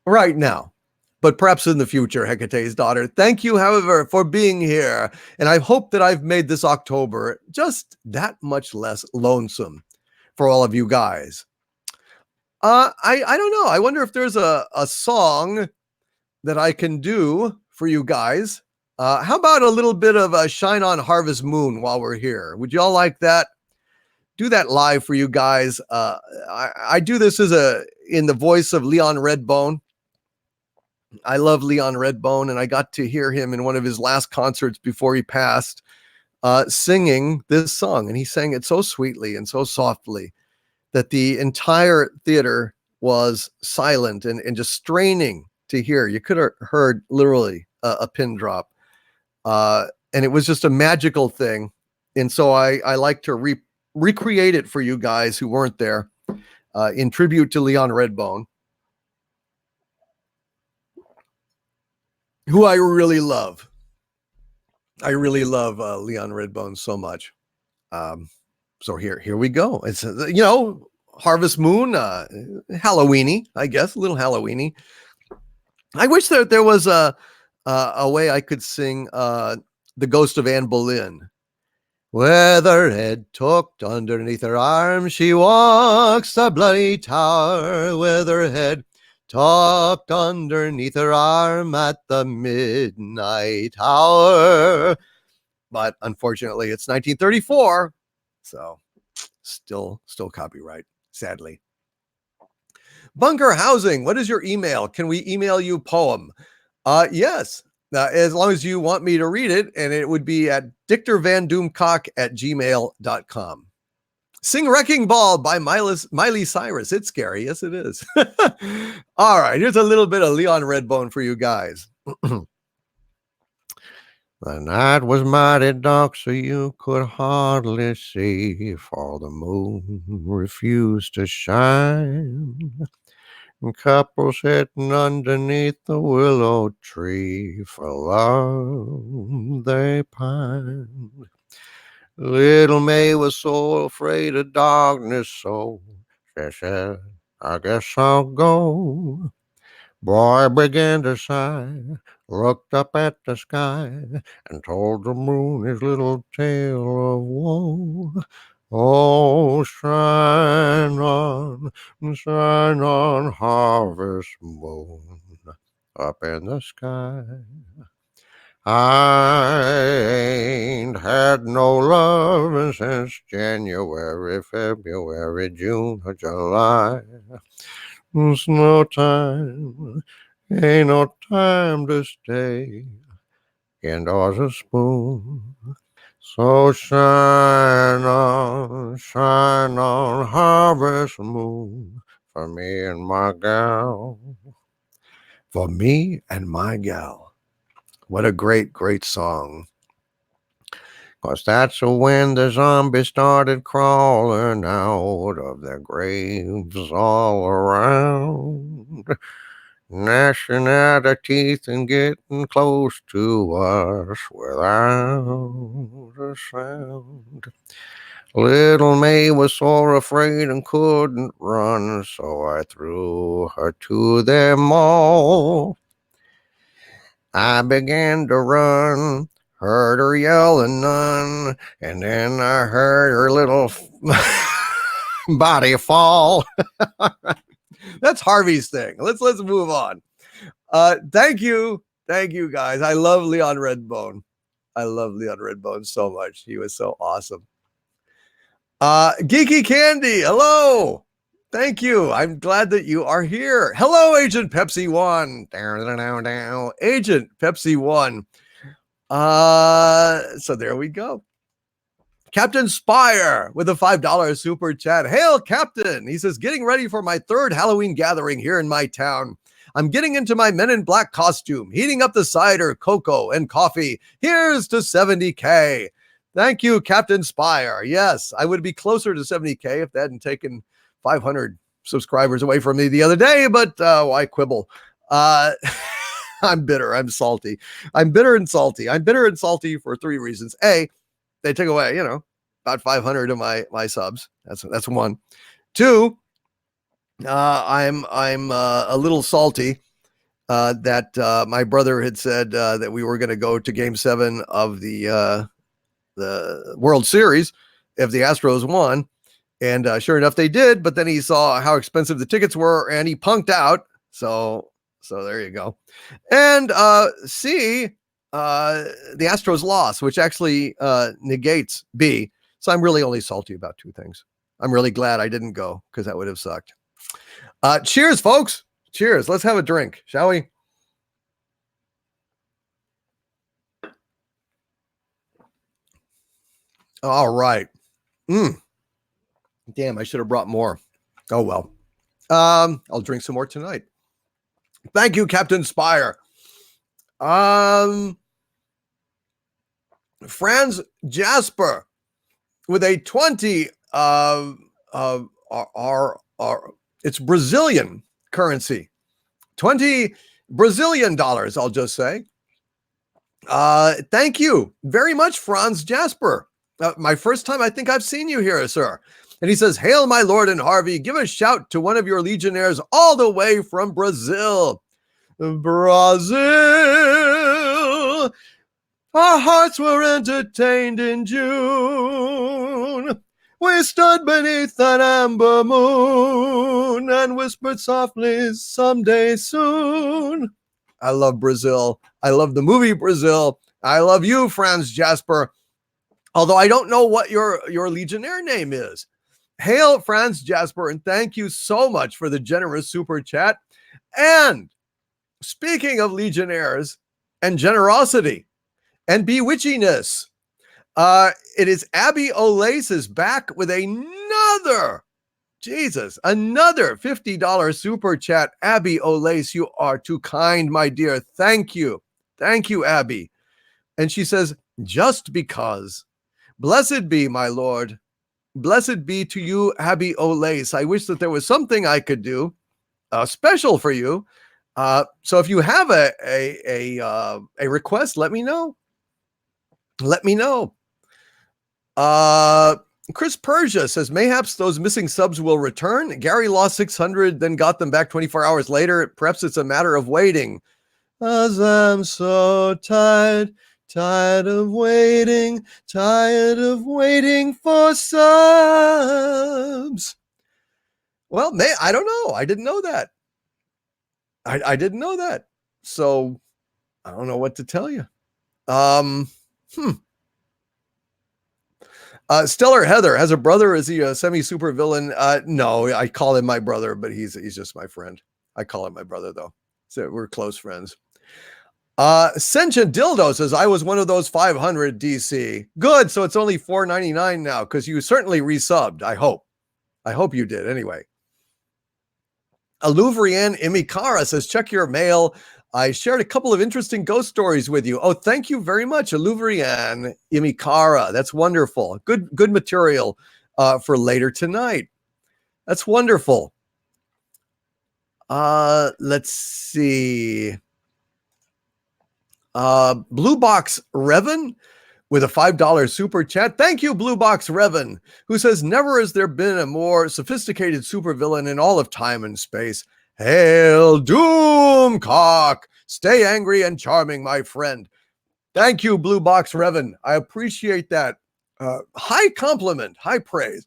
right now. But perhaps in the future, Hecate's daughter. Thank you, however, for being here. And I hope that I've made this October just that much less lonesome for all of you guys. I don't know. I wonder if there's a song that I can do for you guys. How about a little bit of a Shine on Harvest Moon while we're here? Would you all like that? Do that live for you guys. I do this in the voice of Leon Redbone. I love Leon Redbone, and I got to hear him in one of his last concerts before he passed, singing this song, and he sang it so sweetly and so softly that the entire theater was silent and just straining to hear. You could have heard literally a pin drop, and it was just a magical thing. And so I like to recreate it for you guys who weren't there, in tribute to Leon Redbone, who I really love. I really love Leon Redbone so much. So here we go. It's Harvest Moon, Halloweeny, I guess, a little Halloweeny. I wish that there was a way I could sing The Ghost of Anne Boleyn. With her head tucked underneath her arm, she walks the bloody tower. With her head tucked underneath her arm at the midnight hour. But unfortunately, it's 1934, so still copyright, sadly. Bunker Housing, what is your email? Can we email you poem? Yes, as long as you want me to read it, and it would be at dictorvandoomcock@gmail.com. Sing Wrecking Ball by Miley Cyrus. It's scary. Yes, it is. All right, here's a little bit of Leon Redbone for you guys. The night was mighty dark, so you could hardly see, for the moon refused to shine. And couples sitting underneath the willow tree, for love they pined. Little May was so afraid of darkness, so she said, I guess I'll go. Boy began to sigh, looked up at the sky, and told the moon his little tale of woe. Oh, shine on, harvest moon, up in the sky. I ain't had no loving since January, February, June, or July. It's no time, ain't no time to stay indoors a spoon. So shine on, harvest moon, for me and my gal. For me and my gal. What a great, great song. 'Cause that's when the zombies started crawling out of their graves all around, gnashing at their teeth and getting close to us without a sound. Little May was so afraid and couldn't run, so I threw her to them all. I began to run, heard her yelling none, and then I heard her little body fall. That's Harvey's thing. Let's move on. Thank you guys. I love Leon Redbone. I love Leon Redbone so much. He was so awesome. Geeky Candy, hello. Thank you. I'm glad that you are here. Hello, Agent Pepsi One. Agent Pepsi One. So there we go. Captain Spire with a $5 super chat. Hail, Captain. He says, getting ready for my third Halloween gathering here in my town. I'm getting into my Men in Black costume, heating up the cider, cocoa, and coffee. Here's to 70K. Thank you, Captain Spire. Yes, I would be closer to 70K if they hadn't taken 500 subscribers away from me the other day, but why quibble? I'm bitter. I'm salty. I'm bitter and salty. I'm bitter and salty for three reasons. A, they took away, about 500 of my subs. That's one. Two, I'm a little salty that my brother had said that we were going to go to Game 7 of the World Series if the Astros won, And sure enough, they did. But then he saw how expensive the tickets were, and he punked out. So there you go. And C, the Astros lost, which actually negates B. So I'm really only salty about two things. I'm really glad I didn't go because that would have sucked. Cheers, folks. Cheers. Let's have a drink, shall we? All right. Damn, I should have brought more. Oh, well. I'll drink some more tonight. Thank you, Captain Spire. Franz Jasper with a 20 it's Brazilian currency. 20 Brazilian dollars, I'll just say. Thank you very much, Franz Jasper. My first time I think I've seen you here, sir. And he says, "Hail, my Lord and Harvey. Give a shout to one of your legionnaires all the way from Brazil." Brazil. Our hearts were entertained in June. We stood beneath an amber moon and whispered softly, "Someday soon." I love Brazil. I love the movie Brazil. I love you, Franz Jasper. Although I don't know what your Legionnaire name is. Hail, Franz Jasper, and thank you so much for the generous super chat. And speaking of Legionnaires and generosity and bewitchiness, it is Abby Olace is back with another $50 super chat. Abby Olace, you are too kind, my dear. Thank you. Thank you, Abby. And she says, "Just because. Blessed be, my Lord. Blessed be to you, Abby Olace. I wish that there was something I could do special for you. So if you have a request, let me know. Let me know." Chris Persia says, "Mayhaps those missing subs will return. Gary lost 600, then got them back 24 hours later. Perhaps it's a matter of waiting. As I'm so tired of waiting for subs." Well, I don't know. I didn't know that. I didn't know that. So I don't know what to tell you. Stellar Heather has a brother. Is he a semi-super villain? No, I call him my brother, but he's just my friend. I call him my brother, though. So we're close friends. Sentient Dildo says, "I was one of those 500 DC. Good. So it's only $4.99 now because you certainly resubbed. I hope you did anyway." Aluvrian Imikara says, "Check your mail. I shared a couple of interesting ghost stories with you." Oh, thank you very much, Aluvrian Imikara. That's wonderful. Good material for later tonight. That's wonderful. Let's see. Blue Box Revan with a $5 super chat. Thank you, Blue Box Revan, who says, "Never has there been a more sophisticated supervillain in all of time and space. Hail Doomcock! Stay angry and charming, my friend." Thank you, Blue Box Revan. I appreciate that. High compliment, high praise.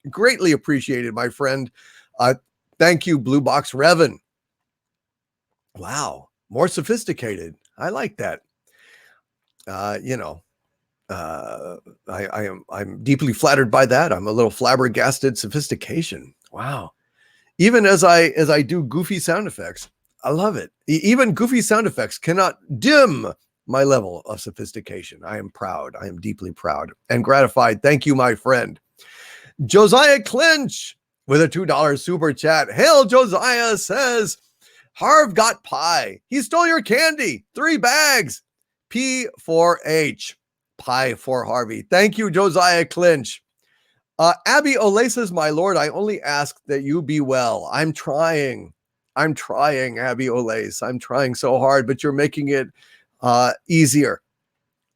Greatly appreciated, my friend. Thank you, Blue Box Revan. Wow, more sophisticated. I like that. I'm deeply flattered by that. I'm a little flabbergasted. Sophistication. Wow. Even as I do goofy sound effects, I love it. Even goofy sound effects cannot dim my level of sophistication. I am proud. I am deeply proud and gratified. Thank you, my friend. Josiah Clinch with a $2 super chat. Hail, Josiah says, "Harv got pie. He stole your candy. 3 bags. P4H. Pie for Harvey." Thank you, Josiah Clinch. Abby Ole says, "My Lord, I only ask that you be well." I'm trying, Abby Olace. I'm trying so hard, but you're making it easier.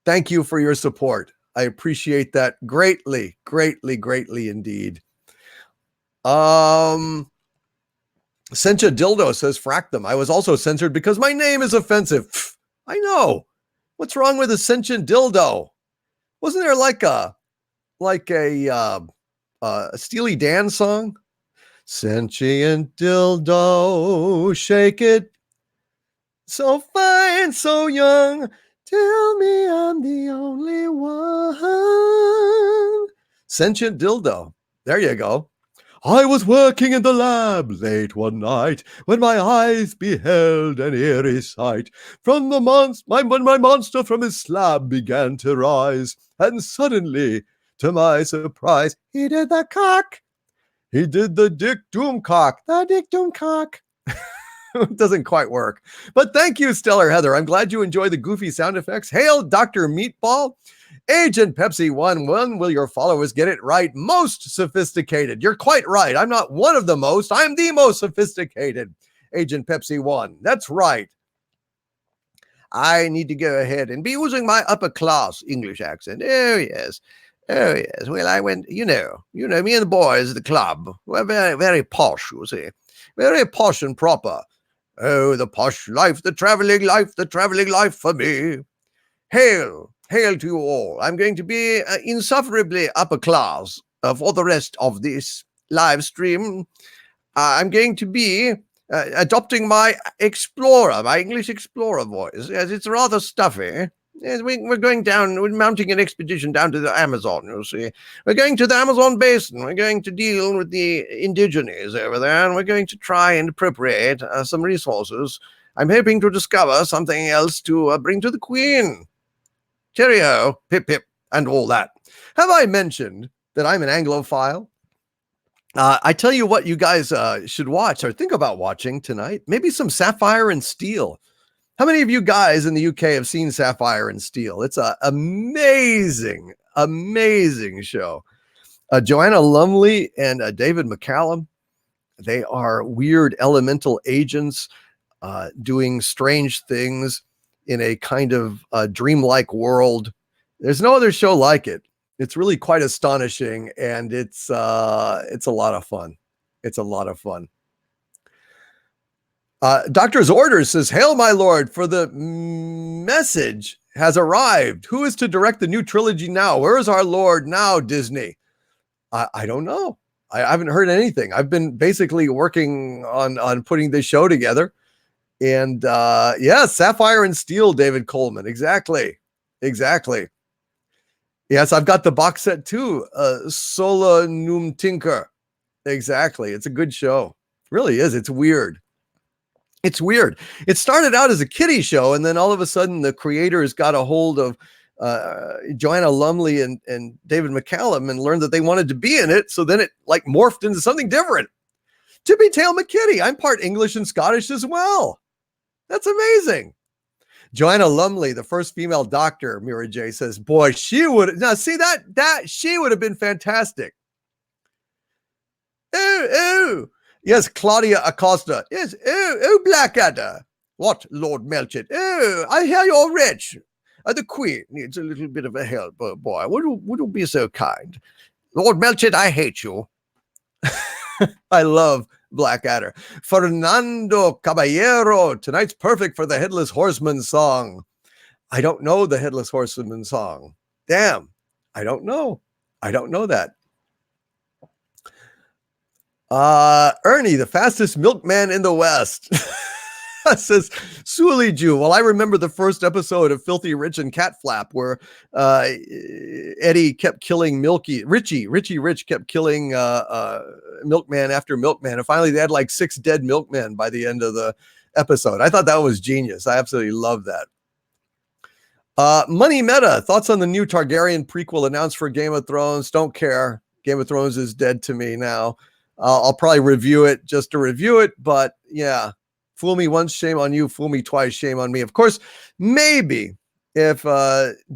Thank you for your support. I appreciate that greatly, greatly, greatly indeed. Sencha Dildo says, "Frack them. I was also censored because my name is offensive." Pfft, I know. What's wrong with a sentient dildo? Wasn't there like a a Steely Dan song. Sentient dildo, shake it. So fine, so young. Tell me I'm the only one. Sentient dildo. There you go. I was working in the lab late one night when my eyes beheld an eerie sight. From the when my monster from his slab began to rise, and suddenly, to my surprise, he did the cock. He did the Dick Doomcock. The Dick Doomcock. It doesn't quite work. But thank you, Stellar Heather. I'm glad you enjoy the goofy sound effects. Hail, Dr. Meatball. Agent Pepsi 1, when will your followers get it right? Most sophisticated. You're quite right. I'm not one of the most. I'm the most sophisticated. Agent Pepsi 1. That's right. I need to go ahead and be using my upper class English accent. Oh, yes. Oh, yes. Well, I went, me and the boys at the club were very, very posh, you see. Very posh and proper. Oh, the posh life, the traveling life for me. Hail to you all. I'm going to be insufferably upper class for the rest of this live stream. I'm going to be adopting my English explorer voice. Yes, it's rather stuffy. Yes, we're mounting an expedition down to the Amazon, you see. We're going to the Amazon basin. We're going to deal with the indigenes over there, and we're going to try and appropriate some resources. I'm hoping to discover something else to bring to the Queen. Cheerio, pip pip, and all that. Have I mentioned that I'm an Anglophile? I tell you what you guys should watch or think about watching tonight. Maybe some Sapphire and Steel. How many of you guys in the UK have seen Sapphire and Steel? It's an amazing, amazing show. Joanna Lumley and David McCallum, they are weird elemental agents doing strange things in a kind of dreamlike world. There's no other show like it. It's really quite astonishing, and it's a lot of fun. It's a lot of fun. Doctor's Orders says, "Hail, my lord, for the message has arrived. Who is to direct the new trilogy now? Where is our lord now, Disney?" I don't know. I haven't heard anything. I've been basically working on putting this show together. And Sapphire and Steel, David Coleman. Exactly. Yes, I've got the box set too. Sola Num Tinker. Exactly. It's a good show. It really is. It's weird. It started out as a kiddie show, and then all of a sudden the creators got a hold of Joanna Lumley and David McCallum and learned that they wanted to be in it. So then it like morphed into something different. Tippy Tail McKitty. I'm part English and Scottish as well. That's amazing. Joanna Lumley, the first female doctor, Mira J says, boy, she would now see that she would have been fantastic. Oh. Yes, Claudia Acosta. Yes, oh, Blackadder. What, Lord Melchett? Oh, I hear you're rich. The Queen needs a little bit of a help, boy. Would you be so kind? Lord Melchett, I hate you. I love Blackadder. Fernando Caballero. Tonight's perfect for the Headless Horseman song. I don't know the Headless Horseman song. Damn. I don't know that. Ernie, the fastest milkman in the West. Says Suli Jew. Well, I remember the first episode of Filthy Rich and Cat Flap where Eddie kept killing Richie Rich kept killing milkman after milkman, and finally they had like 6 dead milkmen by the end of the episode. I thought that was genius. I absolutely love that. Money Meta, thoughts on the new Targaryen prequel announced for Game of Thrones? Don't care. Game of Thrones is dead to me now. I'll probably review it just to review it, but yeah. Fool me once, shame on you. Fool me twice, shame on me. Of course, maybe if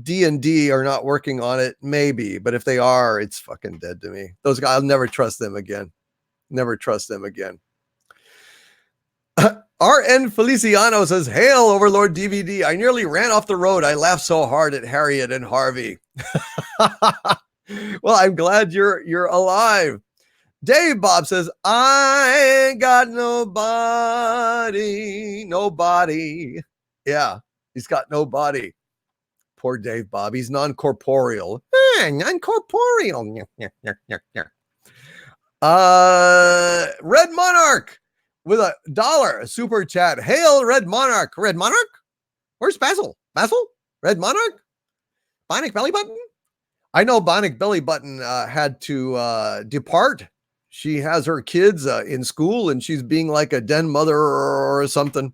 D&D are not working on it, maybe. But if they are, it's fucking dead to me. Those guys, I'll never trust them again. Never trust them again. RN Feliciano says, hail, Overlord DVD. I nearly ran off the road. I laughed so hard at Harriet and Harvey. Well, I'm glad you're alive. Dave Bob says, I ain't got nobody. Yeah, he's got nobody. Poor Dave Bob. He's non-corporeal. Non-corporeal. Red Monarch with $1, a super chat. Hail Red Monarch. Red Monarch? Where's Basil? Basil? Red Monarch? Bionic Belly Button? I know Bionic Belly Button had to depart. She has her kids in school and she's being like a den mother or something.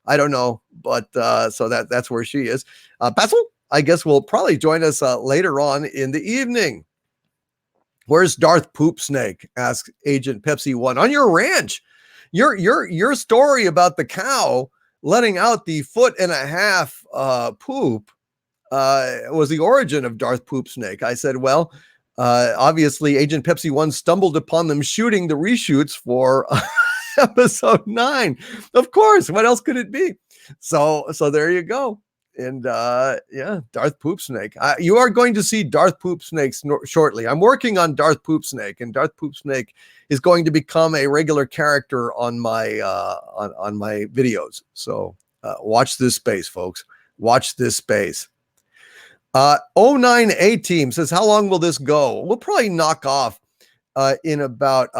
I don't know, but so that's where she is. Basil, I guess, will probably join us later on in the evening. Where's Darth Poop Snake? Asks Agent Pepsi 1. On your ranch, your story about the cow letting out the 1.5-foot poop was the origin of Darth Poop Snake. I said, well, obviously Agent Pepsi 1 stumbled upon them shooting the reshoots for episode 9. Of course, what else could it be? So there you go. And yeah, Darth Poop Snake. You are going to see Darth Poop Snake shortly. I'm working on Darth Poop Snake, and Darth Poop Snake is going to become a regular character on my on my videos. So watch this space, folks. Watch this space. 09A Team says, how long will this go? We'll probably knock off in about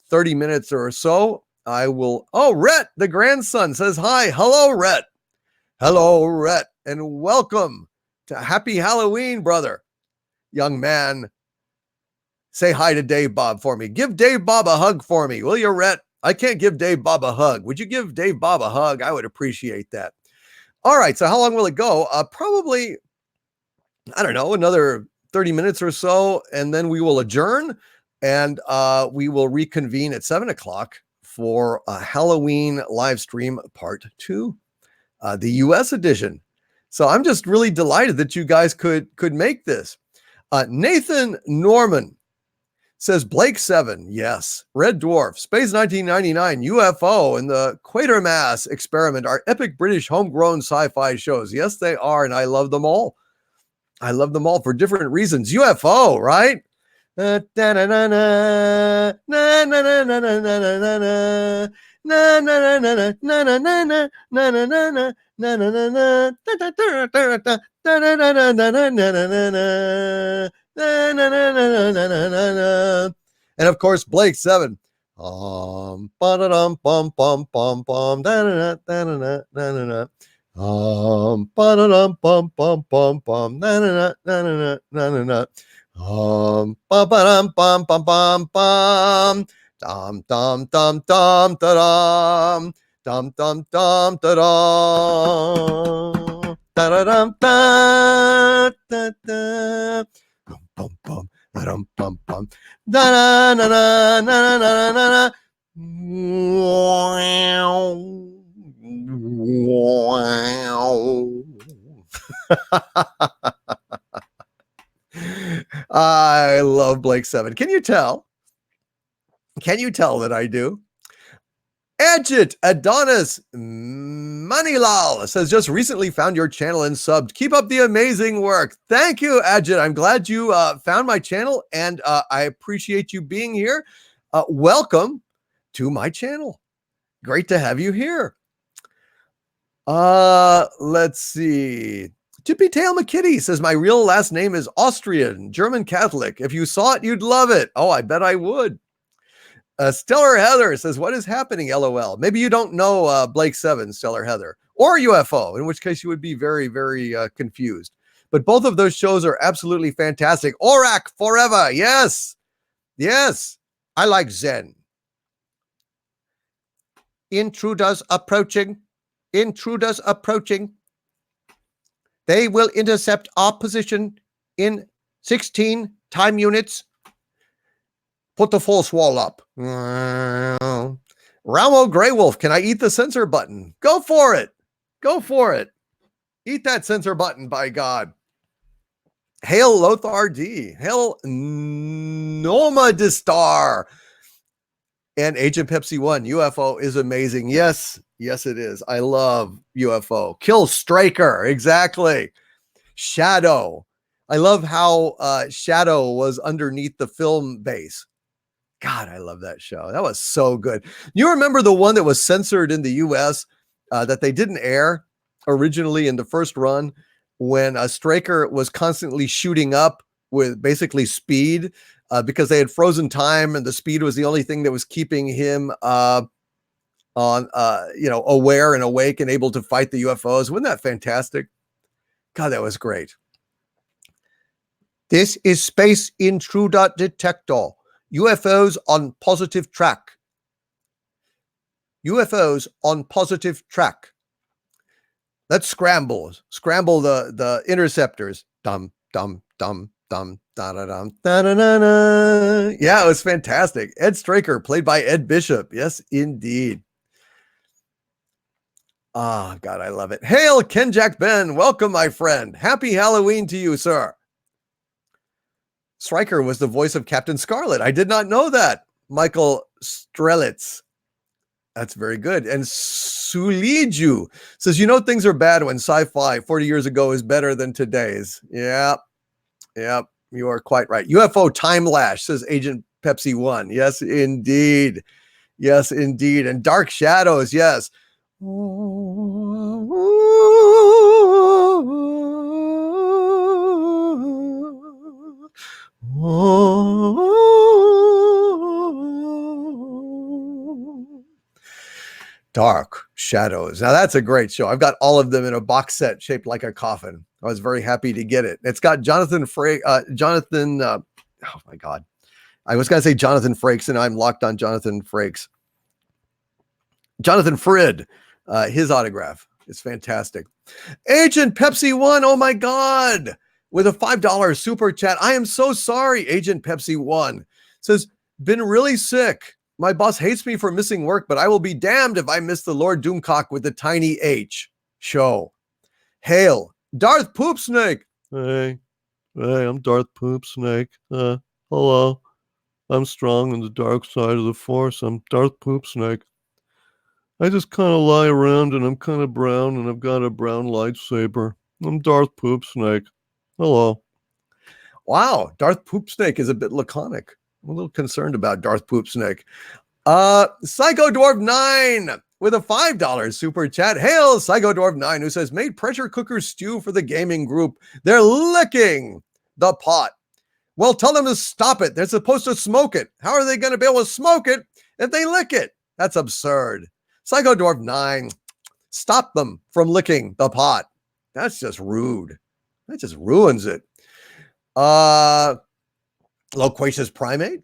30 minutes or so. I will. Oh, Rhett, the grandson, says hi. Hello, Rhett. Hello, Rhett, and welcome to Happy Halloween, brother. Young man, say hi to Dave Bob for me. Give Dave Bob a hug for me, will you, Rhett? I can't give Dave Bob a hug. Would you give Dave Bob a hug? I would appreciate that. All right, so how long will it go? Probably, I don't know, another 30 minutes or so, and then we will adjourn, and we will reconvene at 7 o'clock for a Halloween live stream part 2. The US edition. So I'm just really delighted that you guys could make this. Nathan Norman says Blake 7. Yes. Red Dwarf, Space 1999, UFO, and the Quatermass Experiment are epic British homegrown sci-fi shows. Yes, they are. And I love them all. I love them all for different reasons. UFO, right? Na na na na na na na na na na na na na na na na. And of course, Blake 7. Bum bum bum bum bum bum da na na na na na. Bum bum bum bum bum na na na na na na. Bum bum bum bum bum. Dum dum dum dum da dum dum dum da da dum da da da bum bum bum bum bum da na na na na na na. I love Blake 7. Can you tell? Can you tell that I do? Adjit Adonis Manilal says, just recently found your channel and subbed. Keep up the amazing work. Thank you, Adjit. I'm glad you found my channel, and I appreciate you being here. Welcome to my channel. Great to have you here. Let's see. Tippy Tail McKitty says, my real last name is Austrian, German Catholic. If you saw it, you'd love it. Oh, I bet I would. Stellar Heather says, what is happening, LOL? Maybe you don't know Blake 7, Stellar Heather, or UFO, in which case you would be very, very confused. But both of those shows are absolutely fantastic. Orak forever. Yes. Yes. I like Zen. Intruders approaching. Intruders approaching. They will intercept our position in 16 time units. Put the false wall up. Ramo Grey Wolf, can I eat the censor button? Go for it. Go for it. Eat that censor button, by God. Hail Lothar D. Hail Nomadistar. And Agent Pepsi 1, UFO is amazing. Yes, yes, it is. I love UFO. Kill Straker, exactly. Shadow. I love how Shadow was underneath the film base. God, I love that show. That was so good. You remember the one that was censored in the US that they didn't air originally in the first run when Straker was constantly shooting up with basically speed, because they had frozen time and the speed was the only thing that was keeping him aware and awake and able to fight the UFOs. Wasn't that fantastic? God, that was great. This is Space Intruder Detector. UFOs on positive track. UFOs on positive track. Let's scramble the interceptors. Dum, dum, dum, dum, da da dum, da da da da. Yeah, it was fantastic. Ed Straker, played by Ed Bishop. Yes, indeed. Ah, God, I love it. Hail, Ken Jack Ben. Welcome, my friend. Happy Halloween to you, sir. Stryker was the voice of Captain Scarlet. I did not know that. Michael Strelitz. That's very good. And Suliju says, things are bad when sci-fi 40 years ago is better than today's. Yeah, you are quite right. UFO Time Lash, says Agent Pepsi 1. Yes, indeed. Yes, indeed. And Dark Shadows, yes. Dark Shadows. Now that's a great show. I've got all of them in a box set shaped like a coffin. I was very happy to get it. It's got oh my God. I was going to say Jonathan Frakes, and I'm locked on Jonathan Frakes. Jonathan Frid, his autograph. It's fantastic. Agent Pepsi 1, oh my God, with a $5 super chat. I am so sorry, Agent Pepsi 1. Says, been really sick. My boss hates me for missing work, but I will be damned if I miss the Lord Doomcock with the tiny H show. Hail, Darth Poop Snake. Hey, I'm Darth Poop Snake. Hello. I'm strong on the dark side of the Force. I'm Darth Poop Snake. I just kind of lie around and I'm kind of brown and I've got a brown lightsaber. I'm Darth Poop Snake. Hello. Wow, Darth Poop Snake is a bit laconic. I'm a little concerned about Darth Poop Snake. Psycho Dwarf 9 with a $5 super chat. Hail, Psycho Dwarf 9, who says, made pressure cooker stew for the gaming group. They're licking the pot. Well, tell them to stop it. They're supposed to smoke it. How are they going to be able to smoke it if they lick it? That's absurd. Psycho Dwarf 9, stop them from licking the pot. That's just rude. That just ruins it. Loquacious Primate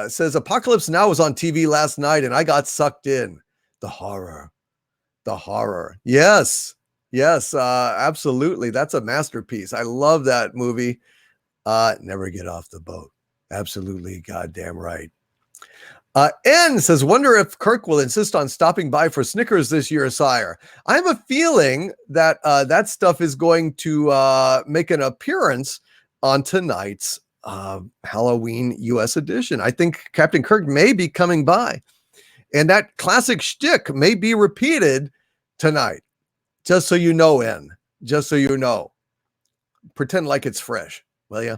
says, Apocalypse Now was on TV last night and I got sucked in. The horror. Yes, absolutely. That's a masterpiece. I love that movie. Never get off the boat. Absolutely goddamn right. N says, wonder if Kirk will insist on stopping by for Snickers this year, sire. I have a feeling that that stuff is going to make an appearance on tonight's Halloween U.S. edition. I think Captain Kirk may be coming by, and that classic shtick may be repeated tonight. Just so you know, N. Just so you know. Pretend like it's fresh, will you?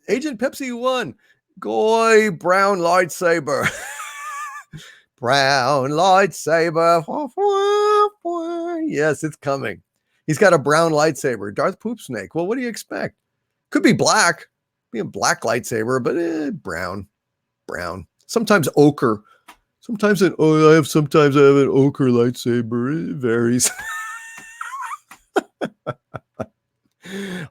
Agent Pepsi 1. Goy, brown lightsaber. Brown lightsaber. Yes, it's coming. He's got a brown lightsaber. Darth Poop Snake. Well, what do you expect? Could be black. Be a black lightsaber, but brown. Sometimes ochre. Sometimes I have an ochre lightsaber. It varies.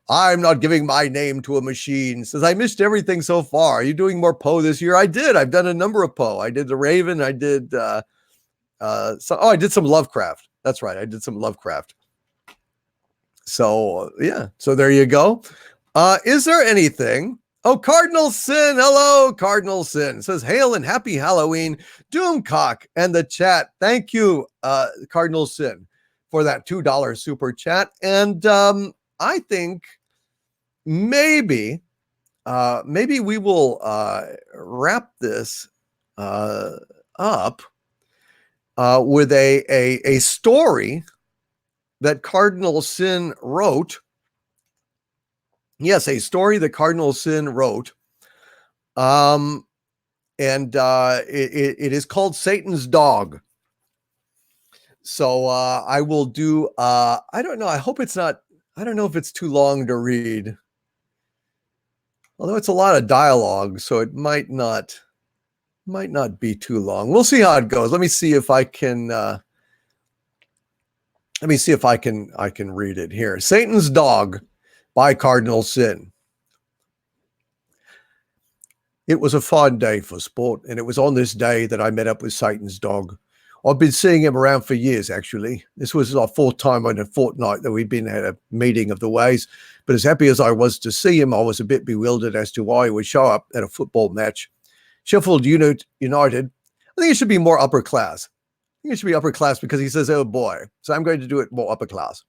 I'm not giving my name to a machine. Says, I missed everything so far. Are you doing more Poe this year? I did. I've done a number of Poe. I did The Raven. I did I did some Lovecraft. That's right. I did some Lovecraft. So yeah. So there you go. Is there anything? Oh, Cardinal Sin. Hello, Cardinal Sin. Says, hail and happy Halloween, Doomcock and the chat. Thank you, Cardinal Sin, for that $2 super chat. And I think maybe we will wrap this up with a story that Cardinal Sin wrote. Yes, a story that Cardinal Sin wrote. And it is called Satan's Dog. So I will do, I don't know. I hope it's not I don't know if it's too long to read. Although it's a lot of dialogue, so it might not be too long. We'll see how it goes. Let me see if I can I can read it here. Satan's Dog by Cardinal Sin. It was a fine day for sport, and it was on this day that I met up with Satan's Dog. I've been seeing him around for years, actually. This was our fourth time in a fortnight that we'd been at a meeting of the ways. But as happy as I was to see him, I was a bit bewildered as to why he would show up at a football match. Sheffield United, I think it should be more upper class. I think it should be upper class because he says, oh boy. So I'm going to do it more upper class.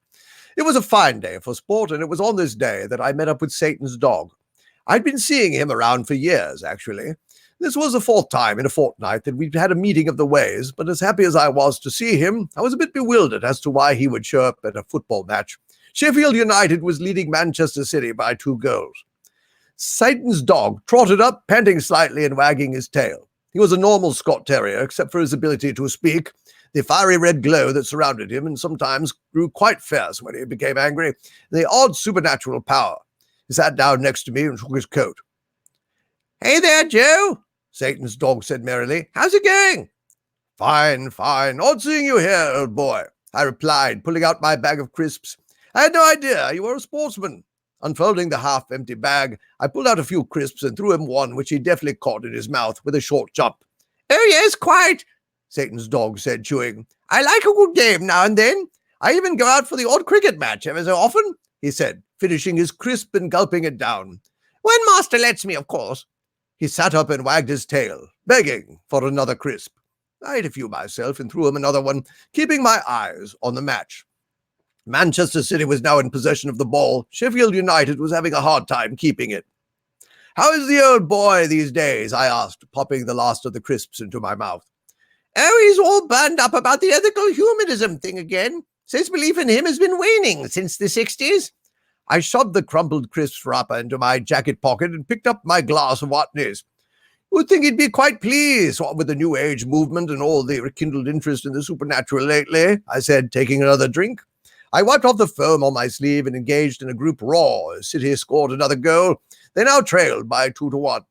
It was a fine day for sport, and it was on this day that I met up with Satan's Dog. I'd been seeing him around for years, actually. This was the fourth time in a fortnight that we'd had a meeting of the ways, but as happy as I was to see him, I was a bit bewildered as to why he would show up at a football match. Sheffield United was leading Manchester City by 2 goals. Satan's Dog trotted up, panting slightly and wagging his tail. He was a normal Scott Terrier, except for his ability to speak, the fiery red glow that surrounded him, and sometimes grew quite fierce when he became angry, and the odd supernatural power. He sat down next to me and shook his coat. Hey there, Joe, Satan's Dog said merrily. How's it going? Fine, fine. Odd seeing you here, old boy, I replied, pulling out my bag of crisps. I had no idea you were a sportsman. Unfolding the half-empty bag, I pulled out a few crisps and threw him one which he deftly caught in his mouth with a short jump. Oh, yes, quite, Satan's Dog said, chewing. I like a good game now and then. I even go out for the odd cricket match ever so often, he said, finishing his crisp and gulping it down. When master lets me, of course. He sat up and wagged his tail, begging for another crisp. I ate a few myself and threw him another one, keeping my eyes on the match. Manchester City was now in possession of the ball. Sheffield United was having a hard time keeping it. How is the old boy these days? I asked, popping the last of the crisps into my mouth. Oh, he's all burned up about the ethical humanism thing again. Says belief in him has been waning since the 60s. I shoved the crumpled crisps wrapper into my jacket pocket and picked up my glass of Watney's. You would think he'd be quite pleased with the New Age movement and all the rekindled interest in the supernatural lately, I said, taking another drink. I wiped off the foam on my sleeve and engaged in a group roar as City scored another goal. They now trailed by 2-1.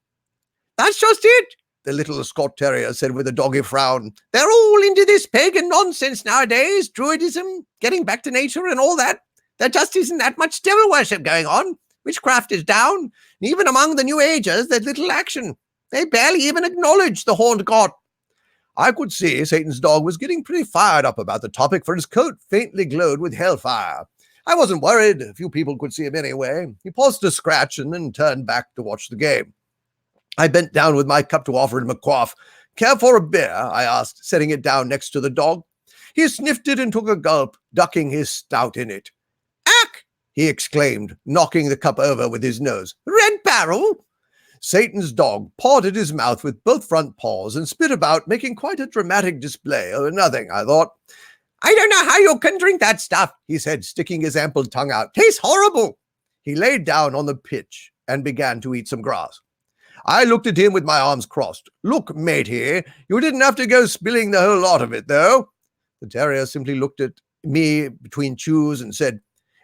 That's just it, the little Scott Terrier said with a doggy frown. They're all into this pagan nonsense nowadays, druidism, getting back to nature and all that. There just isn't that much devil worship going on. Witchcraft is down, and even among the New Agers, there's little action. They barely even acknowledge the horned god. I could see Satan's Dog was getting pretty fired up about the topic, for his coat faintly glowed with hellfire. I wasn't worried. A few people could see him anyway. He paused to scratch and then turned back to watch the game. I bent down with my cup to offer him a quaff. Care for a beer? I asked, setting it down next to the dog. He sniffed it and took a gulp, ducking his stout in it. Ack! He exclaimed, knocking the cup over with his nose. Red Barrel! Satan's Dog pawed at his mouth with both front paws and spit about, making quite a dramatic display of nothing, I thought. I don't know how you can drink that stuff, he said, sticking his ample tongue out. Tastes horrible. He laid down on the pitch and began to eat some grass. I looked at him with my arms crossed. Look, matey, you didn't have to go spilling the whole lot of it, though. The terrier simply looked at me between chews and said,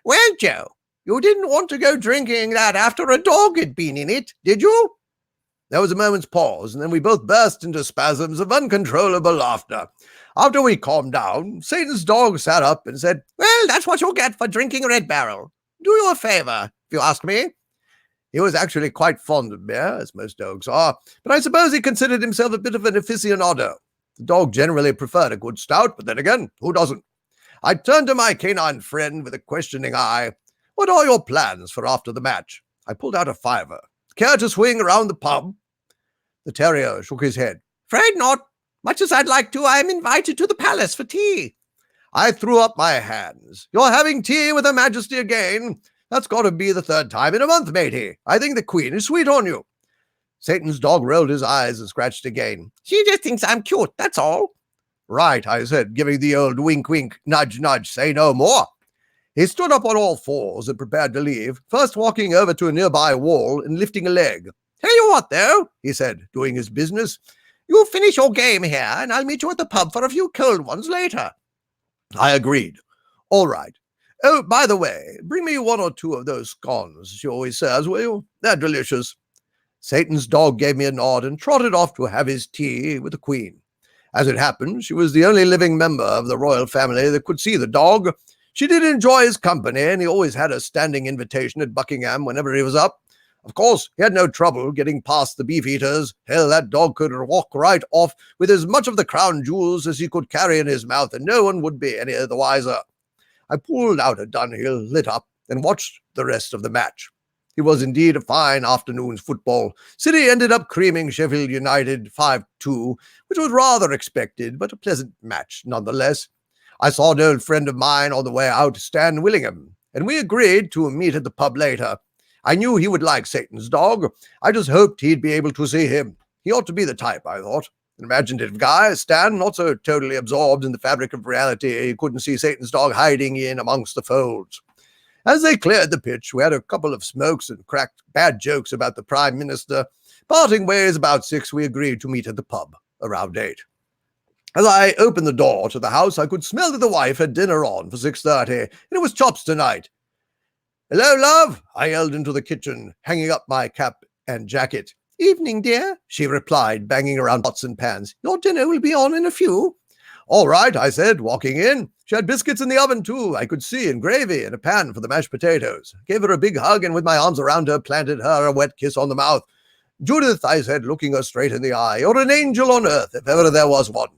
Well, Joe, you didn't want to go drinking that after a dog had been in it, did you? There was a moment's pause, and then we both burst into spasms of uncontrollable laughter. After we calmed down, Satan's Dog sat up and said, Well, that's what you'll get for drinking Red Barrel. Do you a favor, if you ask me. He was actually quite fond of beer, as most dogs are, but I suppose he considered himself a bit of an aficionado. The dog generally preferred a good stout, but then again, who doesn't? I turned to my canine friend with a questioning eye. What are your plans for after the match? I pulled out a fiver. Care to swing around the pub? The terrier shook his head. Afraid not. Much as I'd like to, I am invited to the palace for tea. I threw up my hands. You're having tea with Her Majesty again? That's got to be the third time in a month, matey. I think the Queen is sweet on you. Satan's Dog rolled his eyes and scratched again. She just thinks I'm cute, that's all. Right, I said, giving the old wink-wink, nudge-nudge, say no more. He stood up on all fours and prepared to leave, first walking over to a nearby wall and lifting a leg. Tell you what, though, he said, doing his business. You finish your game here, and I'll meet you at the pub for a few cold ones later. I agreed. All right. Oh, by the way, bring me one or two of those scones she always says, will you? They're delicious. Satan's dog gave me a nod and trotted off to have his tea with the Queen. As it happened, she was the only living member of the royal family that could see the dog. She did enjoy his company, and he always had a standing invitation at Buckingham whenever he was up. Of course, he had no trouble getting past the beef-eaters. Hell, that dog could walk right off with as much of the crown jewels as he could carry in his mouth, and no one would be any the wiser. I pulled out a Dunhill, lit up, and watched the rest of the match. It was indeed a fine afternoon's football. City ended up creaming Sheffield United 5-2, which was rather expected, but a pleasant match nonetheless. I saw an old friend of mine on the way out, Stan Willingham, and we agreed to meet at the pub later. I knew he would like Satan's dog. I just hoped he'd be able to see him. He ought to be the type, I thought. An imaginative guy, Stan, not so totally absorbed in the fabric of reality he couldn't see Satan's dog hiding in amongst the folds. As they cleared the pitch, we had a couple of smokes and cracked bad jokes about the Prime Minister. Parting ways about 6, we agreed to meet at the pub around 8. As I opened the door to the house, I could smell that the wife had dinner on for 6:30, and it was chops tonight. "Hello, love," I yelled into the kitchen, hanging up my cap and jacket. "Evening, dear," she replied, banging around pots and pans. "Your dinner will be on in a few." "All right," I said, walking in. She had biscuits in the oven, too, I could see, and gravy and a pan for the mashed potatoes. Gave her a big hug, and with my arms around her, planted her a wet kiss on the mouth. "Judith," I said, looking her straight in the eye, "you're an angel on earth, if ever there was one."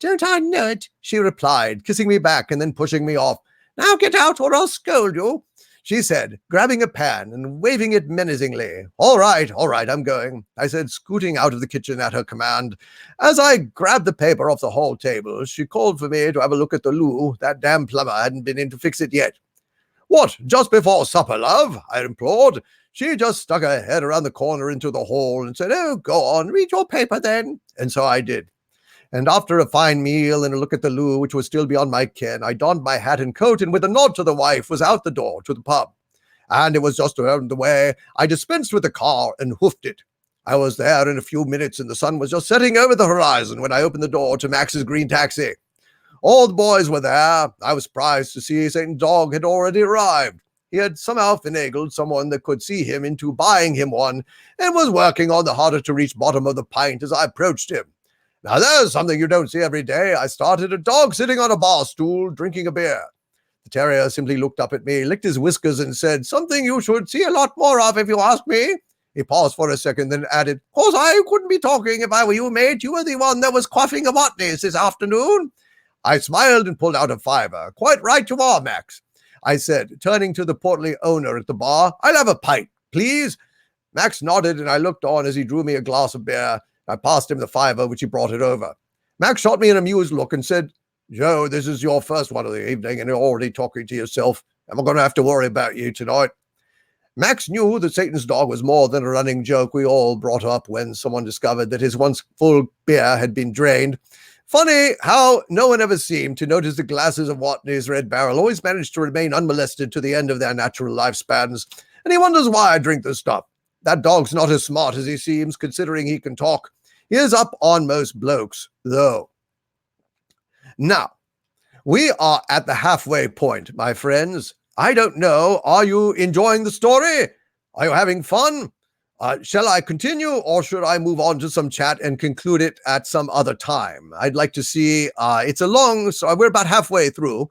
"Don't I know it?" she replied, kissing me back and then pushing me off. "Now get out, or I'll scold you," she said, grabbing a pan and waving it menacingly. All right, I'm going," I said, scooting out of the kitchen at her command. As I grabbed the paper off the hall table, she called for me to have a look at the loo. That damn plumber hadn't been in to fix it yet. "What, just before supper, love?" I implored. She just stuck her head around the corner into the hall and said, "Oh, go on, read your paper then." And so I did. And after a fine meal and a look at the loo, which was still beyond my ken, I donned my hat and coat and with a nod to the wife was out the door to the pub. And it was just around the way. I dispensed with the car and hoofed it. I was there in a few minutes and the sun was just setting over the horizon when I opened the door to Max's green taxi. All the boys were there. I was surprised to see Satan's dog had already arrived. He had somehow finagled someone that could see him into buying him one and was working on the harder-to-reach bottom of the pint as I approached him. Now there's something you don't see every day. I started a dog sitting on a bar stool drinking a beer. The terrier simply looked up at me, licked his whiskers, and said, "Something you should see a lot more of if you ask me." He paused for a second, then added, "Course I couldn't be talking if I were you, mate. You were the one that was quaffing a hotness this afternoon." I smiled and pulled out a fiver. "Quite right you are, Max," I said, turning to the portly owner at the bar. "I'll have a pint, please." Max nodded, and I looked on as he drew me a glass of beer. I passed him the fiver, which he brought it over. Max shot me an amused look and said, "Joe, this is your first one of the evening, and you're already talking to yourself. Am I going to have to worry about you tonight?" Max knew that Satan's dog was more than a running joke we all brought up when someone discovered that his once full beer had been drained. Funny how no one ever seemed to notice the glasses of Watney's Red Barrel always managed to remain unmolested to the end of their natural lifespans, and he wonders why I drink this stuff. That dog's not as smart as he seems, considering he can talk. He is up on most blokes, though. Now, we are at the halfway point, my friends. I don't know, are you enjoying the story? Are you having fun? Shall I continue, or should I move on to some chat and conclude it at some other time? I'd like to see, it's a long, so we're about halfway through.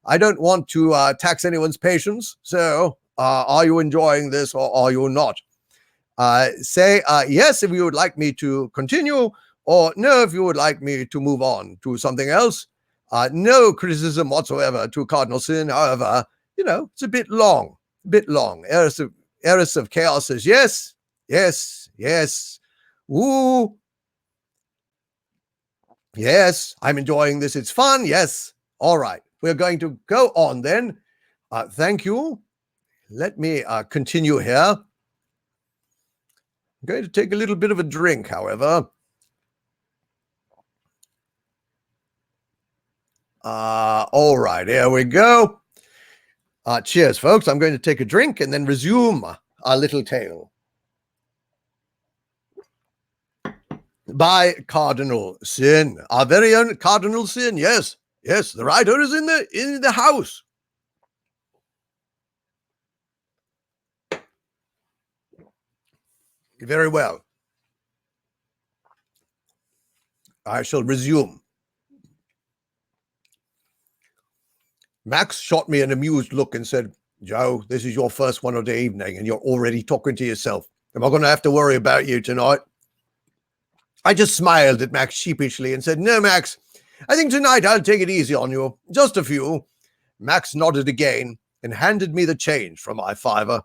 I don't want to tax anyone's patience, so are you enjoying this or are you not? Say yes if you would like me to continue, or no if you would like me to move on to something else. No criticism whatsoever to Cardinal Sin. However, it's a bit long. Eris of Chaos says yes, yes, yes. Ooh. Yes, I'm enjoying this. It's fun. Yes. All right. We're going to go on then. Thank you. Let me continue here. I'm going to take a little bit of a drink, however. All right, here we go. Cheers, folks. I'm going to take a drink and then resume our little tale. By Cardinal Sin, our very own Cardinal Sin. Yes, the writer is in the house. Very well. I shall resume. Max shot me an amused look and said, Joe, this is your first one of the evening and you're already talking to yourself. Am I going to have to worry about you tonight? I just smiled at Max sheepishly and said, no, Max, I think tonight I'll take it easy on you. Just a few. Max nodded again and handed me the change from my fiver.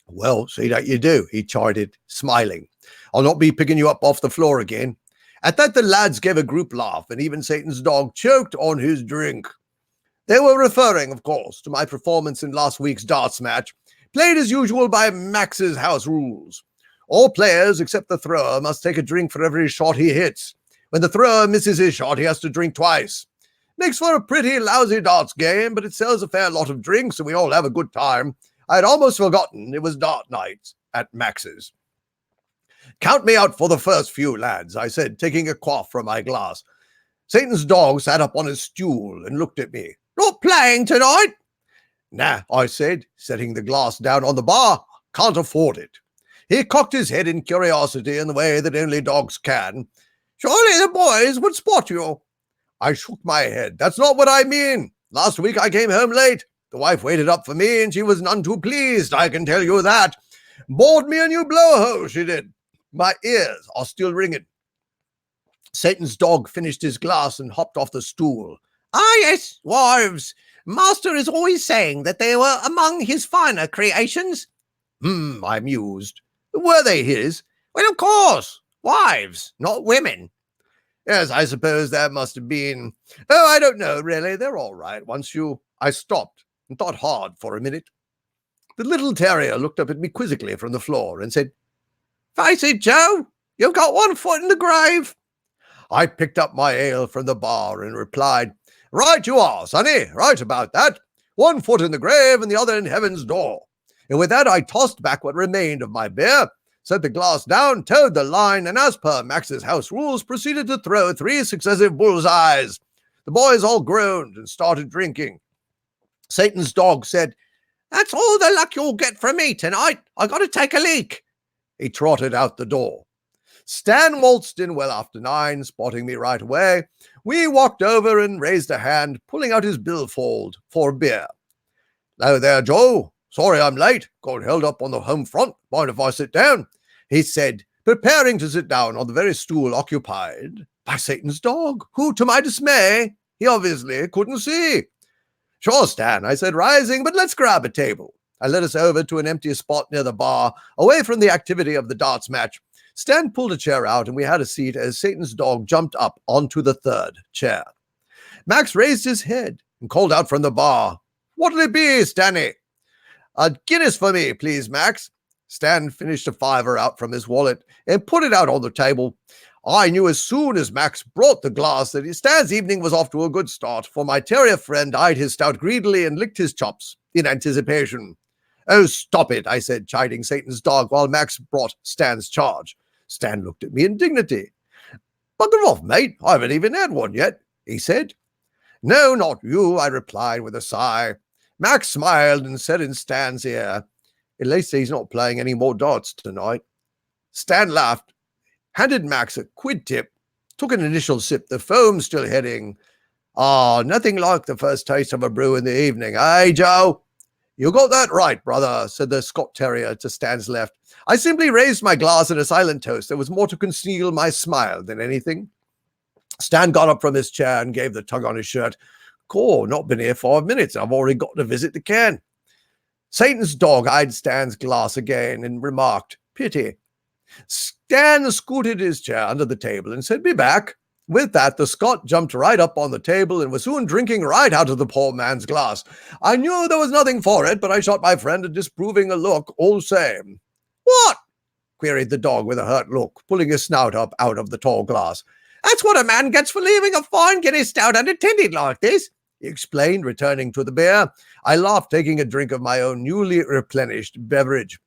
Well, see that you do, he chided, smiling. I'll not be picking you up off the floor again. At that, the lads gave a group laugh, and even Satan's dog choked on his drink. They were referring, of course, to my performance in last week's darts match, played as usual by Max's house rules. All players, except the thrower, must take a drink for every shot he hits. When the thrower misses his shot, he has to drink twice. Makes for a pretty lousy darts game, but it sells a fair lot of drinks, and we all have a good time. I had almost forgotten it was dart night at Max's. Count me out for the first few, lads, I said, taking a quaff from my glass. Satan's dog sat up on his stool and looked at me. Not playing tonight? Nah, I said, setting the glass down on the bar. Can't afford it. He cocked his head in curiosity in the way that only dogs can. Surely the boys would spot you. I shook my head. That's not what I mean. Last week I came home late. The wife waited up for me and she was none too pleased, I can tell you that. Bought me a new blowhole, she did. My ears are still ringing. Satan's dog finished his glass and hopped off the stool. Ah, yes, wives. Master is always saying that they were among his finer creations. I mused. Were they his? Well, of course. Wives, not women. Yes, I suppose that must have been... Oh, I don't know, really. They're all right. I stopped and thought hard for a minute. The little terrier looked up at me quizzically from the floor and said, Face it, Joe, you've got one foot in the grave. I picked up my ale from the bar and replied, Right you are, sonny, right about that. 1 foot in the grave and the other in heaven's door. And with that I tossed back what remained of my beer, set the glass down, towed the line, and as per Max's house rules, proceeded to throw 3 successive bullseyes. The boys all groaned and started drinking. Satan's dog said, That's all the luck you'll get from me tonight. I got to take a leak. He trotted out the door. Stan waltzed in well after 9, spotting me right away. We walked over and raised a hand, pulling out his billfold for beer. Hello there, Joe. Sorry I'm late. Got held up on the home front. Mind if I sit down? He said, preparing to sit down on the very stool occupied by Satan's dog, who, to my dismay, he obviously couldn't see. Sure, Stan, I said, rising, but let's grab a table. I led us over to an empty spot near the bar, away from the activity of the darts match. Stan pulled a chair out, and we had a seat as Satan's dog jumped up onto the 3rd chair. Max raised his head and called out from the bar, What'll it be, Stanny? A Guinness for me, please, Max. Stan finished a fiver out from his wallet and put it out on the table. I knew as soon as Max brought the glass that Stan's evening was off to a good start, for my terrier friend eyed his stout greedily and licked his chops in anticipation. Oh, stop it, I said, chiding Satan's dog while Max brought Stan's charge. Stan looked at me indignantly. Bugger off, mate. I haven't even had one yet, he said. No, not you, I replied with a sigh. Max smiled and said in Stan's ear, At least he's not playing any more darts tonight. Stan laughed, handed Max a quid tip, took an initial sip, the foam still heading. Nothing like the first taste of a brew in the evening, eh, Joe? You got that right, brother, said the Scott Terrier to Stan's left. I simply raised my glass in a silent toast. There was more to conceal my smile than anything. Stan got up from his chair and gave the tug on his shirt. Cool, not been here 5 minutes. I've already got to visit the can. Satan's dog eyed Stan's glass again and remarked, Pity. Stan scooted his chair under the table and said, Be back. With that, the Scot jumped right up on the table and was soon drinking right out of the poor man's glass. I knew there was nothing for it, but I shot my friend a disapproving look all same. What? Queried the dog with a hurt look, pulling his snout up out of the tall glass. That's what a man gets for leaving a fine Guinness stout unattended like this, he explained, returning to the beer. I laughed, taking a drink of my own newly replenished beverage.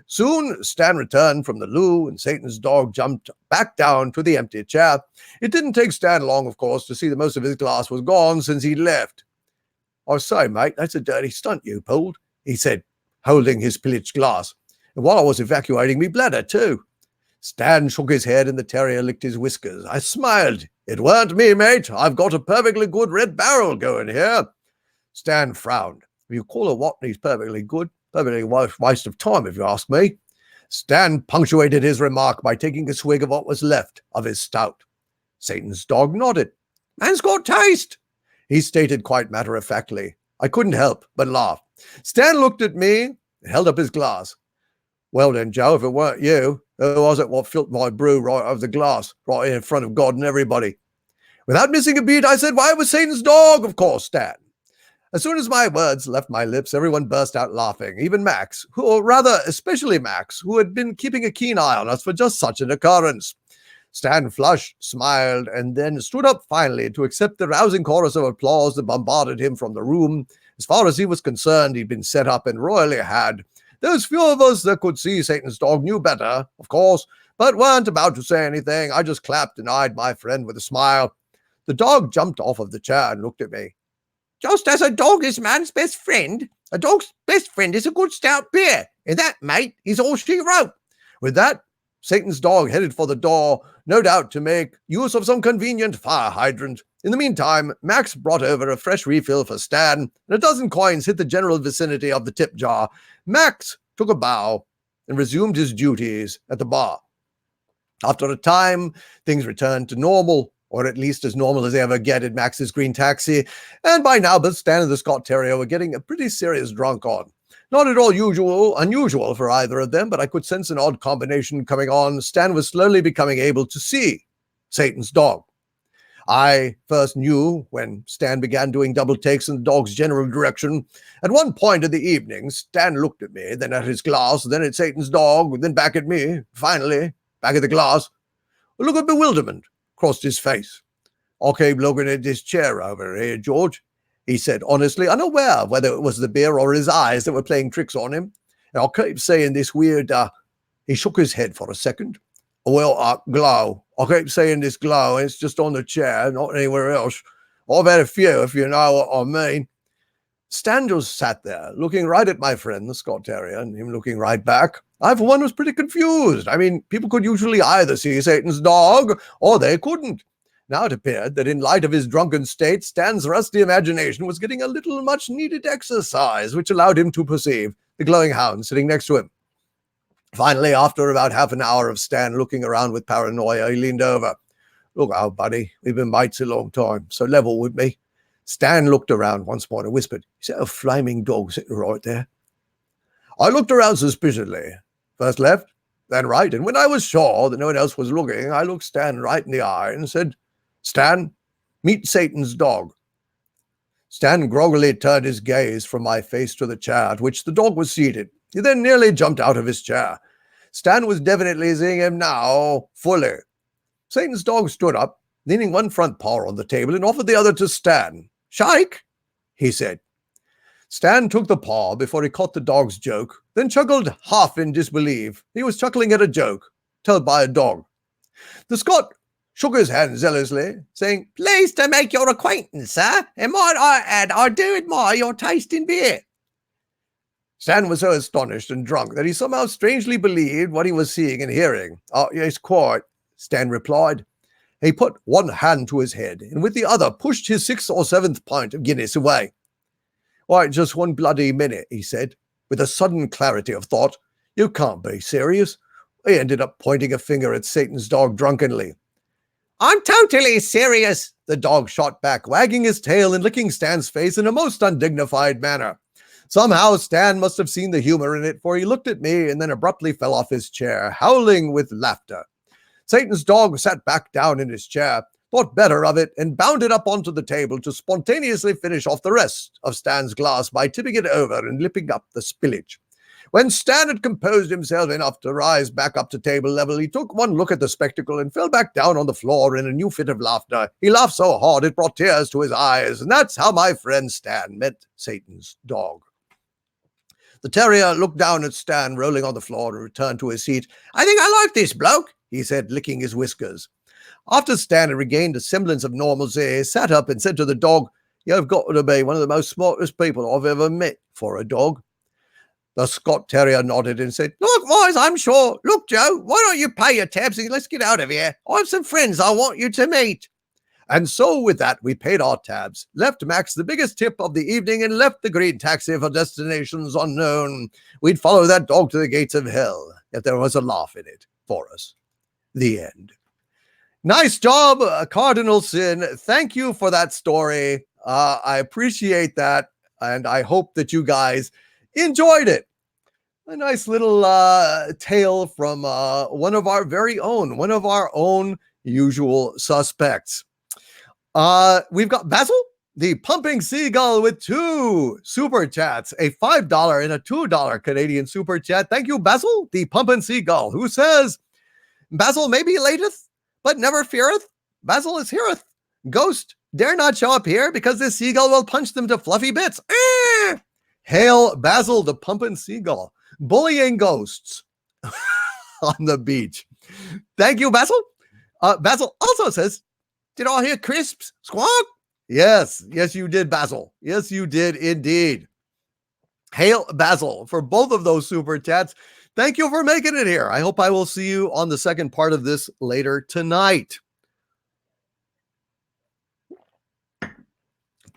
Soon, Stan returned from the loo, and Satan's dog jumped back down to the empty chair. It didn't take Stan long, of course, to see that most of his glass was gone since he'd left. I say, mate, that's a dirty stunt you pulled, he said, holding his pillaged glass. And while I was evacuating me bladder, too. Stan shook his head and the terrier licked his whiskers. I smiled. It weren't me, mate. I've got a perfectly good red barrel going here. Stan frowned. If you call a Watney's perfectly good, perfectly waste of time, if you ask me. Stan punctuated his remark by taking a swig of what was left of his stout. Satan's dog nodded. Man's got taste, he stated quite matter-of-factly. I couldn't help but laugh. Stan looked at me and held up his glass. Well then, Joe, if it weren't you, who was it what filled my brew right over the glass, right in front of God and everybody? Without missing a beat, I said, why, it was Satan's dog, of course, Stan. As soon as my words left my lips, everyone burst out laughing, even Max, or rather, especially Max, who had been keeping a keen eye on us for just such an occurrence. Stan flushed, smiled, and then stood up finally to accept the rousing chorus of applause that bombarded him from the room. As far as he was concerned, he'd been set up and royally had. Those few of us that could see Satan's dog knew better, of course, but weren't about to say anything. I just clapped and eyed my friend with a smile. The dog jumped off of the chair and looked at me. Just as a dog is man's best friend, a dog's best friend is a good stout beer, and that, mate, is all she wrote. With that, Satan's dog headed for the door, no doubt to make use of some convenient fire hydrant. In the meantime, Max brought over a fresh refill for Stan, and a dozen coins hit the general vicinity of the tip jar. Max took a bow and resumed his duties at the bar. After a time, things returned to normal, or at least as normal as they ever get in Max's green taxi, and by now both Stan and the Scott Terrier were getting a pretty serious drunk on. Not at all unusual for either of them, but I could sense an odd combination coming on. Stan was slowly becoming able to see Satan's dog. I first knew when Stan began doing double takes in the dog's general direction. At one point in the evening, Stan looked at me, then at his glass, then at Satan's dog, then back at me, finally back at the glass. A look of bewilderment crossed his face. I keep looking at this chair over here, George, he said honestly, unaware of whether it was the beer or his eyes that were playing tricks on him. And I keep seeing this weird, he shook his head for a second. Well, glow. I keep seeing this glow, and it's just on the chair, not anywhere else. I've had a few, if you know what I mean. Stan just sat there, looking right at my friend, the Scott Terrier, and him looking right back. I, for one, was pretty confused. I mean, people could usually either see Satan's dog, or they couldn't. Now it appeared that in light of his drunken state, Stan's rusty imagination was getting a little much-needed exercise, which allowed him to perceive the glowing hound sitting next to him. Finally, after about half an hour of Stan looking around with paranoia, he leaned over. Look out, buddy. We've been mates a long time, so level with me. Stan looked around once more and whispered, is that a flaming dog sitting right there? I looked around suspiciously. First left, then right, and when I was sure that no one else was looking, I looked Stan right in the eye and said, Stan, meet Satan's dog. Stan groggily turned his gaze from my face to the chair at which the dog was seated. He then nearly jumped out of his chair. Stan was definitely seeing him now, fully. Satan's dog stood up, leaning one front paw on the table and offered the other to Stan. Shake, he said. Stan took the paw before he caught the dog's joke, then chuckled half in disbelief. He was chuckling at a joke told by a dog. The Scot shook his hand zealously, saying, Pleased to make your acquaintance, sir, and might I add, I do admire your taste in beer. Stan was so astonished and drunk that he somehow strangely believed what he was seeing and hearing. Oh, yes, quite, Stan replied. He put one hand to his head, and with the other pushed his 6th or 7th pint of Guinness away. Why, just one bloody minute, he said, with a sudden clarity of thought. You can't be serious. He ended up pointing a finger at Satan's dog drunkenly. I'm totally serious, the dog shot back, wagging his tail and licking Stan's face in a most undignified manner. Somehow Stan must have seen the humor in it, for he looked at me and then abruptly fell off his chair, howling with laughter. Satan's dog sat back down in his chair, thought better of it, and bounded up onto the table to spontaneously finish off the rest of Stan's glass by tipping it over and lipping up the spillage. When Stan had composed himself enough to rise back up to table level, he took one look at the spectacle and fell back down on the floor in a new fit of laughter. He laughed so hard it brought tears to his eyes, and that's how my friend Stan met Satan's dog. The terrier looked down at Stan rolling on the floor and returned to his seat. I think I like this bloke, he said, licking his whiskers. After Stan had regained a semblance of normalcy, he sat up and said to the dog, You've got to be one of the most smartest people I've ever met for a dog. The Scott Terrier nodded and said, "Look, boys, I'm sure. Look, Joe, why don't you pay your tabs and let's get out of here? I have some friends I want you to meet." And so with that, we paid our tabs, left Max the biggest tip of the evening, and left the green taxi for destinations unknown. We'd follow that dog to the gates of hell if there was a laugh in it for us. The end. Nice job, Cardinal Sin. Thank you for that story. I appreciate that, and I hope that you guys enjoyed it. A nice little tale from one of our own usual suspects. We've got Basil, the Pumping Seagull, with 2 super chats, a $5 and a $2 Canadian super chat. Thank you, Basil, the Pumping Seagull, who says, "Basil may be lateth, but never feareth. Basil is heareth. Ghost dare not show up here because this seagull will punch them to fluffy bits." Hail Basil, the Pumping Seagull, bullying ghosts on the beach. Thank you, Basil. Basil also says, "Did all hear crisps squawk?" Yes, you did, Basil. Yes, you did indeed. Hail Basil for both of those super chats. Thank you for making it here. I hope I will see you on the second part of this later tonight.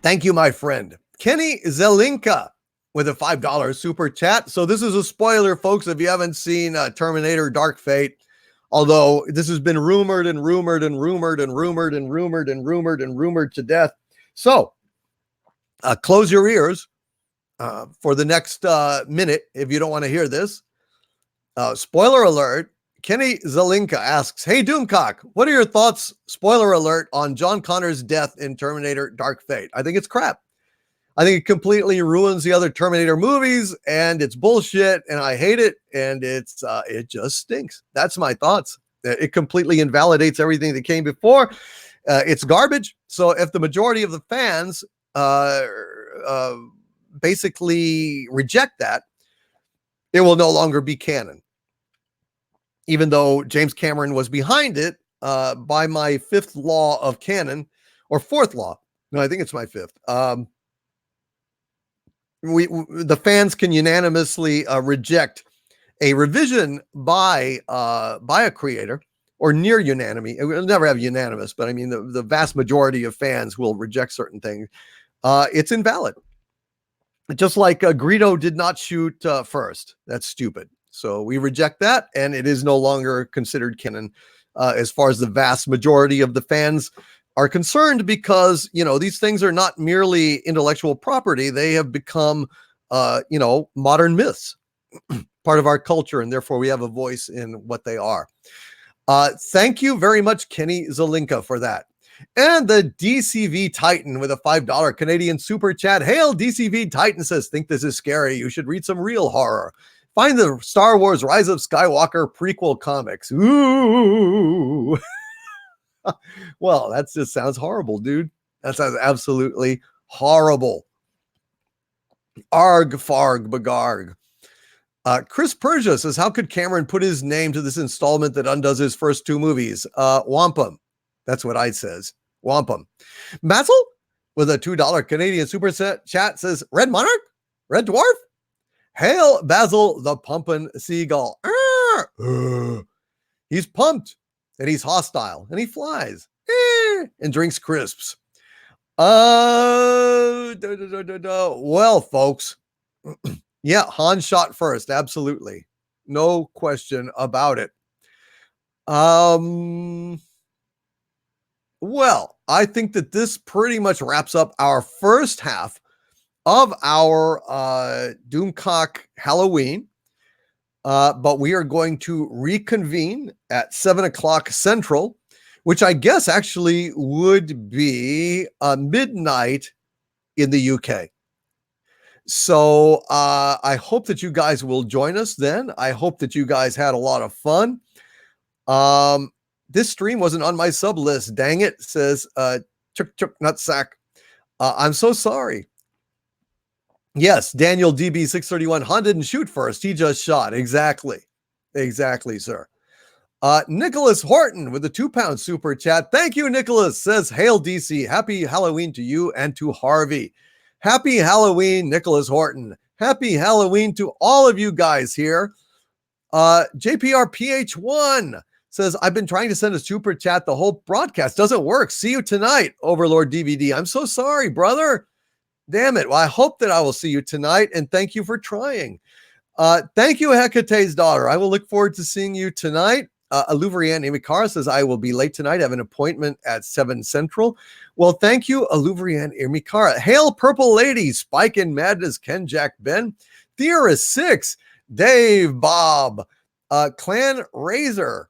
Thank you, my friend. Kenny Zelinka with a $5 super chat. So this is a spoiler, folks, if you haven't seen Terminator Dark Fate. Although this has been rumored to death. So close your ears for the next minute if you don't want to hear this. Spoiler alert. Kenny Zelinka asks, "Hey Doomcock, what are your thoughts, spoiler alert, on John Connor's death in Terminator Dark Fate?" I think it's crap. I think it completely ruins the other Terminator movies, and it's bullshit, and I hate it, and it just stinks. That's my thoughts. It completely invalidates everything that came before. It's garbage. So if the majority of the fans basically reject that, it will no longer be canon. Even though James Cameron was behind it, by my 5th law of canon, or 4th law. No, I think it's my 5th. The fans can unanimously reject a revision by a creator, or near unanimity. We'll never have unanimous, but I mean the vast majority of fans will reject certain things. It's invalid. Just like Greedo did not shoot first. That's stupid. So we reject that, and it is no longer considered canon as far as the vast majority of the fans are concerned, because, you know, these things are not merely intellectual property. They have become, modern myths, part of our culture, and therefore we have a voice in what they are. Thank you very much, Kenny Zelinka, for that. And the DCV Titan with a $5 Canadian super chat. Hail DCV Titan says, "Think this is scary? You should read some real horror. Find the Star Wars Rise of Skywalker prequel comics." Ooh. Well, that just sounds horrible, dude. That sounds absolutely horrible. Arg, farg, bagarg. Chris Persia says, "How could Cameron put his name to this installment that undoes his first 2 movies? Wampum." That's what I says. Wampum. Basil with a $2 Canadian super chat says, "Red Monarch? Red Dwarf? Hail Basil the Pumpin' Seagull." He's pumped, and he's hostile, and he flies and drinks crisps. Well, folks, yeah, Han shot first. Absolutely. No question about it. Well, I think that this pretty much wraps up our first half of our Doomcock Halloween. But we are going to reconvene at 7:00 Central, which I guess actually would be midnight in the UK. So I hope that you guys will join us then. I hope that you guys had a lot of fun. This stream wasn't on my sub list. Dang it, says Chuk Nutsack. I'm so sorry. Yes, Daniel DB631. Han didn't shoot first. He just shot. Exactly, sir. Nicholas Horton with a £2 super chat. Thank you, Nicholas. Says, "Hail DC. Happy Halloween to you and to Harvey." Happy Halloween, Nicholas Horton. Happy Halloween to all of you guys here. JPRPH1 says, I've been trying to send a super chat. The whole broadcast doesn't work. See you tonight, Overlord DVD. I'm so sorry, brother. Damn it. Well, I hope that I will see you tonight, and thank you for trying. Thank you, Hecate's daughter. I will look forward to seeing you tonight. Aluvrian Imikara says, I will be late tonight. I have an appointment at 7 Central. Well, thank you, Aluvrian Imikara. Hail, Purple Lady, Spike and Madness, Ken Jack Ben, Theorist 6, Dave Bob, Clan Razor.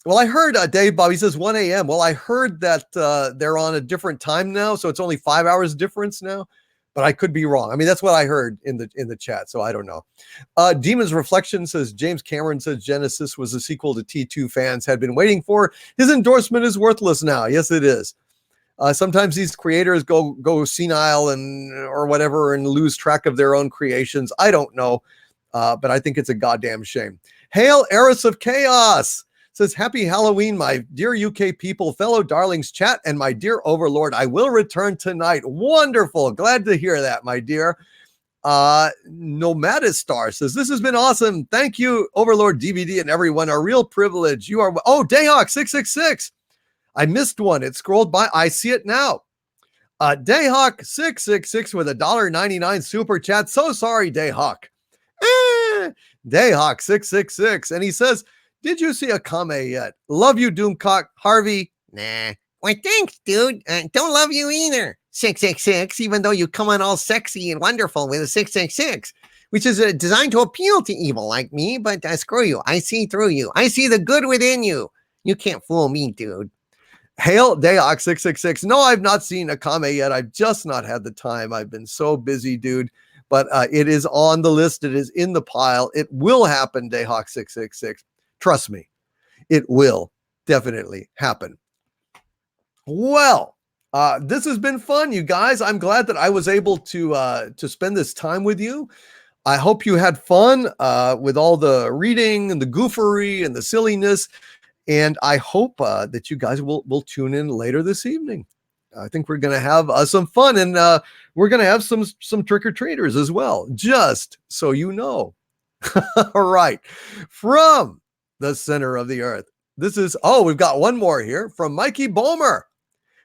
Well, I heard Dave Bob, he says 1 a.m. Well, I heard that they're on a different time now, so it's only 5 hours difference now. But I could be wrong. I mean, that's what I heard in the chat, so I don't know. Demon's Reflection says, James Cameron says Genesis was a sequel to T2 fans had been waiting for. His endorsement is worthless now. Yes, it is. Sometimes these creators go senile or whatever and lose track of their own creations. I don't know, but I think it's a goddamn shame. Hail, Heiress of Chaos! Says, happy Halloween, my dear UK people, fellow darlings chat, and my dear Overlord. I will return tonight. Wonderful. Glad to hear that, my dear. Nomadistar says, this has been awesome. Thank you, Overlord DVD and everyone. A real privilege. You are, oh, Dayhawk 666. I missed one. It scrolled by. I see it now. Dayhawk 666 with $1.99 super chat. So sorry, Dayhawk. Dayhawk 666. And he says, did you see a Kame yet? Love you, Doomcock. Harvey. Nah. Why, thanks, dude. Don't love you either. 666, even though you come on all sexy and wonderful with a 666, which is designed to appeal to evil like me, but screw you. I see through you. I see the good within you. You can't fool me, dude. Hail, Dayok 666. No, I've not seen a Kame yet. I've just not had the time. I've been so busy, dude. But it is on the list. It is in the pile. It will happen, Dayhawk 666. Trust me, it will definitely happen. Well, this has been fun, you guys. I'm glad that I was able to spend this time with you. I hope you had fun with all the reading and the goofery and the silliness. And I hope that you guys will tune in later this evening. I think we're going to have some fun, and we're going to have some trick-or-treaters as well, just so you know. All right. From the center of the earth. This is, we've got one more here from Mikey Bomer.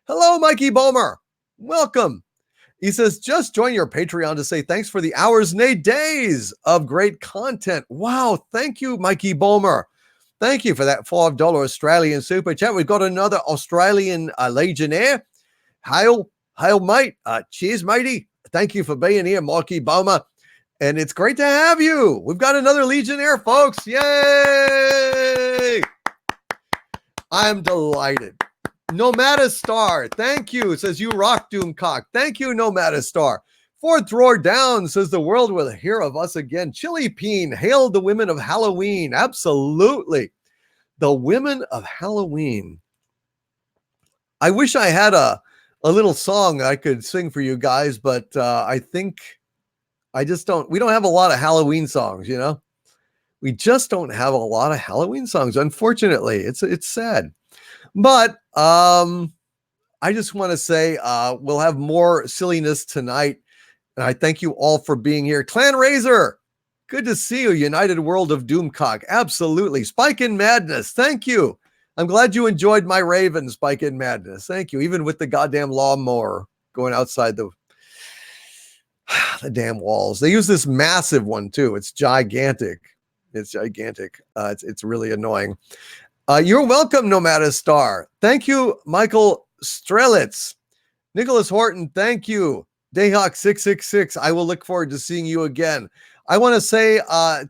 Hello, Mikey Bomer. Welcome. He says, just join your Patreon to say thanks for the hours, nay days of great content. Wow. Thank you, Mikey Bomer. Thank you for that $5 Australian super chat. We've got another Australian Legionnaire. Hail, mate. Cheers, matey. Thank you for being here, Mikey Bomer. And it's great to have you. We've got another Legionnaire, folks. Yay! I'm delighted. Nomadistar, thank you. Says, you rock, Doomcock. Thank you, Nomadistar. Fourth Roar Down says, the world will hear of us again. Chili Peen, hail the women of Halloween. Absolutely. The women of Halloween. I wish I had a little song I could sing for you guys, but I think we don't have a lot of Halloween songs, you know? We just don't have a lot of Halloween songs, unfortunately. It's sad. But I just want to say we'll have more silliness tonight. And I thank you all for being here. Clan Razor, good to see you. United World of Doomcock, absolutely. Spike in Madness, thank you. I'm glad you enjoyed my Raven, Spike in Madness. Thank you. Even with the goddamn lawnmower going outside the damn walls. They use this massive one too. It's gigantic. It's really annoying. You're welcome, Nomadistar. Thank you, Michael Strelitz. Nicholas Horton, thank you. Dayhawk 666. I will look forward to seeing you again. I want to say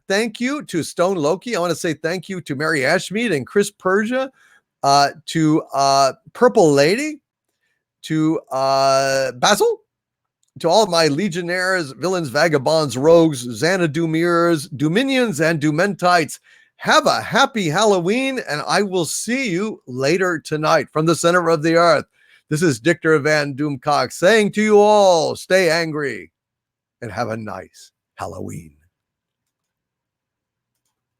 thank you to Stone Loki. I want to say thank you to Mary Ashmead and Chris Persia, to Purple Lady, to Basil, to all of my Legionnaires, Villains, Vagabonds, Rogues, Xanadumirs, Dominions, and Dumentites. Have a happy Halloween, and I will see you later tonight from the center of the earth. This is Dictor Van Doomcock saying to you all, stay angry and have a nice Halloween.